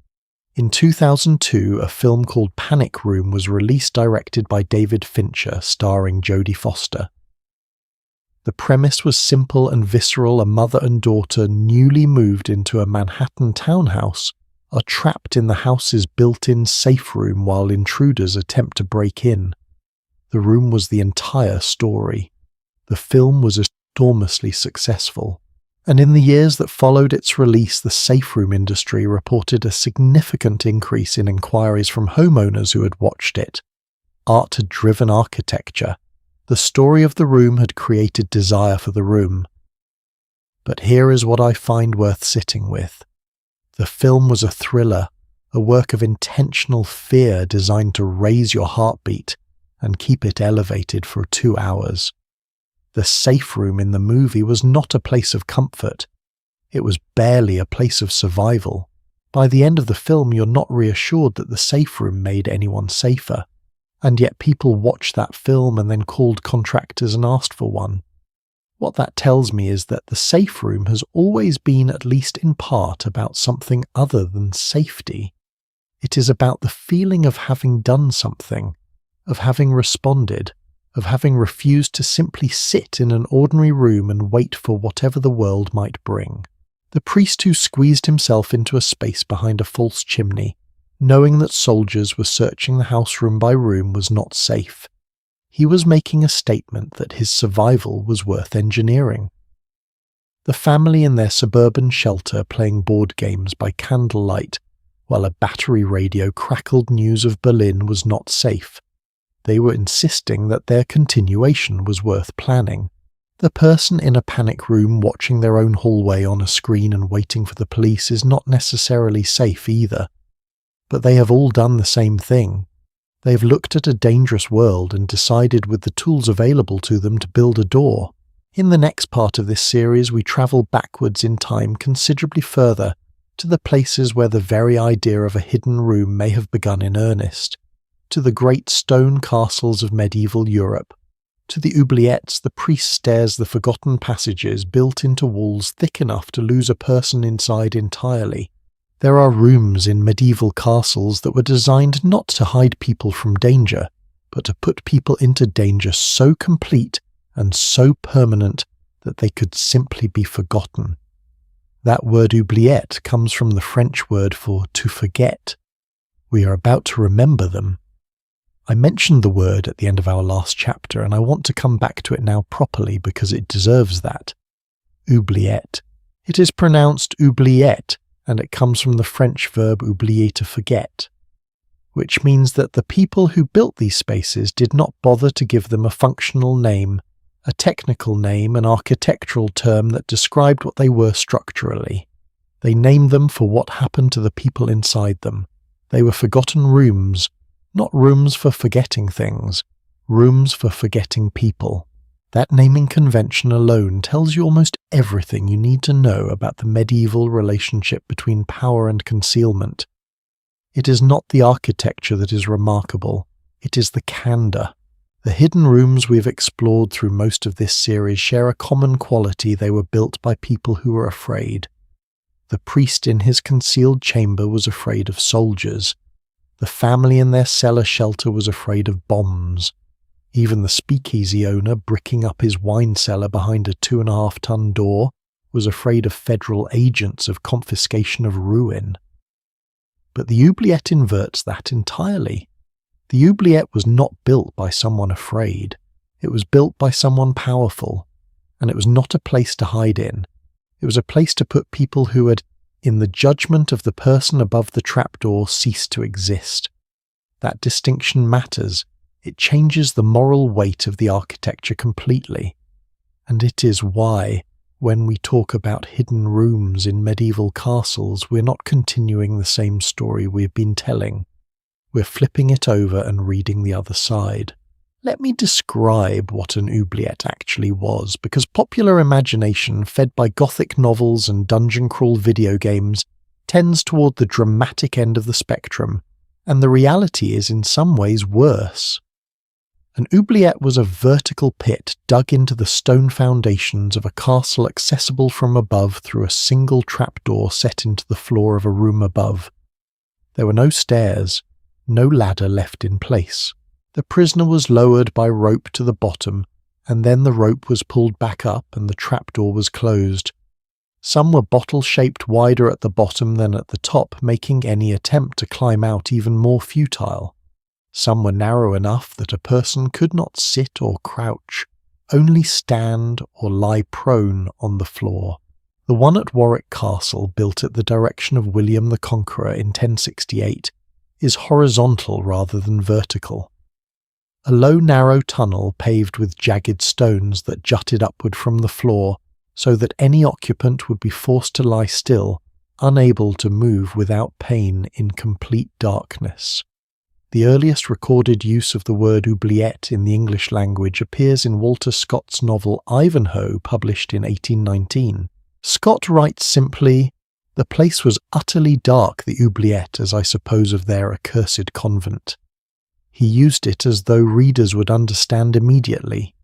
[SPEAKER 1] In 2002, a film called Panic Room was released, directed by David Fincher, starring Jodie Foster. The premise was simple and visceral. A mother and daughter, newly moved into a Manhattan townhouse, are trapped in the house's built-in safe room while intruders attempt to break in. The room was the entire story. The film was enormously successful, and in the years that followed its release, the safe room industry reported a significant increase in inquiries from homeowners who had watched it. Art had driven architecture. The story of the room had created desire for the room. But here is what I find worth sitting with. The film was a thriller, a work of intentional fear designed to raise your heartbeat and keep it elevated for 2 hours. The safe room in the movie was not a place of comfort. It was barely a place of survival. By the end of the film, you're not reassured that the safe room made anyone safer. And yet people watched that film and then called contractors and asked for one. What that tells me is that the safe room has always been, at least in part, about something other than safety. It is about the feeling of having done something, of having responded, of having refused to simply sit in an ordinary room and wait for whatever the world might bring. The priest who squeezed himself into a space behind a false chimney, knowing that soldiers were searching the house room by room, was not safe. He was making a statement that his survival was worth engineering. The family in their suburban shelter playing board games by candlelight, while a battery radio crackled news of Berlin, was not safe. They were insisting that their continuation was worth planning. The person in a panic room watching their own hallway on a screen and waiting for the police is not necessarily safe either. But they have all done the same thing. They've looked at a dangerous world and decided with the tools available to them to build a door. In the next part of this series, we travel backwards in time considerably further to the places where the very idea of a hidden room may have begun in earnest, to the great stone castles of medieval Europe. To the oubliettes, the priest stares the forgotten passages built into walls thick enough to lose a person inside entirely. There are rooms in medieval castles that were designed not to hide people from danger, but to put people into danger so complete and so permanent that they could simply be forgotten. That word oubliette comes from the French word for to forget. We are about to remember them. I mentioned the word at the end of our last chapter, and I want to come back to it now properly because it deserves that. Oubliette. It is pronounced oubliette, and it comes from the French verb oublier, to forget, which means that the people who built these spaces did not bother to give them a functional name, a technical name, an architectural term that described what they were structurally. They named them for what happened to the people inside them. They were forgotten rooms, not rooms for forgetting things, rooms for forgetting people. That naming convention alone tells you almost everything you need to know about the medieval relationship between power and concealment. It is not the architecture that is remarkable, it is the candor. The hidden rooms we've explored through most of this series share a common quality: they were built by people who were afraid. The priest in his concealed chamber was afraid of soldiers. The family in their cellar shelter was afraid of bombs. Even the speakeasy owner, bricking up his wine cellar behind a 2.5-ton door, was afraid of federal agents, of confiscation, of ruin. But the oubliette inverts that entirely. The oubliette was not built by someone afraid. It was built by someone powerful. And it was not a place to hide in. It was a place to put people who had, in the judgment of the person above the trapdoor, ceased to exist. That distinction matters. It changes the moral weight of the architecture completely. And it is why, when we talk about hidden rooms in medieval castles, we're not continuing the same story we've been telling. We're flipping it over and reading the other side. Let me describe what an oubliette actually was, because popular imagination, fed by Gothic novels and dungeon crawl video games, tends toward the dramatic end of the spectrum, and the reality is in some ways worse. An oubliette was a vertical pit dug into the stone foundations of a castle, accessible from above through a single trapdoor set into the floor of a room above. There were no stairs, no ladder left in place. The prisoner was lowered by rope to the bottom and then the rope was pulled back up and the trapdoor was closed. Some were bottle-shaped wider at the bottom than at the top, making any attempt to climb out even more futile. Some were narrow enough that a person could not sit or crouch, only stand or lie prone on the floor. The one at Warwick Castle, built at the direction of William the Conqueror in 1068, is horizontal rather than vertical. A low narrow tunnel paved with jagged stones that jutted upward from the floor, so that any occupant would be forced to lie still, unable to move without pain in complete darkness. The earliest recorded use of the word oubliette in the English language appears in Walter Scott's novel Ivanhoe, published in 1819. Scott writes simply, "The place was utterly dark, the oubliette, as I suppose of their accursed convent." He used it as though readers would understand immediately,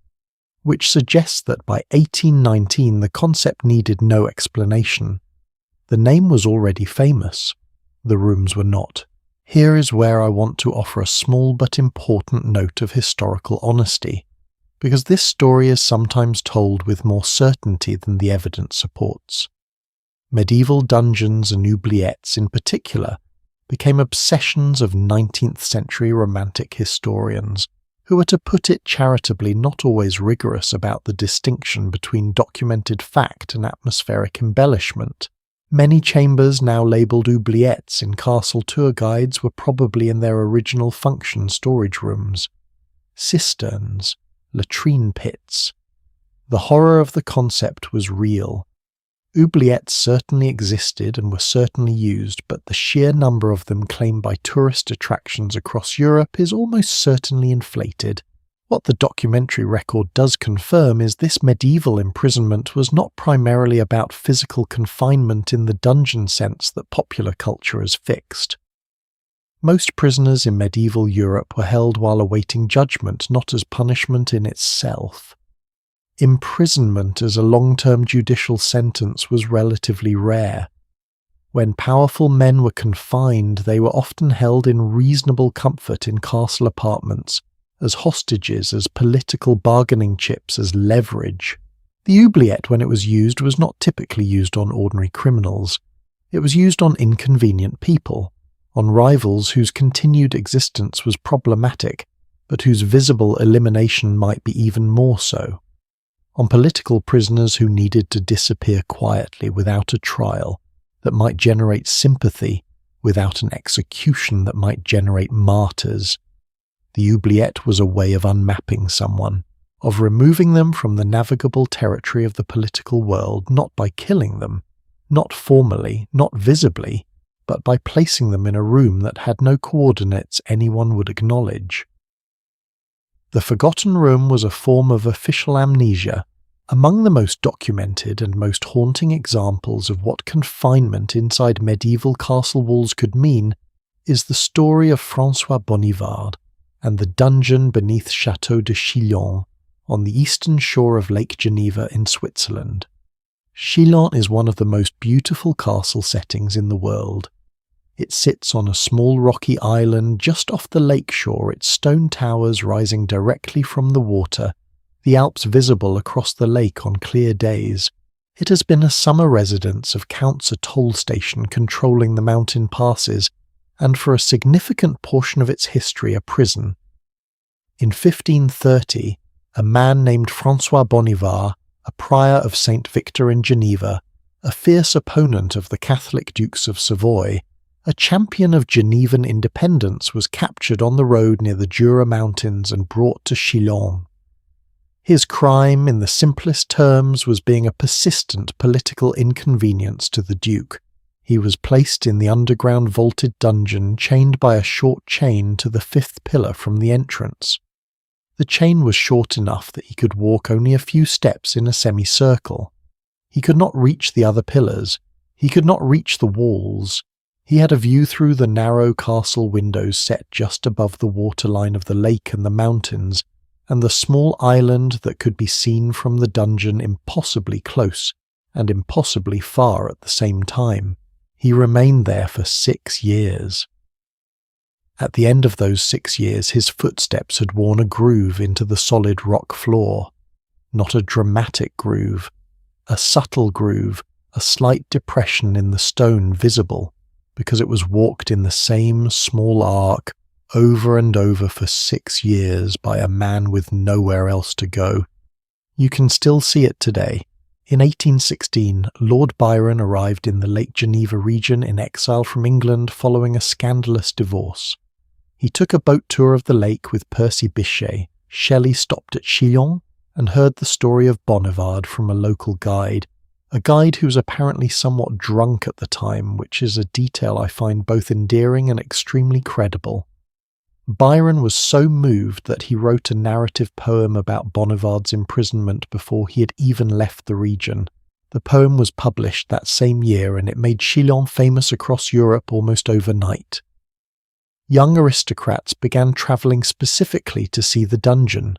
[SPEAKER 1] which suggests that by 1819 the concept needed no explanation. The name was already famous. The rooms were not. Here is where I want to offer a small but important note of historical honesty, because this story is sometimes told with more certainty than the evidence supports. Medieval dungeons and oubliettes in particular became obsessions of 19th century romantic historians, who were, to put it charitably, not always rigorous about the distinction between documented fact and atmospheric embellishment. Many chambers now labelled oubliettes in castle tour guides were probably in their original function storage rooms, cisterns, latrine pits. The horror of the concept was real. Oubliettes certainly existed and were certainly used, but the sheer number of them claimed by tourist attractions across Europe is almost certainly inflated. What the documentary record does confirm is this medieval imprisonment was not primarily about physical confinement in the dungeon sense that popular culture has fixed. Most prisoners in medieval Europe were held while awaiting judgment, not as punishment in itself. Imprisonment as a long-term judicial sentence was relatively rare. When powerful men were confined, they were often held in reasonable comfort in castle apartments, as hostages, as political bargaining chips, as leverage. The oubliette, when it was used, was not typically used on ordinary criminals. It was used on inconvenient people, on rivals whose continued existence was problematic, but whose visible elimination might be even more so. On political prisoners who needed to disappear quietly without a trial that might generate sympathy, without an execution that might generate martyrs. The oubliette was a way of unmapping someone, of removing them from the navigable territory of the political world, not by killing them, not formally, not visibly, but by placing them in a room that had no coordinates anyone would acknowledge. The Forgotten Room was a form of official amnesia. Among the most documented and most haunting examples of what confinement inside medieval castle walls could mean is the story of François Bonivard and the dungeon beneath Château de Chillon on the eastern shore of Lake Geneva in Switzerland. Chillon is one of the most beautiful castle settings in the world. It sits on a small rocky island just off the lake shore, its stone towers rising directly from the water, the Alps visible across the lake on clear days. It has been a summer residence of Count's a toll station controlling the mountain passes, and for a significant portion of its history a prison. In 1530, a man named François Bonivard, a prior of St. Victor in Geneva, a fierce opponent of the Catholic Dukes of Savoy, a champion of Genevan independence, was captured on the road near the Jura Mountains and brought to Chillon. His crime, in the simplest terms, was being a persistent political inconvenience to the Duke. He was placed in the underground vaulted dungeon, chained by a short chain to the fifth pillar from the entrance. The chain was short enough that he could walk only a few steps in a semicircle. He could not reach the other pillars. He could not reach the walls. He had a view through the narrow castle windows set just above the waterline of the lake and the mountains, and the small island that could be seen from the dungeon impossibly close and impossibly far at the same time. He remained there for 6 years. At the end of those 6 years, his footsteps had worn a groove into the solid rock floor. not a dramatic groove, a subtle groove, a slight depression in the stone visible, because it was walked in the same small arc over and over for 6 years by a man with nowhere else to go. You can still see it today. In 1816, Lord Byron arrived in the Lake Geneva region in exile from England following a scandalous divorce. He took a boat tour of the lake with Percy Bysshe. Shelley stopped at Chillon and heard the story of Bonnivard from a local guide, a guide who was apparently somewhat drunk at the time, which is a detail I find both endearing and extremely credible. Byron was so moved that he wrote a narrative poem about Bonnivard's imprisonment before he had even left the region. The poem was published that same year, and it made Chillon famous across Europe almost overnight. Young aristocrats began travelling specifically to see the dungeon.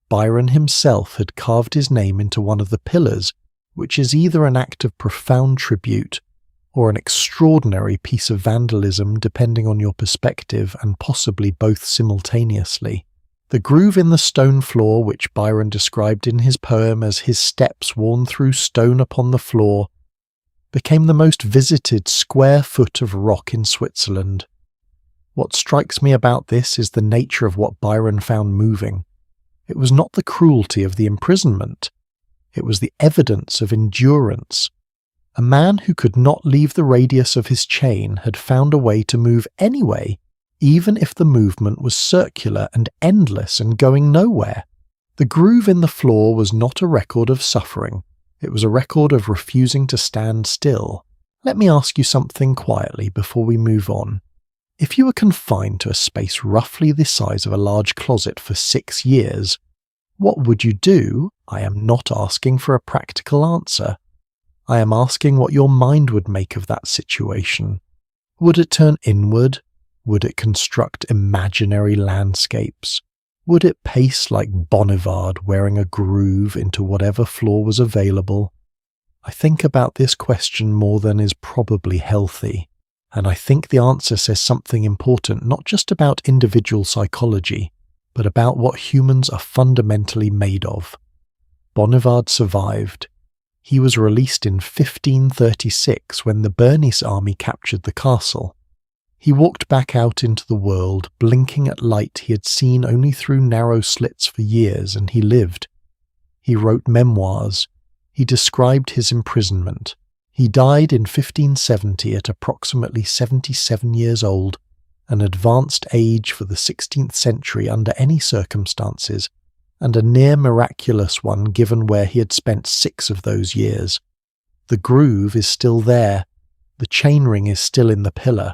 [SPEAKER 1] Byron himself had carved his name into one of the pillars, which is either an act of profound tribute or an extraordinary piece of vandalism depending on your perspective, and possibly both simultaneously. The groove in the stone floor, which Byron described in his poem as his steps worn through stone upon the floor, became the most visited square foot of rock in Switzerland. What strikes me about this is the nature of what Byron found moving. It was not the cruelty of the imprisonment, it was the evidence of endurance. A man who could not leave the radius of his chain had found a way to move anyway, even if the movement was circular and endless and going nowhere. The groove in the floor was not a record of suffering, it was a record of refusing to stand still. Let me ask you something quietly before we move on. If you were confined to a space roughly the size of a large closet for 6 years, what would you do? I am not asking for a practical answer. I am asking what your mind would make of that situation. Would it turn inward? Would it construct imaginary landscapes? Would it pace like Bonnivard wearing a groove into whatever floor was available? I think about this question more than is probably healthy, and I think the answer says something important not just about individual psychology, but about what humans are fundamentally made of. Bonnivard survived. He was released in 1536 when the Bernese army captured the castle. He walked back out into the world, blinking at light he had seen only through narrow slits for years, and he lived. He wrote memoirs. He described his imprisonment. He died in 1570 at approximately 77 years old, an advanced age for the 16th century under any circumstances, and a near miraculous one given where he had spent 6 of those years. The groove is still there, the chainring is still in the pillar,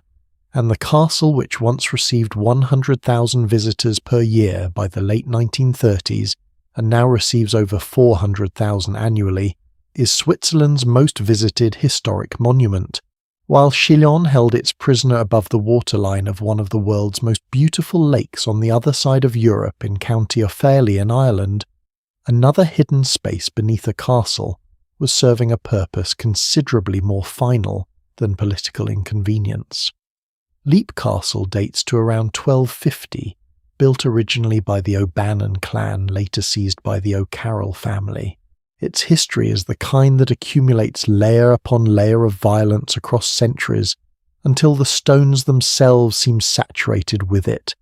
[SPEAKER 1] and the castle, which once received 100,000 visitors per year by the late 1930s and now receives over 400,000 annually, is Switzerland's most visited historic monument, while Chillon held its prisoner above the waterline of one of the world's most beautiful lakes on the other side of Europe in County Offaly in Ireland. Another hidden space beneath a castle was serving a purpose considerably more final than political inconvenience. Leap Castle dates to around 1250, built originally by the O'Bannon clan, later seized by the O'Carroll family. Its history is the kind that accumulates layer upon layer of violence across centuries until the stones themselves seem saturated with it.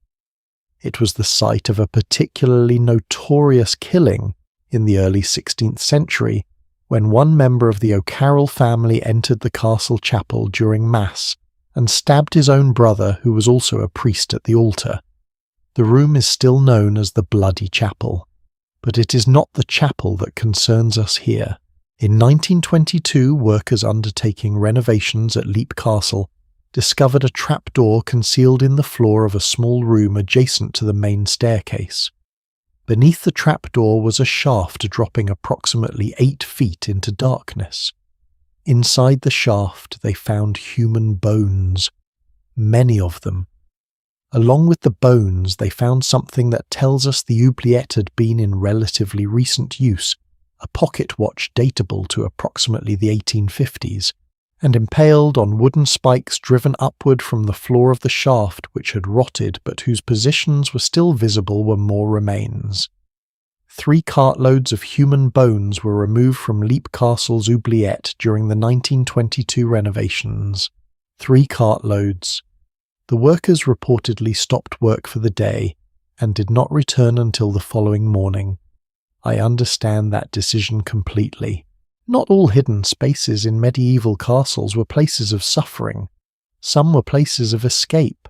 [SPEAKER 1] It was the site of a particularly notorious killing in the early 16th century, when one member of the O'Carroll family entered the castle chapel during Mass and stabbed his own brother, who was also a priest at the altar. The room is still known as the Bloody Chapel. But it is not the chapel that concerns us here. In 1922, workers undertaking renovations at Leap Castle discovered a trapdoor concealed in the floor of a small room adjacent to the main staircase. Beneath the trapdoor was a shaft dropping approximately 8 feet into darkness. Inside the shaft they found human bones, many of them. Along with the bones, they found something that tells us the oubliette had been in relatively recent use, a pocket watch datable to approximately the 1850s, and impaled on wooden spikes driven upward from the floor of the shaft, which had rotted but whose positions were still visible, were more remains. 3 cartloads of human bones were removed from Leap Castle's oubliette during the 1922 renovations. 3 cartloads. The workers reportedly stopped work for the day and did not return until the following morning. I understand that decision completely. Not all hidden spaces in medieval castles were places of suffering. Some were places of escape.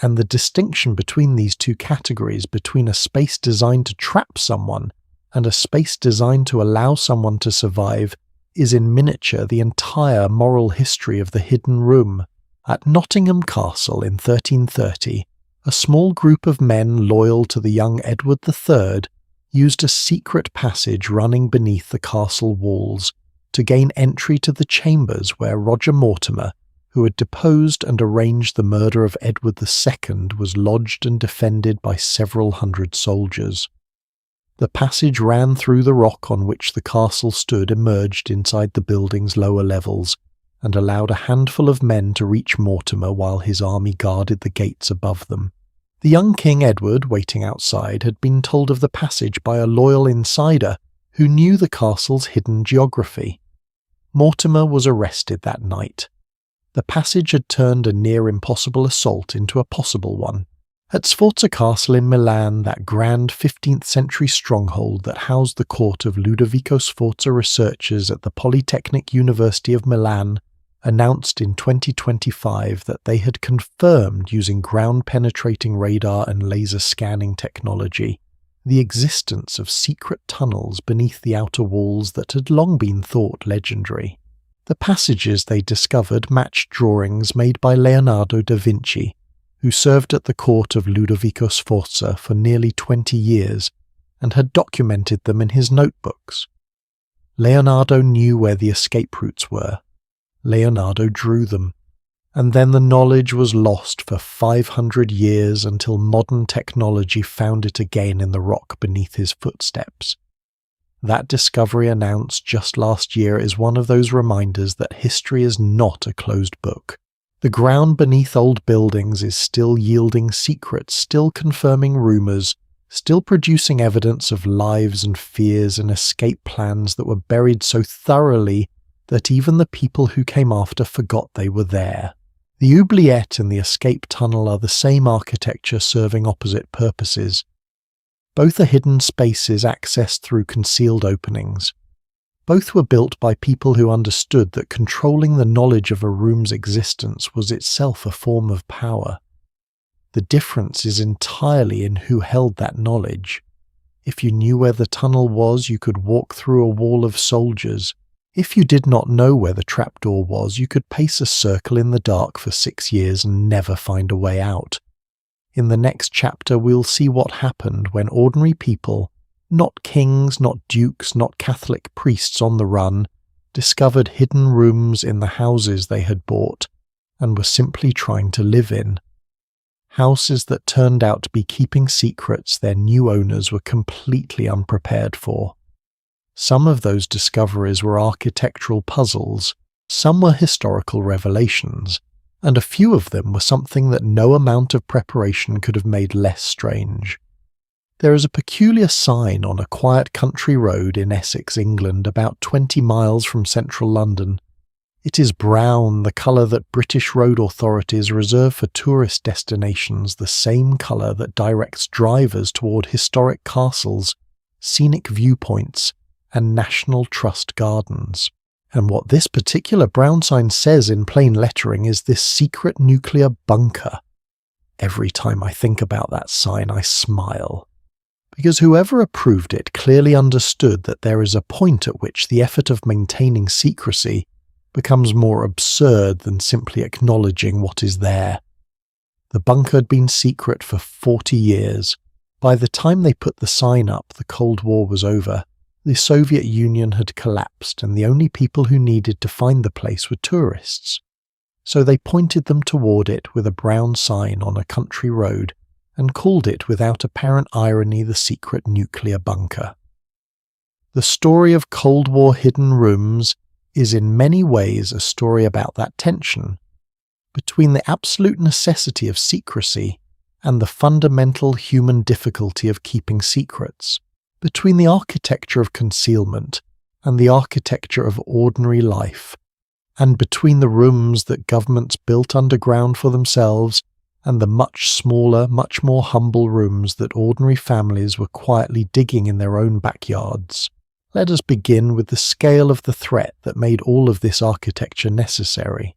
[SPEAKER 1] And the distinction between these two categories, between a space designed to trap someone and a space designed to allow someone to survive, is in miniature the entire moral history of the hidden room. At Nottingham Castle in 1330, a small group of men loyal to the young Edward III used a secret passage running beneath the castle walls to gain entry to the chambers where Roger Mortimer, who had deposed and arranged the murder of Edward II, was lodged and defended by several hundred soldiers. The passage ran through the rock on which the castle stood, emerged inside the building's lower levels, and allowed a handful of men to reach Mortimer while his army guarded the gates above them. The young King Edward, waiting outside, had been told of the passage by a loyal insider who knew the castle's hidden geography. Mortimer was arrested that night. The passage had turned a near-impossible assault into a possible one. At Sforza Castle in Milan, that grand 15th-century stronghold that housed the court of Ludovico Sforza researchers at the Polytechnic University of Milan, announced in 2025 that they had confirmed, using ground-penetrating radar and laser scanning technology, the existence of secret tunnels beneath the outer walls that had long been thought legendary. The passages they discovered matched drawings made by Leonardo da Vinci, who served at the court of Ludovico Sforza for nearly 20 years and had documented them in his notebooks. Leonardo knew where the escape routes were. Leonardo drew them, and then the knowledge was lost for 500 years until modern technology found it again in the rock beneath his footsteps. That discovery, announced just last year, is one of those reminders that history is not a closed book. The ground beneath old buildings is still yielding secrets, still confirming rumors, still producing evidence of lives and fears and escape plans that were buried so thoroughly that even the people who came after forgot they were there. The oubliette and the escape tunnel are the same architecture serving opposite purposes. Both are hidden spaces accessed through concealed openings. Both were built by people who understood that controlling the knowledge of a room's existence was itself a form of power. The difference is entirely in who held that knowledge. If you knew where the tunnel was, you could walk through a wall of soldiers. If you did not know where the trapdoor was, you could pace a circle in the dark for 6 years and never find a way out. In the next chapter, we'll see what happened when ordinary people, not kings, not dukes, not Catholic priests on the run, discovered hidden rooms in the houses they had bought and were simply trying to live in. Houses that turned out to be keeping secrets their new owners were completely unprepared for. Some of those discoveries were architectural puzzles, some were historical revelations, and a few of them were something that no amount of preparation could have made less strange. There is a peculiar sign on a quiet country road in Essex, England, about 20 miles from central London. It is brown, the colour that British road authorities reserve for tourist destinations, the same colour that directs drivers toward historic castles, scenic viewpoints, and National Trust gardens. And what this particular brown sign says in plain lettering is this secret nuclear bunker. Every time I think about that sign, I smile. Because whoever approved it clearly understood that there is a point at which the effort of maintaining secrecy becomes more absurd than simply acknowledging what is there. The bunker had been secret for 40 years. By the time they put the sign up, the Cold War was over. The Soviet Union had collapsed, and the only people who needed to find the place were tourists. So they pointed them toward it with a brown sign on a country road, and called it without apparent irony the secret nuclear bunker. The story of Cold War hidden rooms is in many ways a story about that tension between the absolute necessity of secrecy and the fundamental human difficulty of keeping secrets. Between the architecture of concealment and the architecture of ordinary life, and between the rooms that governments built underground for themselves and the much smaller, much more humble rooms that ordinary families were quietly digging in their own backyards, let us begin with the scale of the threat that made all of this architecture necessary.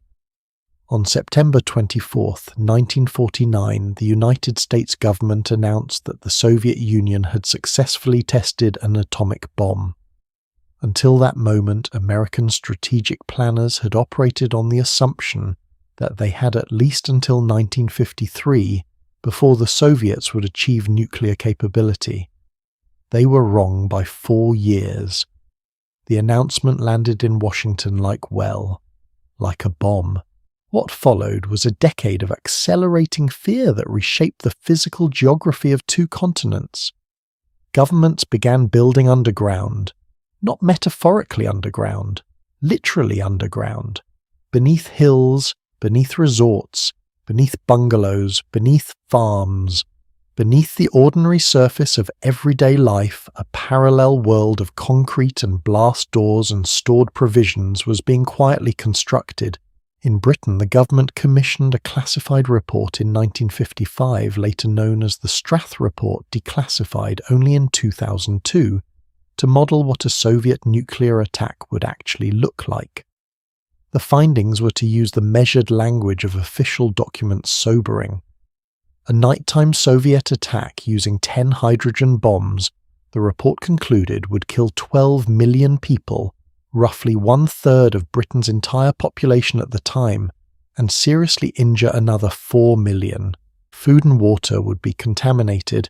[SPEAKER 1] On September 24, 1949, the United States government announced that the Soviet Union had successfully tested an atomic bomb. Until that moment, American strategic planners had operated on the assumption that they had at least until 1953 before the Soviets would achieve nuclear capability. They were wrong by 4 years. The announcement landed in Washington like a bomb. What followed was a decade of accelerating fear that reshaped the physical geography of 2 continents. Governments began building underground, not metaphorically underground, literally underground, beneath hills, beneath resorts, beneath bungalows, beneath farms. Beneath the ordinary surface of everyday life, a parallel world of concrete and blast doors and stored provisions was being quietly constructed. In Britain, the government commissioned a classified report in 1955, later known as the Strath Report, declassified only in 2002, to model what a Soviet nuclear attack would actually look like. The findings were to use the measured language of official documents sobering. A nighttime Soviet attack using 10 hydrogen bombs, the report concluded, would kill 12 million people, roughly 1/3 of Britain's entire population at the time, and seriously injure another 4 million. Food and water would be contaminated,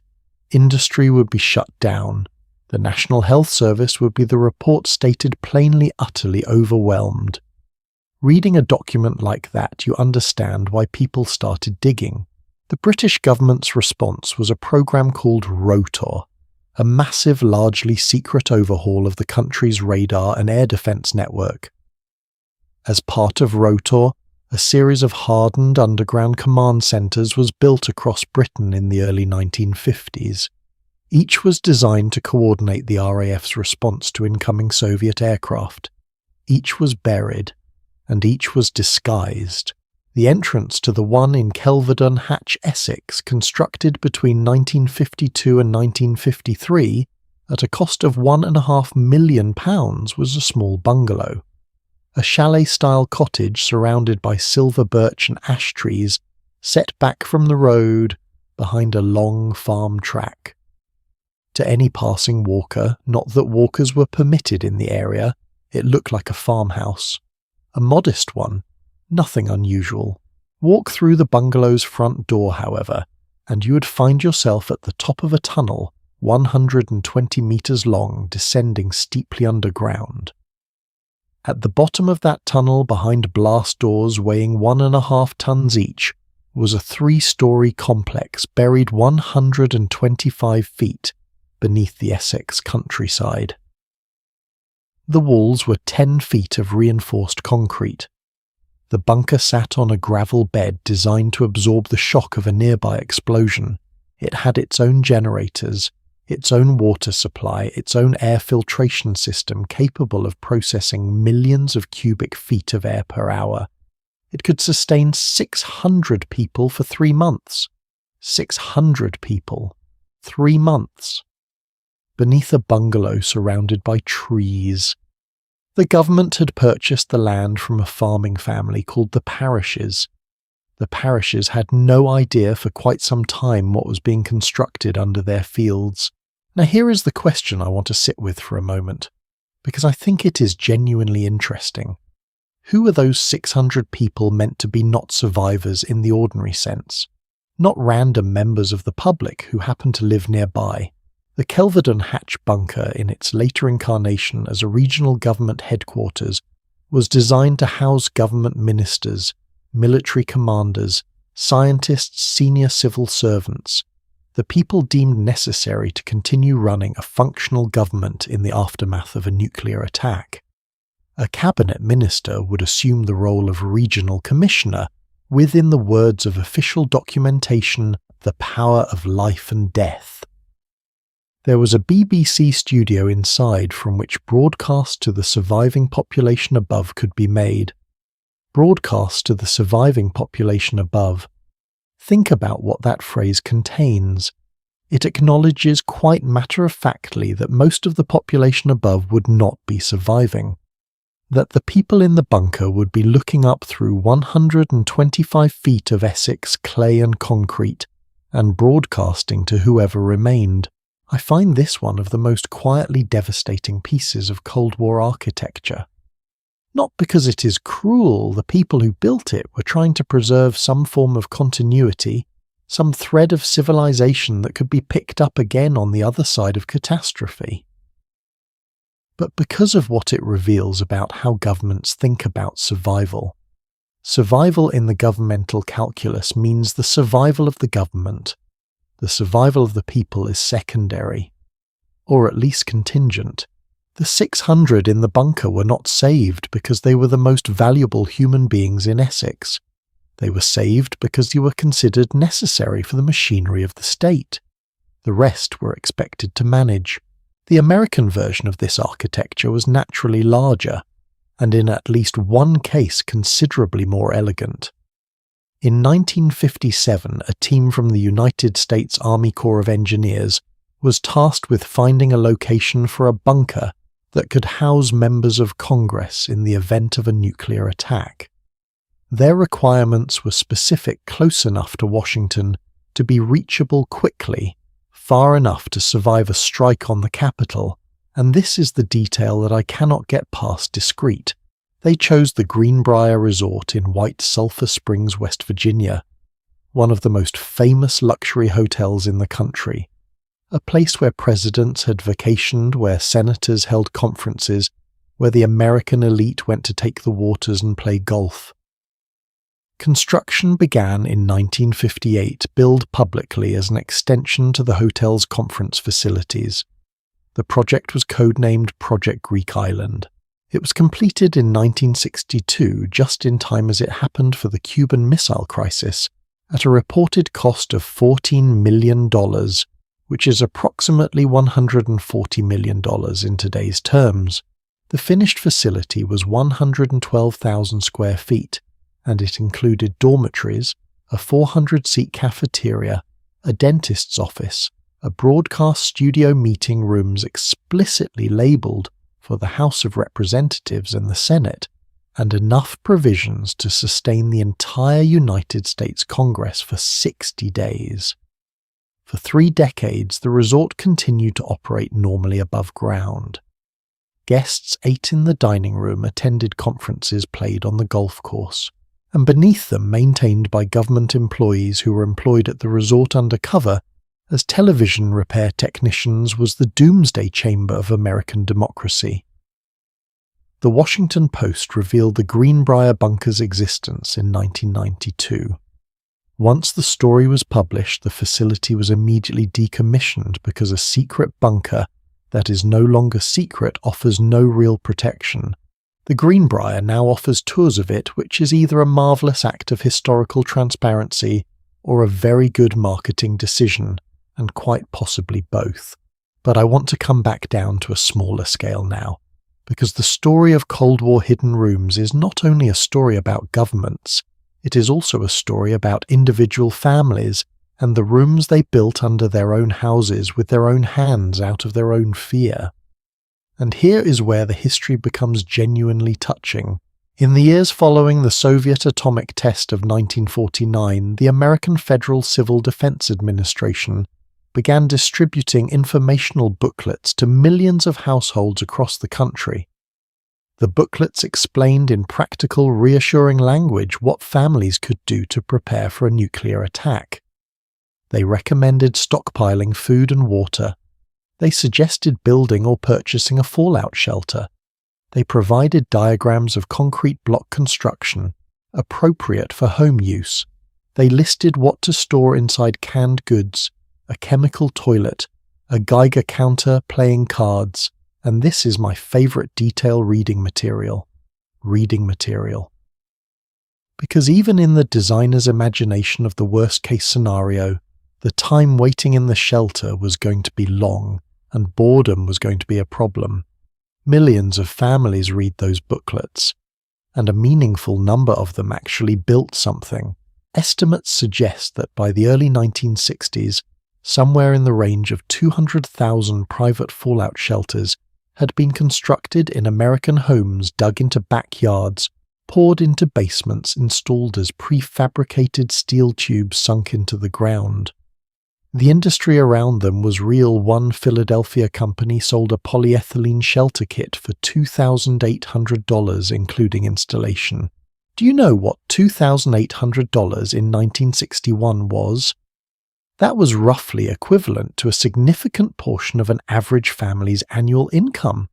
[SPEAKER 1] industry would be shut down, the National Health Service would be, the report stated, plainly utterly overwhelmed. Reading a document like that, you understand why people started digging. The British government's response was a program called Rotor, a massive, largely secret overhaul of the country's radar and air defense network. As part of Rotor, a series of hardened underground command centers was built across Britain in the early 1950s. Each was designed to coordinate the RAF's response to incoming Soviet aircraft. Each was buried, and each was disguised. The entrance to the one in Kelvedon Hatch, Essex, constructed between 1952 and 1953, at a cost of £1.5 million, was a small bungalow. A chalet-style cottage surrounded by silver birch and ash trees, set back from the road behind a long farm track. To any passing walker, not that walkers were permitted in the area, it looked like a farmhouse. A modest one. Nothing unusual. Walk through the bungalow's front door, however, and you would find yourself at the top of a tunnel, 120 meters long, descending steeply underground. At the bottom of that tunnel, behind blast doors weighing 1.5 tons each, was a 3-story complex buried 125 feet beneath the Essex countryside. The walls were 10 feet of reinforced concrete. The bunker sat on a gravel bed designed to absorb the shock of a nearby explosion. It had its own generators, its own water supply, its own air filtration system capable of processing millions of cubic feet of air per hour. It could sustain 600 people for 3 months. 600 people. 3 months. Beneath a bungalow surrounded by trees. The government had purchased the land from a farming family called the Parishes. The Parishes had no idea for quite some time what was being constructed under their fields. Now here is the question I want to sit with for a moment, because I think it is genuinely interesting. Who are those 600 people meant to be not survivors in the ordinary sense? Not random members of the public who happen to live nearby. The Kelvedon Hatch bunker, in its later incarnation as a regional government headquarters, was designed to house government ministers, military commanders, scientists, senior civil servants, the people deemed necessary to continue running a functional government in the aftermath of a nuclear attack. A cabinet minister would assume the role of regional commissioner, with, in the words of official documentation, the power of life and death. There was a BBC studio inside from which broadcasts to the surviving population above could be made. Broadcasts to the surviving population above. Think about what that phrase contains. It acknowledges quite matter-of-factly that most of the population above would not be surviving. That the people in the bunker would be looking up through 125 feet of Essex clay and concrete, and broadcasting to whoever remained. I find this one of the most quietly devastating pieces of Cold War architecture. Not because it is cruel, the people who built it were trying to preserve some form of continuity, some thread of civilization that could be picked up again on the other side of catastrophe. But because of what it reveals about how governments think about survival. Survival in the governmental calculus means the survival of the government. The survival of the people is secondary, or at least contingent. The 600 in the bunker were not saved because they were the most valuable human beings in Essex. They were saved because they were considered necessary for the machinery of the state. The rest were expected to manage. The American version of this architecture was naturally larger, and in at least one case considerably more elegant. In 1957, a team from the United States Army Corps of Engineers was tasked with finding a location for a bunker that could house members of Congress in the event of a nuclear attack. Their requirements were specific, close enough to Washington to be reachable quickly, far enough to survive a strike on the Capitol, and this is the detail that I cannot get past discreet. They chose the Greenbrier Resort in White Sulphur Springs, West Virginia, one of the most famous luxury hotels in the country, a place where presidents had vacationed, where senators held conferences, where the American elite went to take the waters and play golf. Construction began in 1958, billed publicly as an extension to the hotel's conference facilities. The project was codenamed Project Greek Island. It was completed in 1962, just in time as it happened for the Cuban Missile Crisis, at a reported cost of $14 million, which is approximately $140 million in today's terms. The finished facility was 112,000 square feet, and it included dormitories, a 400-seat cafeteria, a dentist's office, a broadcast studio meeting rooms explicitly labelled for the House of Representatives and the Senate, and enough provisions to sustain the entire United States Congress for 60 days. For 3 decades, the resort continued to operate normally above ground. Guests ate in the dining room, attended conferences, played on the golf course, and beneath them, maintained by government employees who were employed at the resort undercover as television repair technicians, was the doomsday chamber of American democracy. The Washington Post revealed the Greenbrier bunker's existence in 1992. Once the story was published, the facility was immediately decommissioned because a secret bunker that is no longer secret offers no real protection. The Greenbrier now offers tours of it, which is either a marvellous act of historical transparency or a very good marketing decision, and quite possibly both. But I want to come back down to a smaller scale now, because the story of Cold War hidden rooms is not only a story about governments, it is also a story about individual families and the rooms they built under their own houses with their own hands out of their own fear. And here is where the history becomes genuinely touching. In the years following the Soviet atomic test of 1949, the American Federal Civil Defense Administration began distributing informational booklets to millions of households across the country. The booklets explained in practical, reassuring language what families could do to prepare for a nuclear attack. They recommended stockpiling food and water. They suggested building or purchasing a fallout shelter. They provided diagrams of concrete block construction, appropriate for home use. They listed what to store inside canned goods, a chemical toilet, a Geiger counter, playing cards, and this is my favourite detail reading material. Because even in the designer's imagination of the worst-case scenario, the time waiting in the shelter was going to be long, and boredom was going to be a problem. Millions of families read those booklets, and a meaningful number of them actually built something. Estimates suggest that by the early 1960s, somewhere in the range of 200,000 private fallout shelters had been constructed in American homes dug into backyards, poured into basements installed as prefabricated steel tubes sunk into the ground. The industry around them was real. One Philadelphia company sold a polyethylene shelter kit for $2,800 including installation. Do you know what $2,800 in 1961 was? That was roughly equivalent to a significant portion of an average family's annual income.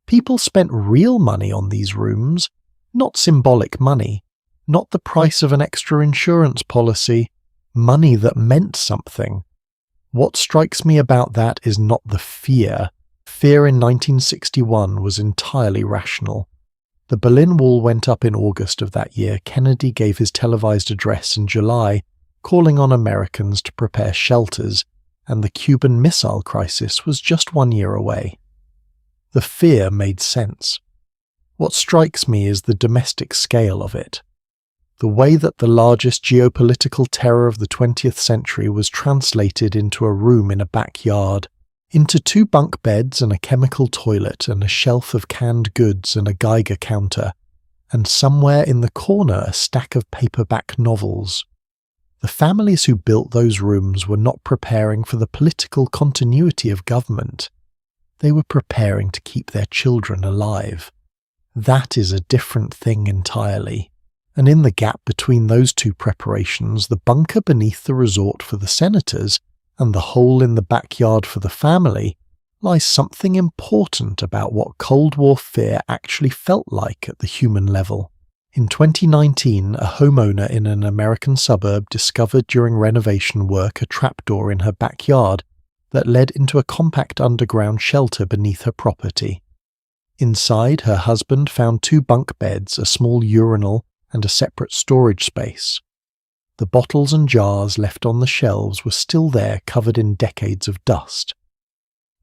[SPEAKER 1] People spent real money on these rooms, not symbolic money, not the price of an extra insurance policy, money that meant something. What strikes me about that is not the fear. Fear in 1961 was entirely rational. The Berlin Wall went up in August of that year. Kennedy gave his televised address in July, calling on Americans to prepare shelters, and the Cuban Missile Crisis was just 1 year away. The fear made sense. What strikes me is the domestic scale of it. The way that the largest geopolitical terror of the 20th century was translated into a room in a backyard, into 2 bunk beds and a chemical toilet and a shelf of canned goods and a Geiger counter, and somewhere in the corner a stack of paperback novels. The families who built those rooms were not preparing for the political continuity of government. They were preparing to keep their children alive. That is a different thing entirely. And in the gap between those two preparations, the bunker beneath the resort for the senators and the hole in the backyard for the family, lies something important about what Cold War fear actually felt like at the human level. In 2019, a homeowner in an American suburb discovered during renovation work a trapdoor in her backyard that led into a compact underground shelter beneath her property. Inside, her husband found 2 bunk beds, a small urinal, and a separate storage space. The bottles and jars left on the shelves were still there, covered in decades of dust.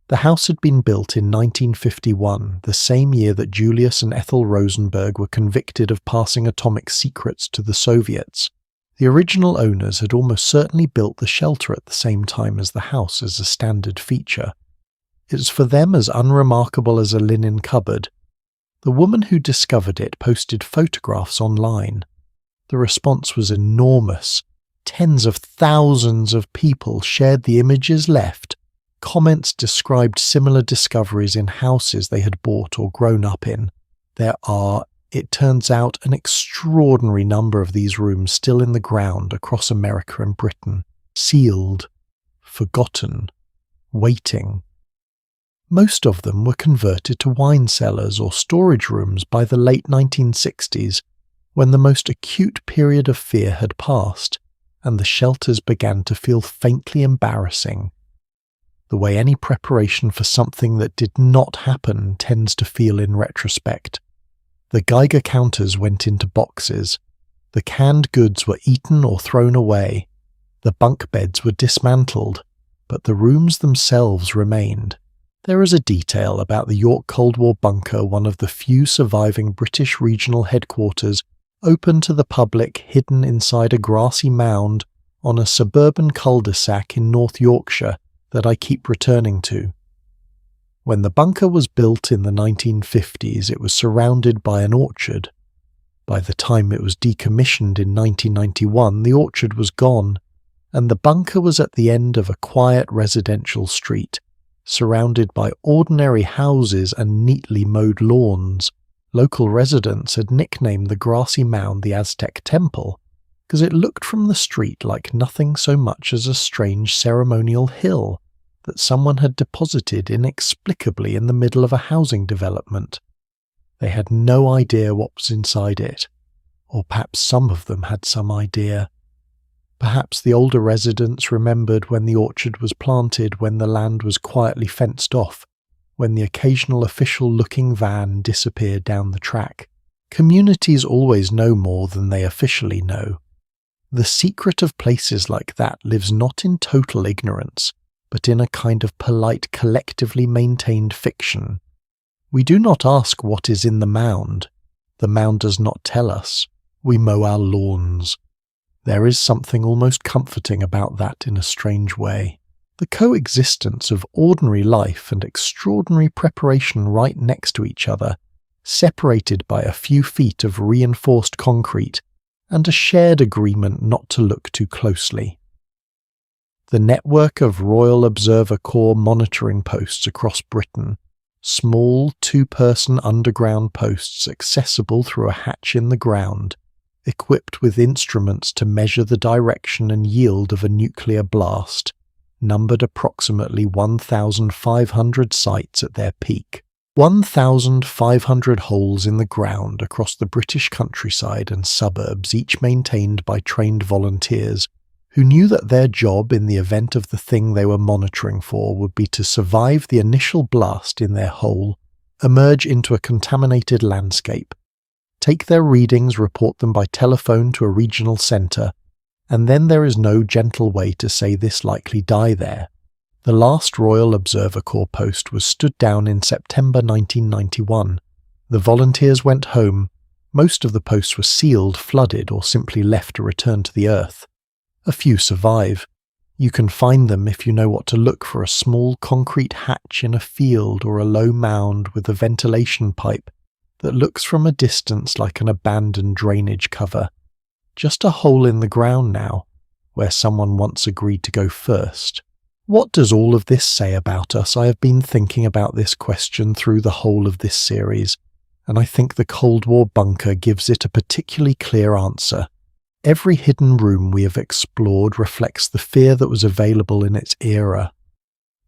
[SPEAKER 1] The house had been built in 1951, the same year that Julius and Ethel Rosenberg were convicted of passing atomic secrets to the Soviets. The original owners had almost certainly built the shelter at the same time as the house as a standard feature. It was for them as unremarkable as a linen cupboard. The woman who discovered it posted photographs online. The response was enormous. Tens of thousands of people shared the images left. Comments described similar discoveries in houses they had bought or grown up in. There are, it turns out, an extraordinary number of these rooms still in the ground across America and Britain, sealed, forgotten, waiting. Most of them were converted to wine cellars or storage rooms by the late 1960s, when the most acute period of fear had passed, and the shelters began to feel faintly embarrassing. The way any preparation for something that did not happen tends to feel in retrospect. The Geiger counters went into boxes. The canned goods were eaten or thrown away. The bunk beds were dismantled, but the rooms themselves remained. There is a detail about the York Cold War bunker, one of the few surviving British regional headquarters, open to the public, hidden inside a grassy mound on a suburban cul-de-sac in North Yorkshire, that I keep returning to. When the bunker was built in the 1950s, it was surrounded by an orchard. By the time it was decommissioned in 1991, the orchard was gone, and the bunker was at the end of a quiet residential street, surrounded by ordinary houses and neatly mowed lawns. Local residents had nicknamed the grassy mound the Aztec Temple, because it looked from the street like nothing so much as a strange ceremonial hill that someone had deposited inexplicably in the middle of a housing development. They had no idea what was inside it, or perhaps some of them had some idea. Perhaps the older residents remembered when the orchard was planted, when the land was quietly fenced off, when the occasional official-looking van disappeared down the track. Communities always know more than they officially know. The secret of places like that lives not in total ignorance, but in a kind of polite, collectively maintained fiction. We do not ask what is in the mound. The mound does not tell us. We mow our lawns. There is something almost comforting about that in a strange way. The coexistence of ordinary life and extraordinary preparation right next to each other, separated by a few feet of reinforced concrete and a shared agreement not to look too closely. The network of Royal Observer Corps monitoring posts across Britain, small two-person underground posts accessible through a hatch in the ground, equipped with instruments to measure the direction and yield of a nuclear blast, numbered approximately 1,500 sites at their peak. 1,500 holes in the ground across the British countryside and suburbs, each maintained by trained volunteers who knew that their job in the event of the thing they were monitoring for would be to survive the initial blast in their hole, emerge into a contaminated landscape, take their readings, report them by telephone to a regional centre, and then there is no gentle way to say this likely die there. The last Royal Observer Corps post was stood down in September 1991. The volunteers went home. Most of the posts were sealed, flooded, or simply left to return to the earth. A few survive. You can find them if you know what to look for: a small concrete hatch in a field or a low mound with a ventilation pipe that looks from a distance like an abandoned drainage cover. Just a hole in the ground now, where someone once agreed to go first. What does all of this say about us? I have been thinking about this question through the whole of this series, and I think the Cold War bunker gives it a particularly clear answer. Every hidden room we have explored reflects the fear that was available in its era.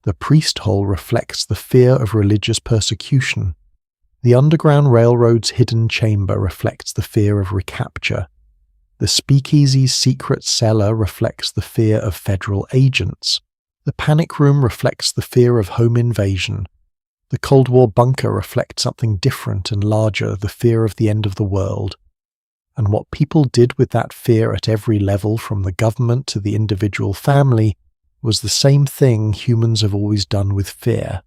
[SPEAKER 1] The priest hole reflects the fear of religious persecution. The Underground Railroad's hidden chamber reflects the fear of recapture. The speakeasy's secret cellar reflects the fear of federal agents. The panic room reflects the fear of home invasion. The Cold War bunker reflects something different and larger, the fear of the end of the world. And what people did with that fear at every level, from the government to the individual family, was the same thing humans have always done with fear.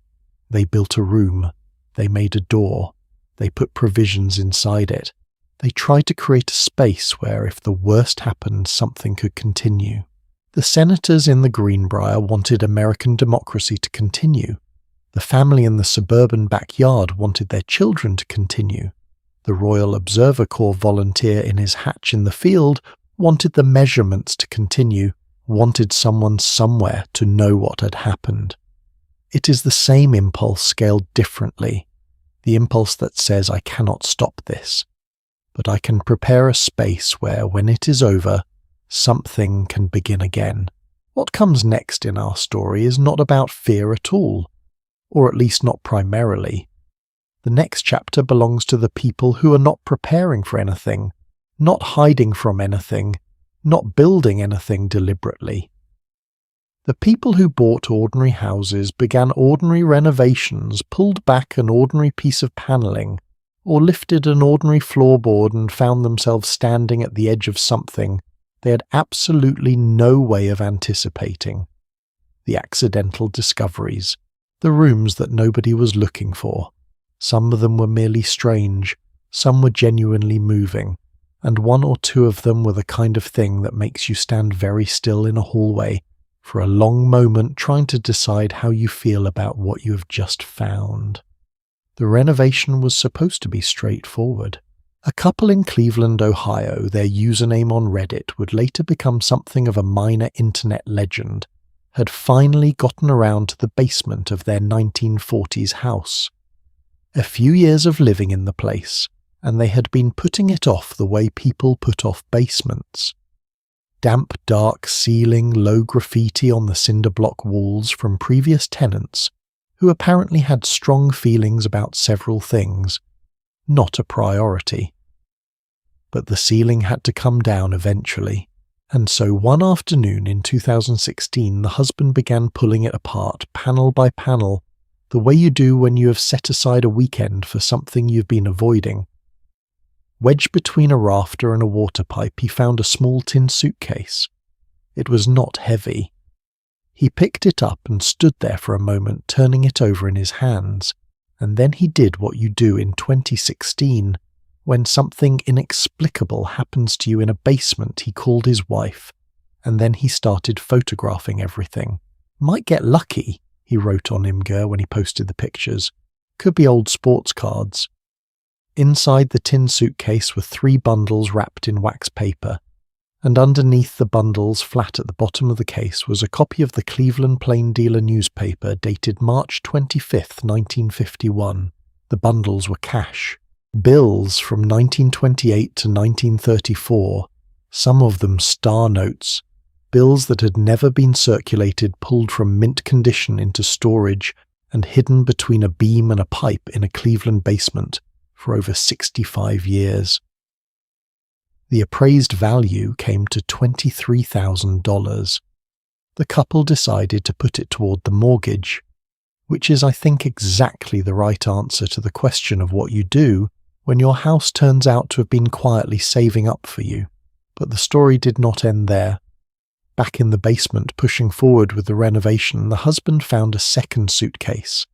[SPEAKER 1] They built a room. They made a door. They put provisions inside it. They tried to create a space where, if the worst happened, something could continue. The senators in the Greenbrier wanted American democracy to continue. The family in the suburban backyard wanted their children to continue. The Royal Observer Corps volunteer in his hatch in the field wanted the measurements to continue, wanted someone somewhere to know what had happened. It is the same impulse scaled differently, the impulse that says, I cannot stop this, but I can prepare a space where, when it is over, something can begin again. What comes next in our story is not about fear at all, or at least not primarily. The next chapter belongs to the people who are not preparing for anything, not hiding from anything, not building anything deliberately. The people who bought ordinary houses, began ordinary renovations, pulled back an ordinary piece of panelling, or lifted an ordinary floorboard and found themselves standing at the edge of something they had absolutely no way of anticipating. The accidental discoveries, the rooms that nobody was looking for. Some of them were merely strange, some were genuinely moving, and one or two of them were the kind of thing that makes you stand very still in a hallway for a long moment trying to decide how you feel about what you have just found. The renovation was supposed to be straightforward. A couple in Cleveland, Ohio, their username on Reddit would later become something of a minor internet legend, had finally gotten around to the basement of their 1940s house. A few years of living in the place, and they had been putting it off the way people put off basements. Damp, dark ceiling, low graffiti on the cinder block walls from previous tenants, who apparently had strong feelings about several things. Not a priority. But the ceiling had to come down eventually, and so one afternoon in 2016 the husband began pulling it apart panel by panel, the way you do when you have set aside a weekend for something you've been avoiding. Wedged between a rafter and a water pipe, he found a small tin suitcase. It was not heavy. He picked it up and stood there for a moment, turning it over in his hands, and then he did what you do in 2016 when something inexplicable happens to you in a basement. He called his wife, and then he started photographing everything. Might get lucky, he wrote on Imgur when he posted the pictures. Could be old sports cards. Inside the tin suitcase were 3 bundles wrapped in wax paper, and underneath the bundles, flat at the bottom of the case, was a copy of the Cleveland Plain Dealer newspaper dated March 25th, 1951. The bundles were cash. Bills from 1928 to 1934, some of them star notes, bills that had never been circulated, pulled from mint condition into storage and hidden between a beam and a pipe in a Cleveland basement for over 65 years. The appraised value came to $23,000. The couple decided to put it toward the mortgage, which is, I think, exactly the right answer to the question of what you do when your house turns out to have been quietly saving up for you. But the story did not end there. Back in the basement, pushing forward with the renovation, the husband found a second suitcase,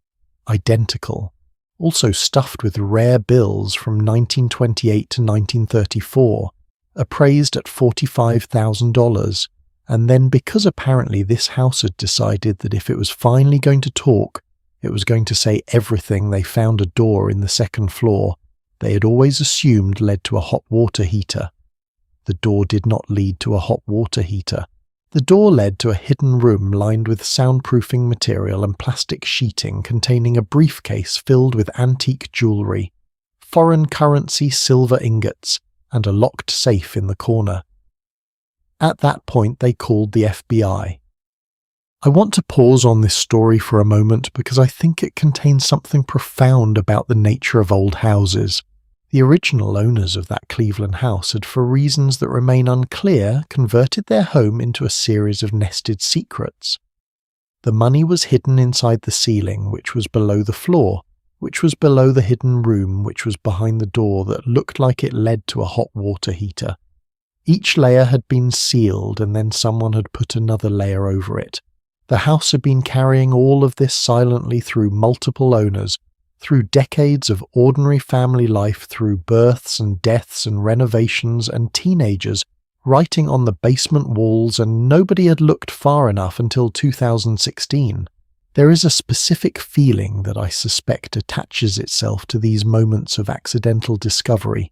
[SPEAKER 1] identical, also stuffed with rare bills from 1928 to 1934, appraised at $45,000, and then, because apparently this house had decided that if it was finally going to talk, it was going to say everything, they found a door in the second floor they had always assumed led to a hot water heater. The door did not lead to a hot water heater. The door led to a hidden room lined with soundproofing material and plastic sheeting containing a briefcase filled with antique jewellery, foreign currency silver ingots, and a locked safe in the corner. At that point they called the FBI. I want to pause on this story for a moment because I think it contains something profound about the nature of old houses. The original owners of that Cleveland house had, for reasons that remain unclear, converted their home into a series of nested secrets. The money was hidden inside the ceiling, which was below the floor, which was below the hidden room, which was behind the door that looked like it led to a hot water heater. Each layer had been sealed, and then someone had put another layer over it. The house had been carrying all of this silently through multiple owners, through decades of ordinary family life, through births and deaths and renovations and teenagers writing on the basement walls, and nobody had looked far enough until 2016. There is a specific feeling that I suspect attaches itself to these moments of accidental discovery,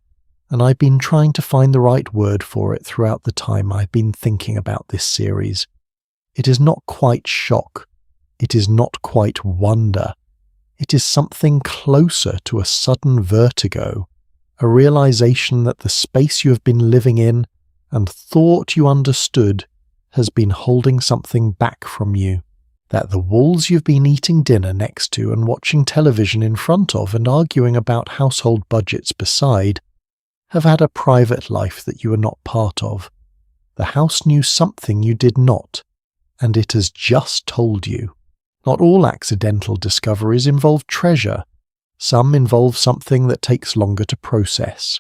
[SPEAKER 1] and I've been trying to find the right word for it throughout the time I've been thinking about this series. It is not quite shock. It is not quite wonder. It is something closer to a sudden vertigo, a realization that the space you have been living in and thought you understood has been holding something back from you, that the walls you've been eating dinner next to and watching television in front of and arguing about household budgets beside have had a private life that you are not part of. The house knew something you did not, and it has just told you. Not all accidental discoveries involve treasure. Some involve something that takes longer to process.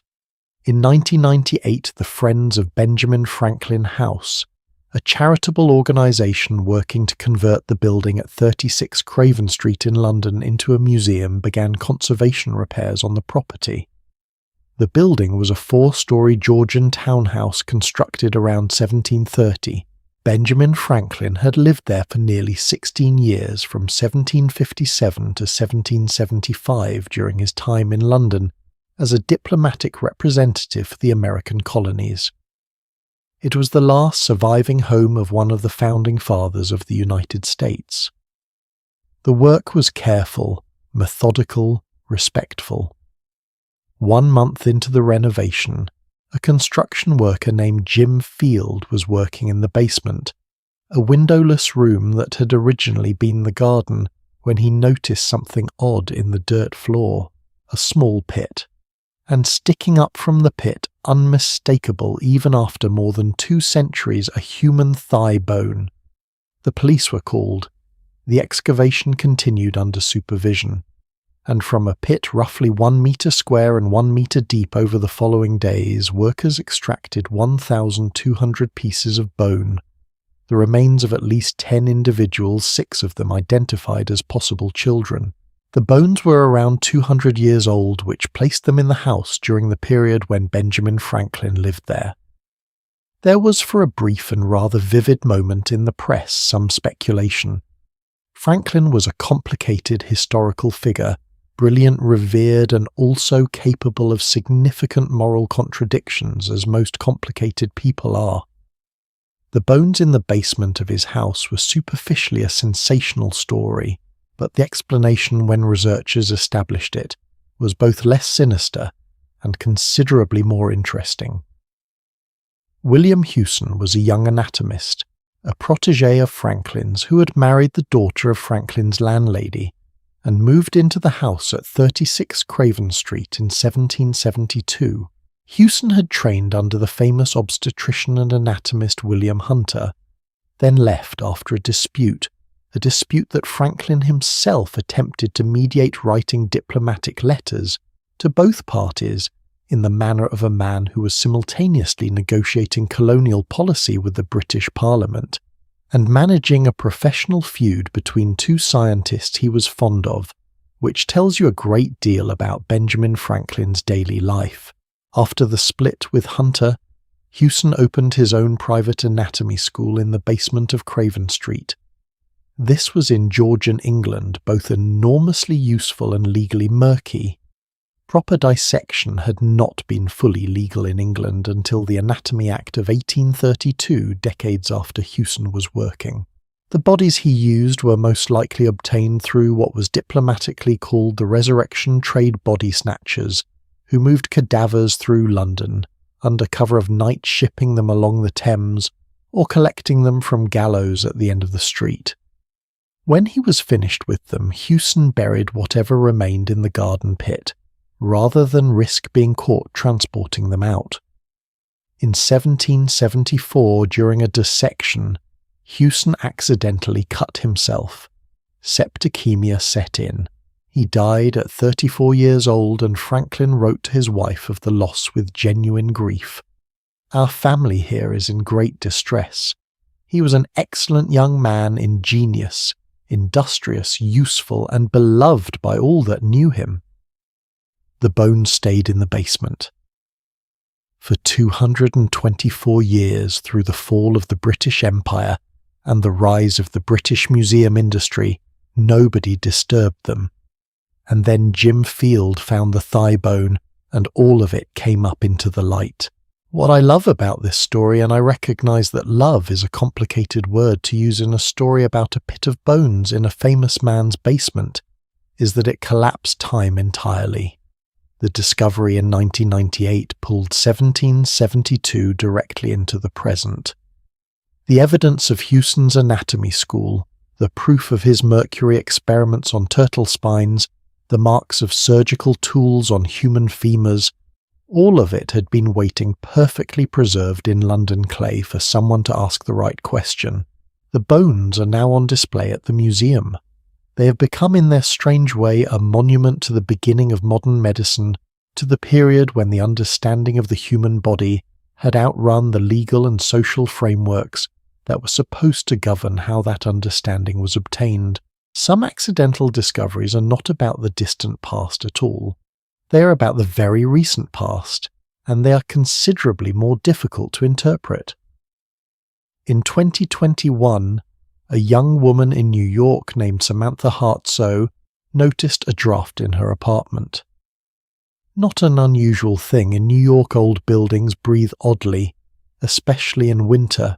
[SPEAKER 1] In 1998, the Friends of Benjamin Franklin House, a charitable organisation working to convert the building at 36 Craven Street in London into a museum, began conservation repairs on the property. The building was a 4-storey Georgian townhouse constructed around 1730. Benjamin Franklin had lived there for nearly 16 years, from 1757 to 1775, during his time in London as a diplomatic representative for the American colonies. It was the last surviving home of one of the founding fathers of the United States. The work was careful, methodical, respectful. 1 month into the renovation, a construction worker named Jim Field was working in the basement, a windowless room that had originally been the garden, when he noticed something odd in the dirt floor, a small pit, and sticking up from the pit, unmistakable even after more than 2 centuries, a human thigh bone. The police were called. The excavation continued under supervision, and from a pit roughly 1 metre square and 1 metre deep over the following days, workers extracted 1,200 pieces of bone. the remains of at least 10 individuals, 6 of them identified as possible children. The bones were around 200 years old, which placed them in the house during the period when Benjamin Franklin lived there. There was, for a brief and rather vivid moment in the press, some speculation. Franklin was a complicated historical figure, brilliant, revered, and also capable of significant moral contradictions, as most complicated people are. The bones in the basement of his house were superficially a sensational story, but the explanation when researchers established it was both less sinister and considerably more interesting. William Hewson was a young anatomist, a protege of Franklin's who had married the daughter of Franklin's landlady and moved into the house at 36 Craven Street in 1772. Hewson had trained under the famous obstetrician and anatomist William Hunter, then left after a dispute that Franklin himself attempted to mediate, writing diplomatic letters to both parties in the manner of a man who was simultaneously negotiating colonial policy with the British Parliament and managing a professional feud between two scientists he was fond of, which tells you a great deal about Benjamin Franklin's daily life. After the split with Hunter, Hewson opened his own private anatomy school in the basement of Craven Street. This was in Georgian England, both enormously useful and legally murky. Proper dissection had not been fully legal in England until the Anatomy Act of 1832, decades after Hewson was working. The bodies he used were most likely obtained through what was diplomatically called the Resurrection Trade Body Snatchers, who moved cadavers through London, under cover of night shipping them along the Thames, or collecting them from gallows at the end of the street. When he was finished with them, Hewson buried whatever remained in the garden pit, rather than risk being caught transporting them out. In 1774, during a dissection, Hewson accidentally cut himself. Septicemia set in. He died at 34 years old, and Franklin wrote to his wife of the loss with genuine grief. "Our family here is in great distress. He was an excellent young man, ingenious, industrious, useful, and beloved by all that knew him." The bones stayed in the basement. For 224 years, through the fall of the British Empire and the rise of the British museum industry, nobody disturbed them. And then Jim Field found the thigh bone, and all of it came up into the light. What I love about this story, and I recognize that love is a complicated word to use in a story about a pit of bones in a famous man's basement, is that it collapsed time entirely. The discovery in 1998 pulled 1772 directly into the present. The evidence of Hewson's anatomy school, the proof of his mercury experiments on turtle spines, the marks of surgical tools on human femurs, all of it had been waiting perfectly preserved in London clay for someone to ask the right question. The bones are now on display at the museum. They have become in their strange way a monument to the beginning of modern medicine, to the period when the understanding of the human body had outrun the legal and social frameworks that were supposed to govern how that understanding was obtained. Some accidental discoveries are not about the distant past at all. They are about the very recent past, and they are considerably more difficult to interpret. In 2021, a young woman in New York named Samantha Hartsoe noticed a draft in her apartment. Not an unusual thing. In New York, old buildings breathe oddly, especially in winter,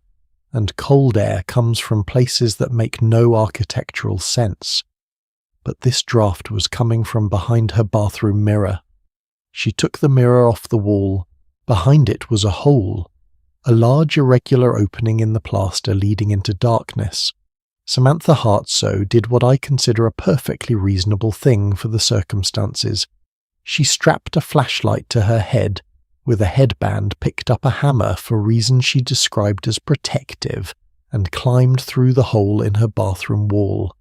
[SPEAKER 1] and cold air comes from places that make no architectural sense. But this draft was coming from behind her bathroom mirror. She took the mirror off the wall. Behind it was a hole, a large irregular opening in the plaster leading into darkness. Samantha Hartsoe did what I consider a perfectly reasonable thing for the circumstances. She strapped a flashlight to her head, with a headband picked up a hammer for reasons she described as protective, and climbed through the hole in her bathroom wall.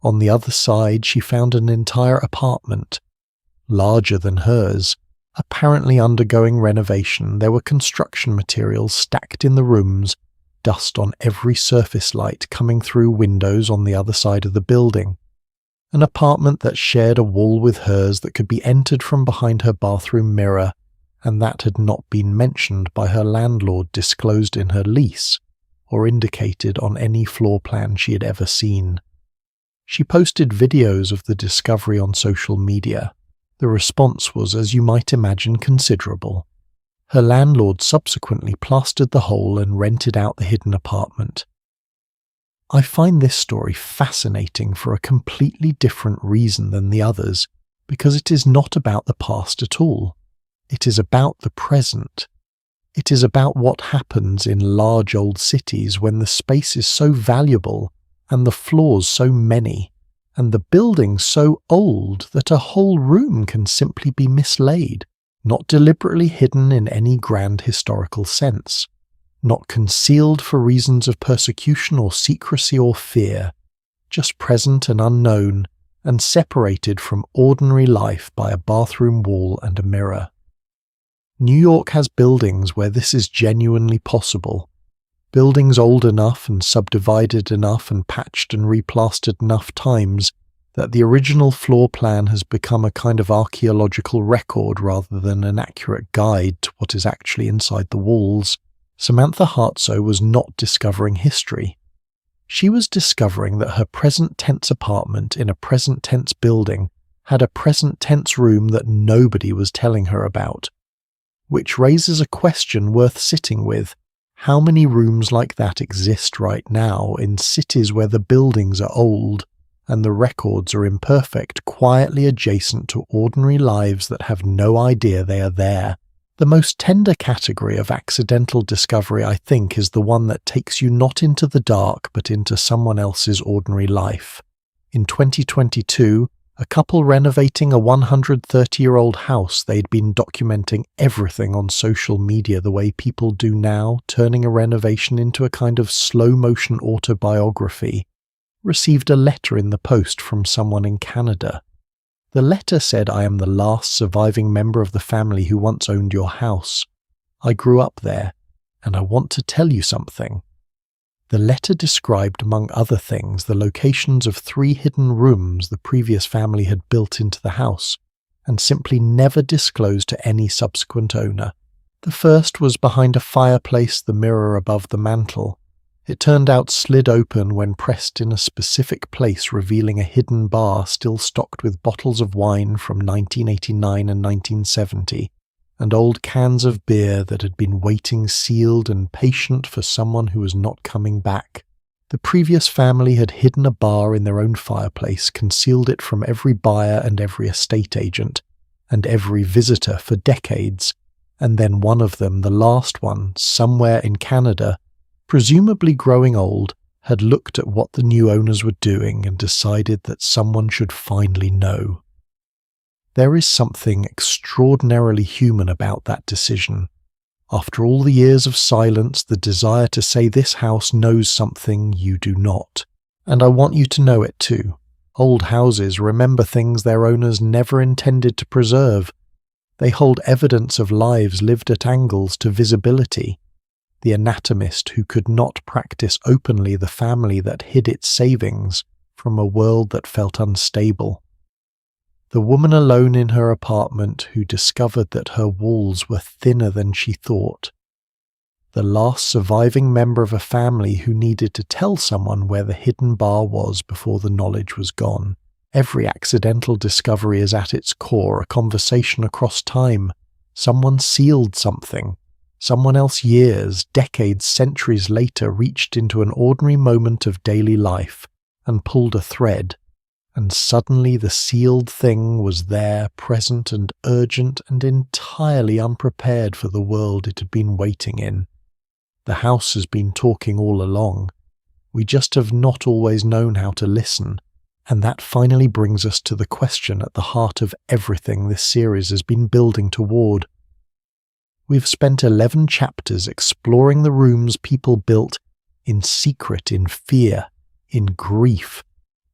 [SPEAKER 1] On the other side she found an entire apartment, larger than hers, apparently undergoing renovation. There were construction materials stacked in the rooms, dust on every surface light coming through windows on the other side of the building. An apartment that shared a wall with hers that could be entered from behind her bathroom mirror, and that had not been mentioned by her landlord, disclosed in her lease, or indicated on any floor plan she had ever seen. She posted videos of the discovery on social media. The response was, as you might imagine, considerable. Her landlord subsequently plastered the hole and rented out the hidden apartment. I find this story fascinating for a completely different reason than the others, because it is not about the past at all. It is about the present. It is about what happens in large old cities when the space is so valuable and the floors so many and the building so old that a whole room can simply be mislaid, not deliberately hidden in any grand historical sense, not concealed for reasons of persecution or secrecy or fear, just present and unknown and separated from ordinary life by a bathroom wall and a mirror. New York has buildings where this is genuinely possible. Buildings old enough and subdivided enough and patched and replastered enough times that the original floor plan has become a kind of archaeological record rather than an accurate guide to what is actually inside the walls. Samantha Hartsoe was not discovering history. She was discovering that her present tense apartment in a present tense building had a present tense room that nobody was telling her about. Which raises a question worth sitting with. How many rooms like that exist right now in cities where the buildings are old and the records are imperfect, quietly adjacent to ordinary lives that have no idea they are there? The most tender category of accidental discovery, I think, is the one that takes you not into the dark but into someone else's ordinary life. In 2022, a couple renovating a 130-year-old house, they'd been documenting everything on social media the way people do now, turning a renovation into a kind of slow-motion autobiography, received a letter in the post from someone in Canada. The letter said, "I am the last surviving member of the family who once owned your house. I grew up there, and I want to tell you something." The letter described, among other things, the locations of 3 hidden rooms the previous family had built into the house, and simply never disclosed to any subsequent owner. The first was behind a fireplace, the mirror above the mantel. It turned out slid open when pressed in a specific place, revealing a hidden bar still stocked with bottles of wine from 1989 and 1970. And old cans of beer that had been waiting sealed and patient for someone who was not coming back. The previous family had hidden a bar in their own fireplace, concealed it from every buyer and every estate agent, and every visitor for decades, and then one of them, the last one, somewhere in Canada, presumably growing old, had looked at what the new owners were doing and decided that someone should finally know. There is something extraordinarily human about that decision. After all the years of silence, the desire to say this house knows something you do not. And I want you to know it too. Old houses remember things their owners never intended to preserve. They hold evidence of lives lived at angles to visibility. The anatomist who could not practice openly the family that hid its savings from a world that felt unstable. The woman alone in her apartment who discovered that her walls were thinner than she thought. The last surviving member of a family who needed to tell someone where the hidden bar was before the knowledge was gone. Every accidental discovery is at its core a conversation across time. Someone sealed something. Someone else years, decades, centuries later reached into an ordinary moment of daily life and pulled a thread. And suddenly the sealed thing was there, present and urgent and entirely unprepared for the world it had been waiting in. The house has been talking all along. We just have not always known how to listen. And that finally brings us to the question at the heart of everything this series has been building toward. We've spent 11 chapters exploring the rooms people built in secret, in fear, in grief,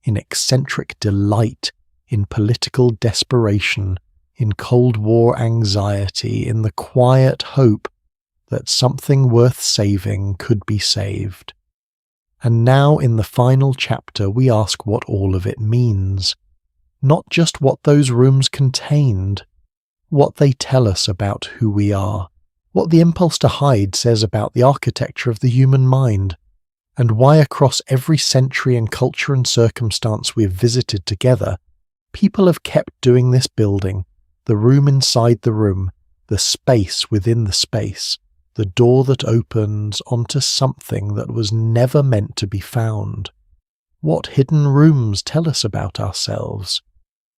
[SPEAKER 1] in eccentric delight, in political desperation, in Cold War anxiety, in the quiet hope that something worth saving could be saved. And now in the final chapter we ask what all of it means, not just what those rooms contained, what they tell us about who we are, what the impulse to hide says about the architecture of the human mind, and why across every century and culture and circumstance we have visited together, people have kept doing this building, the room inside the room, the space within the space, the door that opens onto something that was never meant to be found. What hidden rooms tell us about ourselves?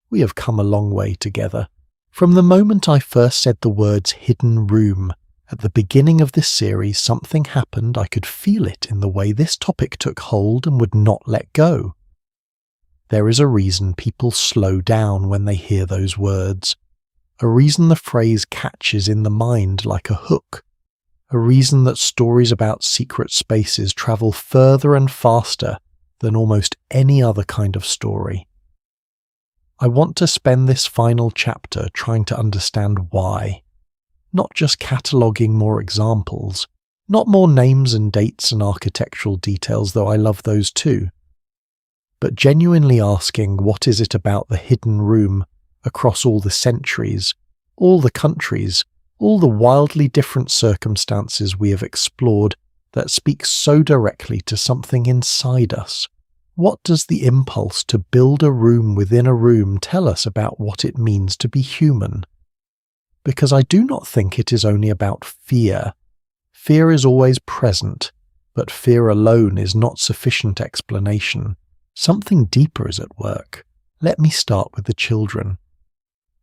[SPEAKER 1] We have come a long way together. From the moment I first said the words hidden room, at the beginning of this series something happened. I could feel it in the way this topic took hold and would not let go. There is a reason people slow down when they hear those words, a reason the phrase catches in the mind like a hook, a reason that stories about secret spaces travel further and faster than almost any other kind of story. I want to spend this final chapter trying to understand why. Not just cataloguing more examples, not more names and dates and architectural details, though I love those too, but genuinely asking what is it about the hidden room across all the centuries, all the countries, all the wildly different circumstances we have explored that speaks so directly to something inside us. What does the impulse to build a room within a room tell us about what it means to be human? Because I do not think it is only about fear. Fear is always present, but fear alone is not sufficient explanation. Something deeper is at work. Let me start with the children.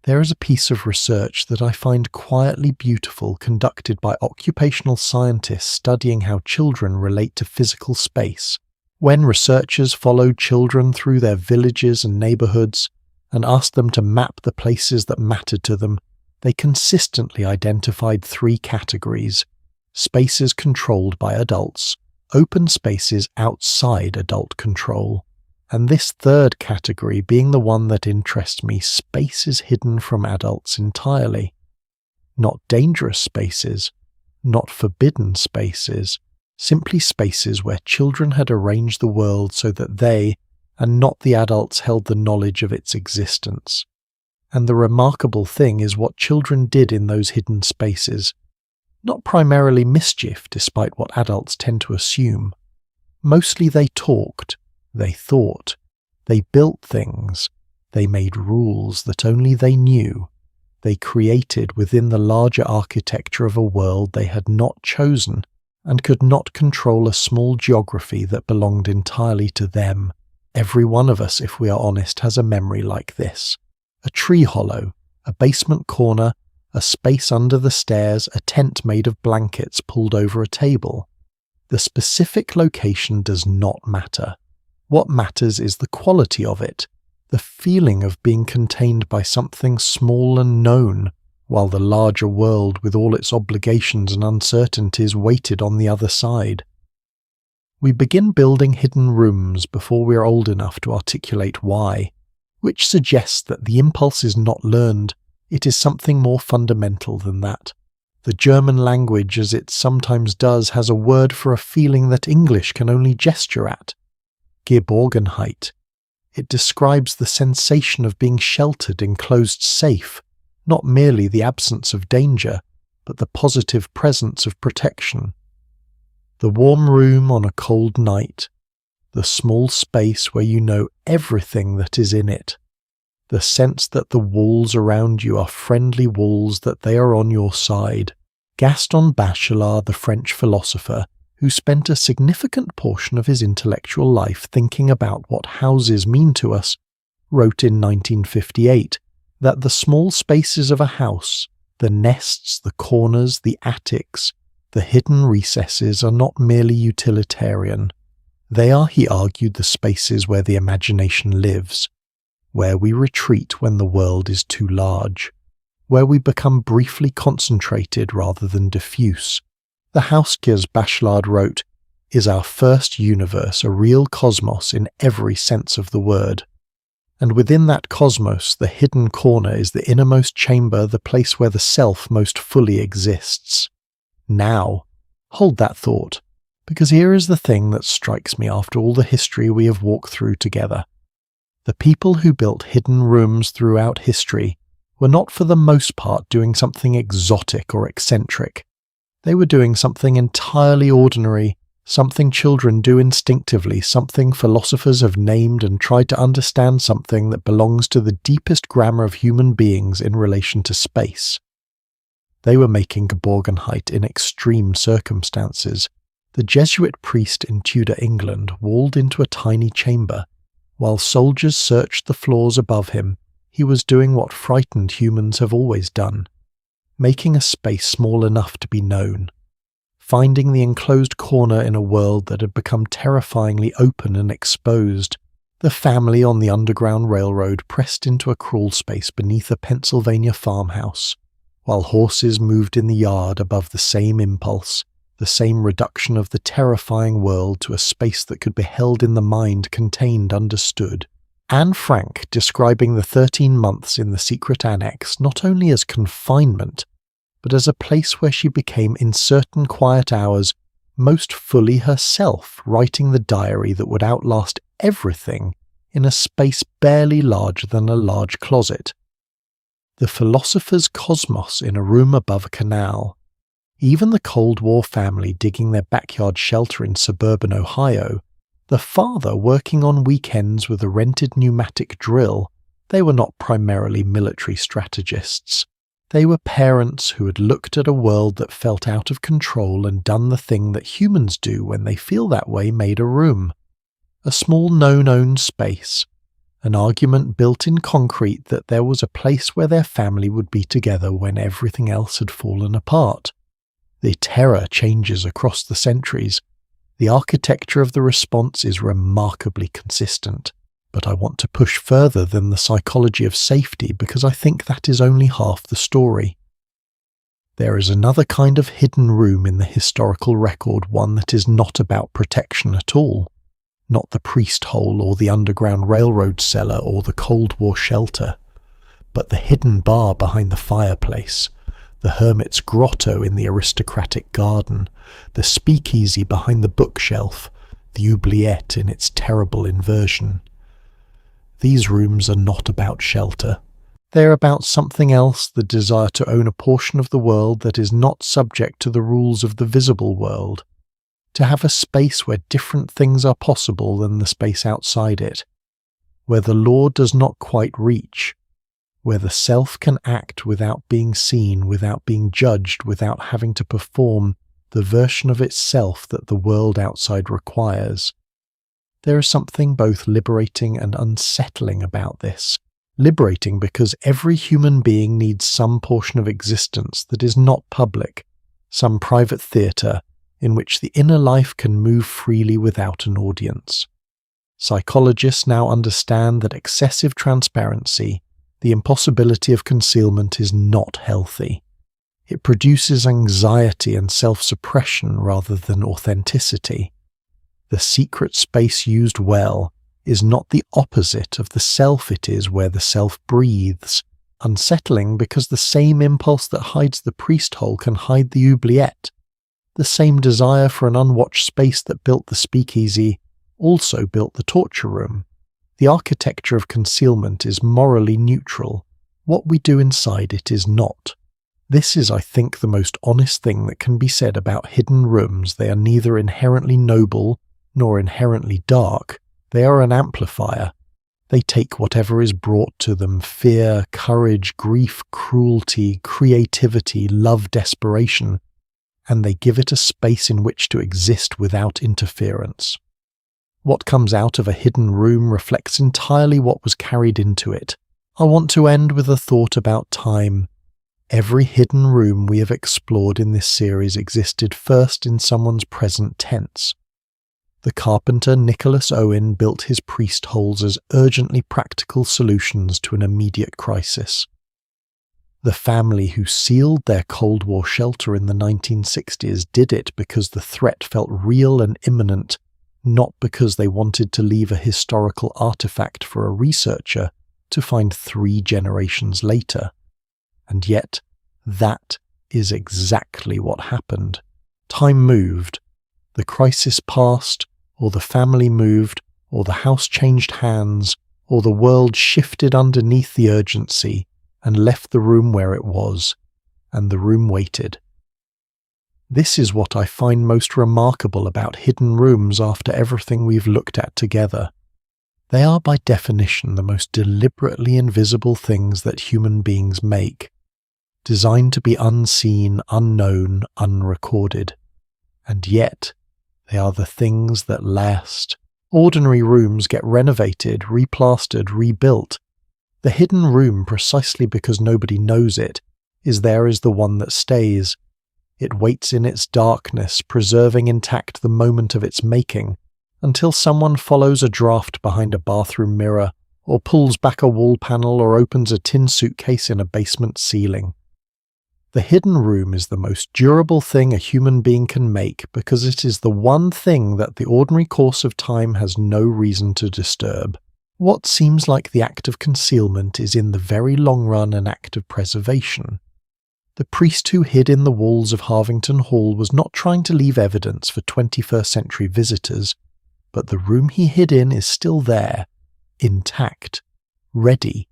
[SPEAKER 1] There is a piece of research that I find quietly beautiful conducted by occupational scientists studying how children relate to physical space. When researchers followed children through their villages and neighborhoods and asked them to map the places that mattered to them, they consistently identified three categories: spaces controlled by adults, open spaces outside adult control, and this third category being the one that interests me, spaces hidden from adults entirely. Not dangerous spaces, not forbidden spaces, simply spaces where children had arranged the world so that they, and not the adults, held the knowledge of its existence. And the remarkable thing is what children did in those hidden spaces. Not primarily mischief, despite what adults tend to assume. Mostly they talked, they thought, they built things, they made rules that only they knew. They created within the larger architecture of a world they had not chosen and could not control a small geography that belonged entirely to them. Every one of us, if we are honest, has a memory like this. A tree hollow, a basement corner, a space under the stairs, a tent made of blankets pulled over a table. The specific location does not matter. What matters is the quality of it, the feeling of being contained by something small and known, while the larger world with all its obligations and uncertainties waited on the other side. We begin building hidden rooms before we are old enough to articulate why, which suggests that the impulse is not learned, it is something more fundamental than that. The German language, as it sometimes does, has a word for a feeling that English can only gesture at. Geborgenheit. It describes the sensation of being sheltered, enclosed, safe, not merely the absence of danger, but the positive presence of protection. The warm room on a cold night, the small space where you know everything that is in it, the sense that the walls around you are friendly walls, that they are on your side. Gaston Bachelard, the French philosopher, who spent a significant portion of his intellectual life thinking about what houses mean to us, wrote in 1958 that the small spaces of a house, the nests, the corners, the attics, the hidden recesses are not merely utilitarian. They are, he argued, the spaces where the imagination lives, where we retreat when the world is too large, where we become briefly concentrated rather than diffuse. The Hauskers, Bachelard wrote, is our first universe, a real cosmos in every sense of the word. And within that cosmos, the hidden corner is the innermost chamber, the place where the self most fully exists. Now, hold that thought, because here is the thing that strikes me after all the history we have walked through together. The people who built hidden rooms throughout history were not for the most part doing something exotic or eccentric. They were doing something entirely ordinary, something children do instinctively, something philosophers have named and tried to understand, something that belongs to the deepest grammar of human beings in relation to space. They were making Geborgenheit in extreme circumstances. The Jesuit priest in Tudor England walled into a tiny chamber. While soldiers searched the floors above him, he was doing what frightened humans have always done, making a space small enough to be known, finding the enclosed corner in a world that had become terrifyingly open and exposed. The family on the Underground Railroad pressed into a crawl space beneath a Pennsylvania farmhouse, while horses moved in the yard above the same impulse, the same reduction of the terrifying world to a space that could be held in the mind, contained, understood. Anne Frank describing the 13 months in the secret annex not only as confinement, but as a place where she became in certain quiet hours most fully herself, writing the diary that would outlast everything in a space barely larger than a large closet. The philosopher's cosmos in a room above a canal. Even the Cold War family digging their backyard shelter in suburban Ohio, the father working on weekends with a rented pneumatic drill, they were not primarily military strategists. They were parents who had looked at a world that felt out of control and done the thing that humans do when they feel that way, made a room. A small known space. An argument built in concrete that there was a place where their family would be together when everything else had fallen apart. The terror changes across the centuries. The architecture of the response is remarkably consistent. But I want to push further than the psychology of safety because I think that is only half the story. There is another kind of hidden room in the historical record, one that is not about protection at all. Not the priest hole or the Underground Railroad cellar or the Cold War shelter, but the hidden bar behind the fireplace, the hermit's grotto in the aristocratic garden, the speakeasy behind the bookshelf, the oubliette in its terrible inversion. These rooms are not about shelter. They are about something else, the desire to own a portion of the world that is not subject to the rules of the visible world. To have a space where different things are possible than the space outside it, where the law does not quite reach, where the self can act without being seen, without being judged, without having to perform the version of itself that the world outside requires. There is something both liberating and unsettling about this. Liberating because every human being needs some portion of existence that is not public, some private theatre in which the inner life can move freely without an audience. Psychologists now understand that excessive transparency, the impossibility of concealment, is not healthy. It produces anxiety and self-suppression rather than authenticity. The secret space used well is not the opposite of the self, it is where the self breathes, unsettling because the same impulse that hides the priest hole can hide the oubliette. The same desire for an unwatched space that built the speakeasy also built the torture room. The architecture of concealment is morally neutral. What we do inside it is not. This is, I think, the most honest thing that can be said about hidden rooms. They are neither inherently noble nor inherently dark. They are an amplifier. They take whatever is brought to them, fear, courage, grief, cruelty, creativity, love, desperation, and they give it a space in which to exist without interference. What comes out of a hidden room reflects entirely what was carried into it. I want to end with a thought about time. Every hidden room we have explored in this series existed first in someone's present tense. The carpenter Nicholas Owen built his priest holes as urgently practical solutions to an immediate crisis. The family who sealed their Cold War shelter in the 1960s did it because the threat felt real and imminent, not because they wanted to leave a historical artifact for a researcher to find 3 generations later. And yet, that is exactly what happened. Time moved. The crisis passed, or the family moved, or the house changed hands, or the world shifted underneath the urgency and left the room where it was, and the room waited. This is what I find most remarkable about hidden rooms after everything we've looked at together. They are by definition the most deliberately invisible things that human beings make, designed to be unseen, unknown, unrecorded. And yet, they are the things that last. Ordinary rooms get renovated, replastered, rebuilt. The hidden room, precisely because nobody knows it, is the one that stays. It waits in its darkness, preserving intact the moment of its making, until someone follows a draft behind a bathroom mirror, or pulls back a wall panel, or opens a tin suitcase in a basement ceiling. The hidden room is the most durable thing a human being can make because it is the one thing that the ordinary course of time has no reason to disturb. What seems like the act of concealment is in the very long run an act of preservation. The priest who hid in the walls of Harvington Hall was not trying to leave evidence for 21st century visitors, but the room he hid in is still there, intact, ready.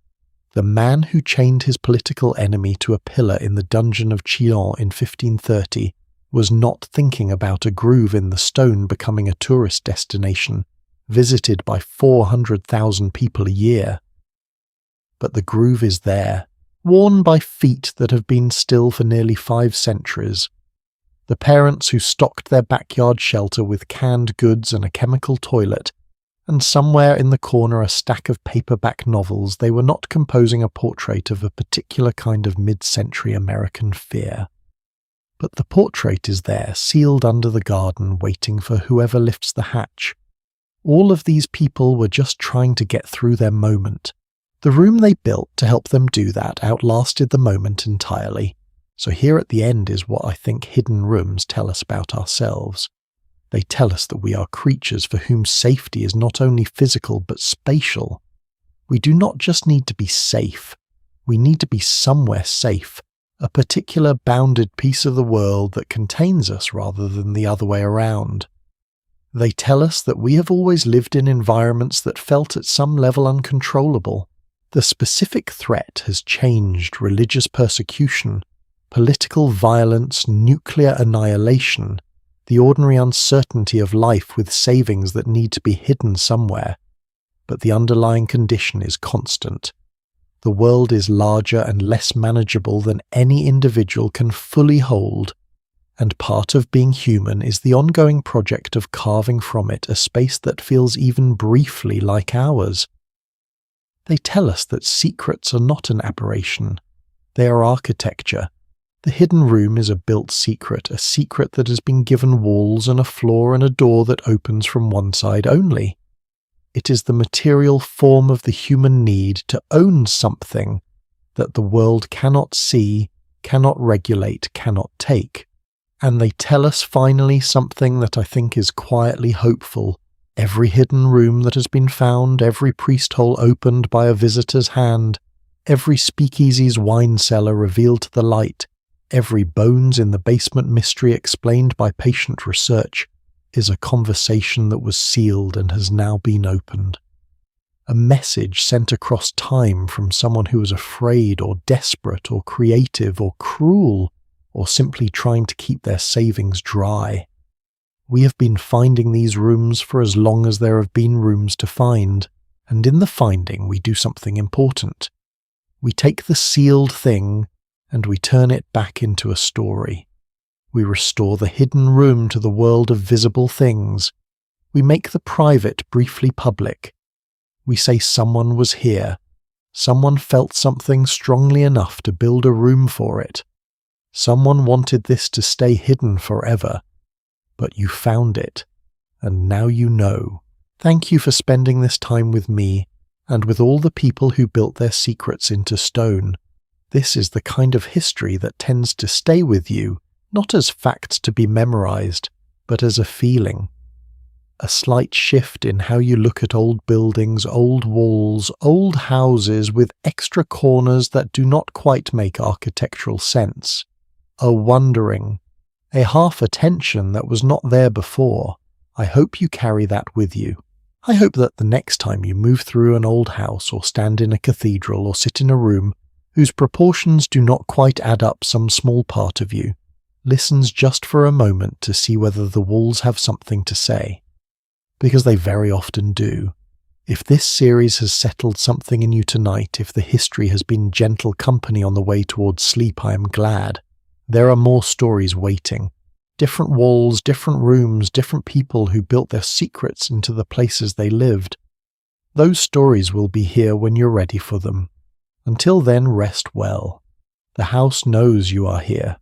[SPEAKER 1] The man who chained his political enemy to a pillar in the dungeon of Chillon in 1530 was not thinking about a groove in the stone becoming a tourist destination, visited by 400,000 people a year. But the groove is there, worn by feet that have been still for nearly 5 centuries. The parents who stocked their backyard shelter with canned goods and a chemical toilet, and somewhere in the corner a stack of paperback novels, they were not composing a portrait of a particular kind of mid-century American fear. But the portrait is there, sealed under the garden, waiting for whoever lifts the hatch. All of these people were just trying to get through their moment. The room they built to help them do that outlasted the moment entirely. So here at the end is what I think hidden rooms tell us about ourselves. They tell us that we are creatures for whom safety is not only physical but spatial. We do not just need to be safe. We need to be somewhere safe, a particular bounded piece of the world that contains us rather than the other way around. They tell us that we have always lived in environments that felt at some level uncontrollable. The specific threat has changed: religious persecution, political violence, nuclear annihilation, the ordinary uncertainty of life with savings that need to be hidden somewhere. But the underlying condition is constant. The world is larger and less manageable than any individual can fully hold, and part of being human is the ongoing project of carving from it a space that feels even briefly like ours. They tell us that secrets are not an aberration. They are architecture. The hidden room is a built secret, a secret that has been given walls and a floor and a door that opens from one side only. It is the material form of the human need to own something that the world cannot see, cannot regulate, cannot take. And they tell us finally something that I think is quietly hopeful. Every hidden room that has been found, every priest hole opened by a visitor's hand, every speakeasy's wine cellar revealed to the light, every bones in the basement mystery explained by patient research, is a conversation that was sealed and has now been opened. A message sent across time from someone who was afraid or desperate or creative or cruel or simply trying to keep their savings dry. We have been finding these rooms for as long as there have been rooms to find, and in the finding we do something important. We take the sealed thing and we turn it back into a story. We restore the hidden room to the world of visible things. We make the private briefly public. We say someone was here. Someone felt something strongly enough to build a room for it. Someone wanted this to stay hidden forever. But you found it, and now you know. Thank you for spending this time with me, and with all the people who built their secrets into stone. This is the kind of history that tends to stay with you, not as facts to be memorized, but as a feeling. A slight shift in how you look at old buildings, old walls, old houses with extra corners that do not quite make architectural sense. a wondering, a half attention that was not there before. I hope you carry that with you. I hope that the next time you move through an old house or stand in a cathedral or sit in a room whose proportions do not quite add up, some small part of you listens just for a moment to see whether the walls have something to say. Because they very often do. If this series has settled something in you tonight, if the history has been gentle company on the way towards sleep, I am glad. There are more stories waiting. Different walls, different rooms, different people who built their secrets into the places they lived. Those stories will be here when you're ready for them. Until then, rest well. The house knows you are here.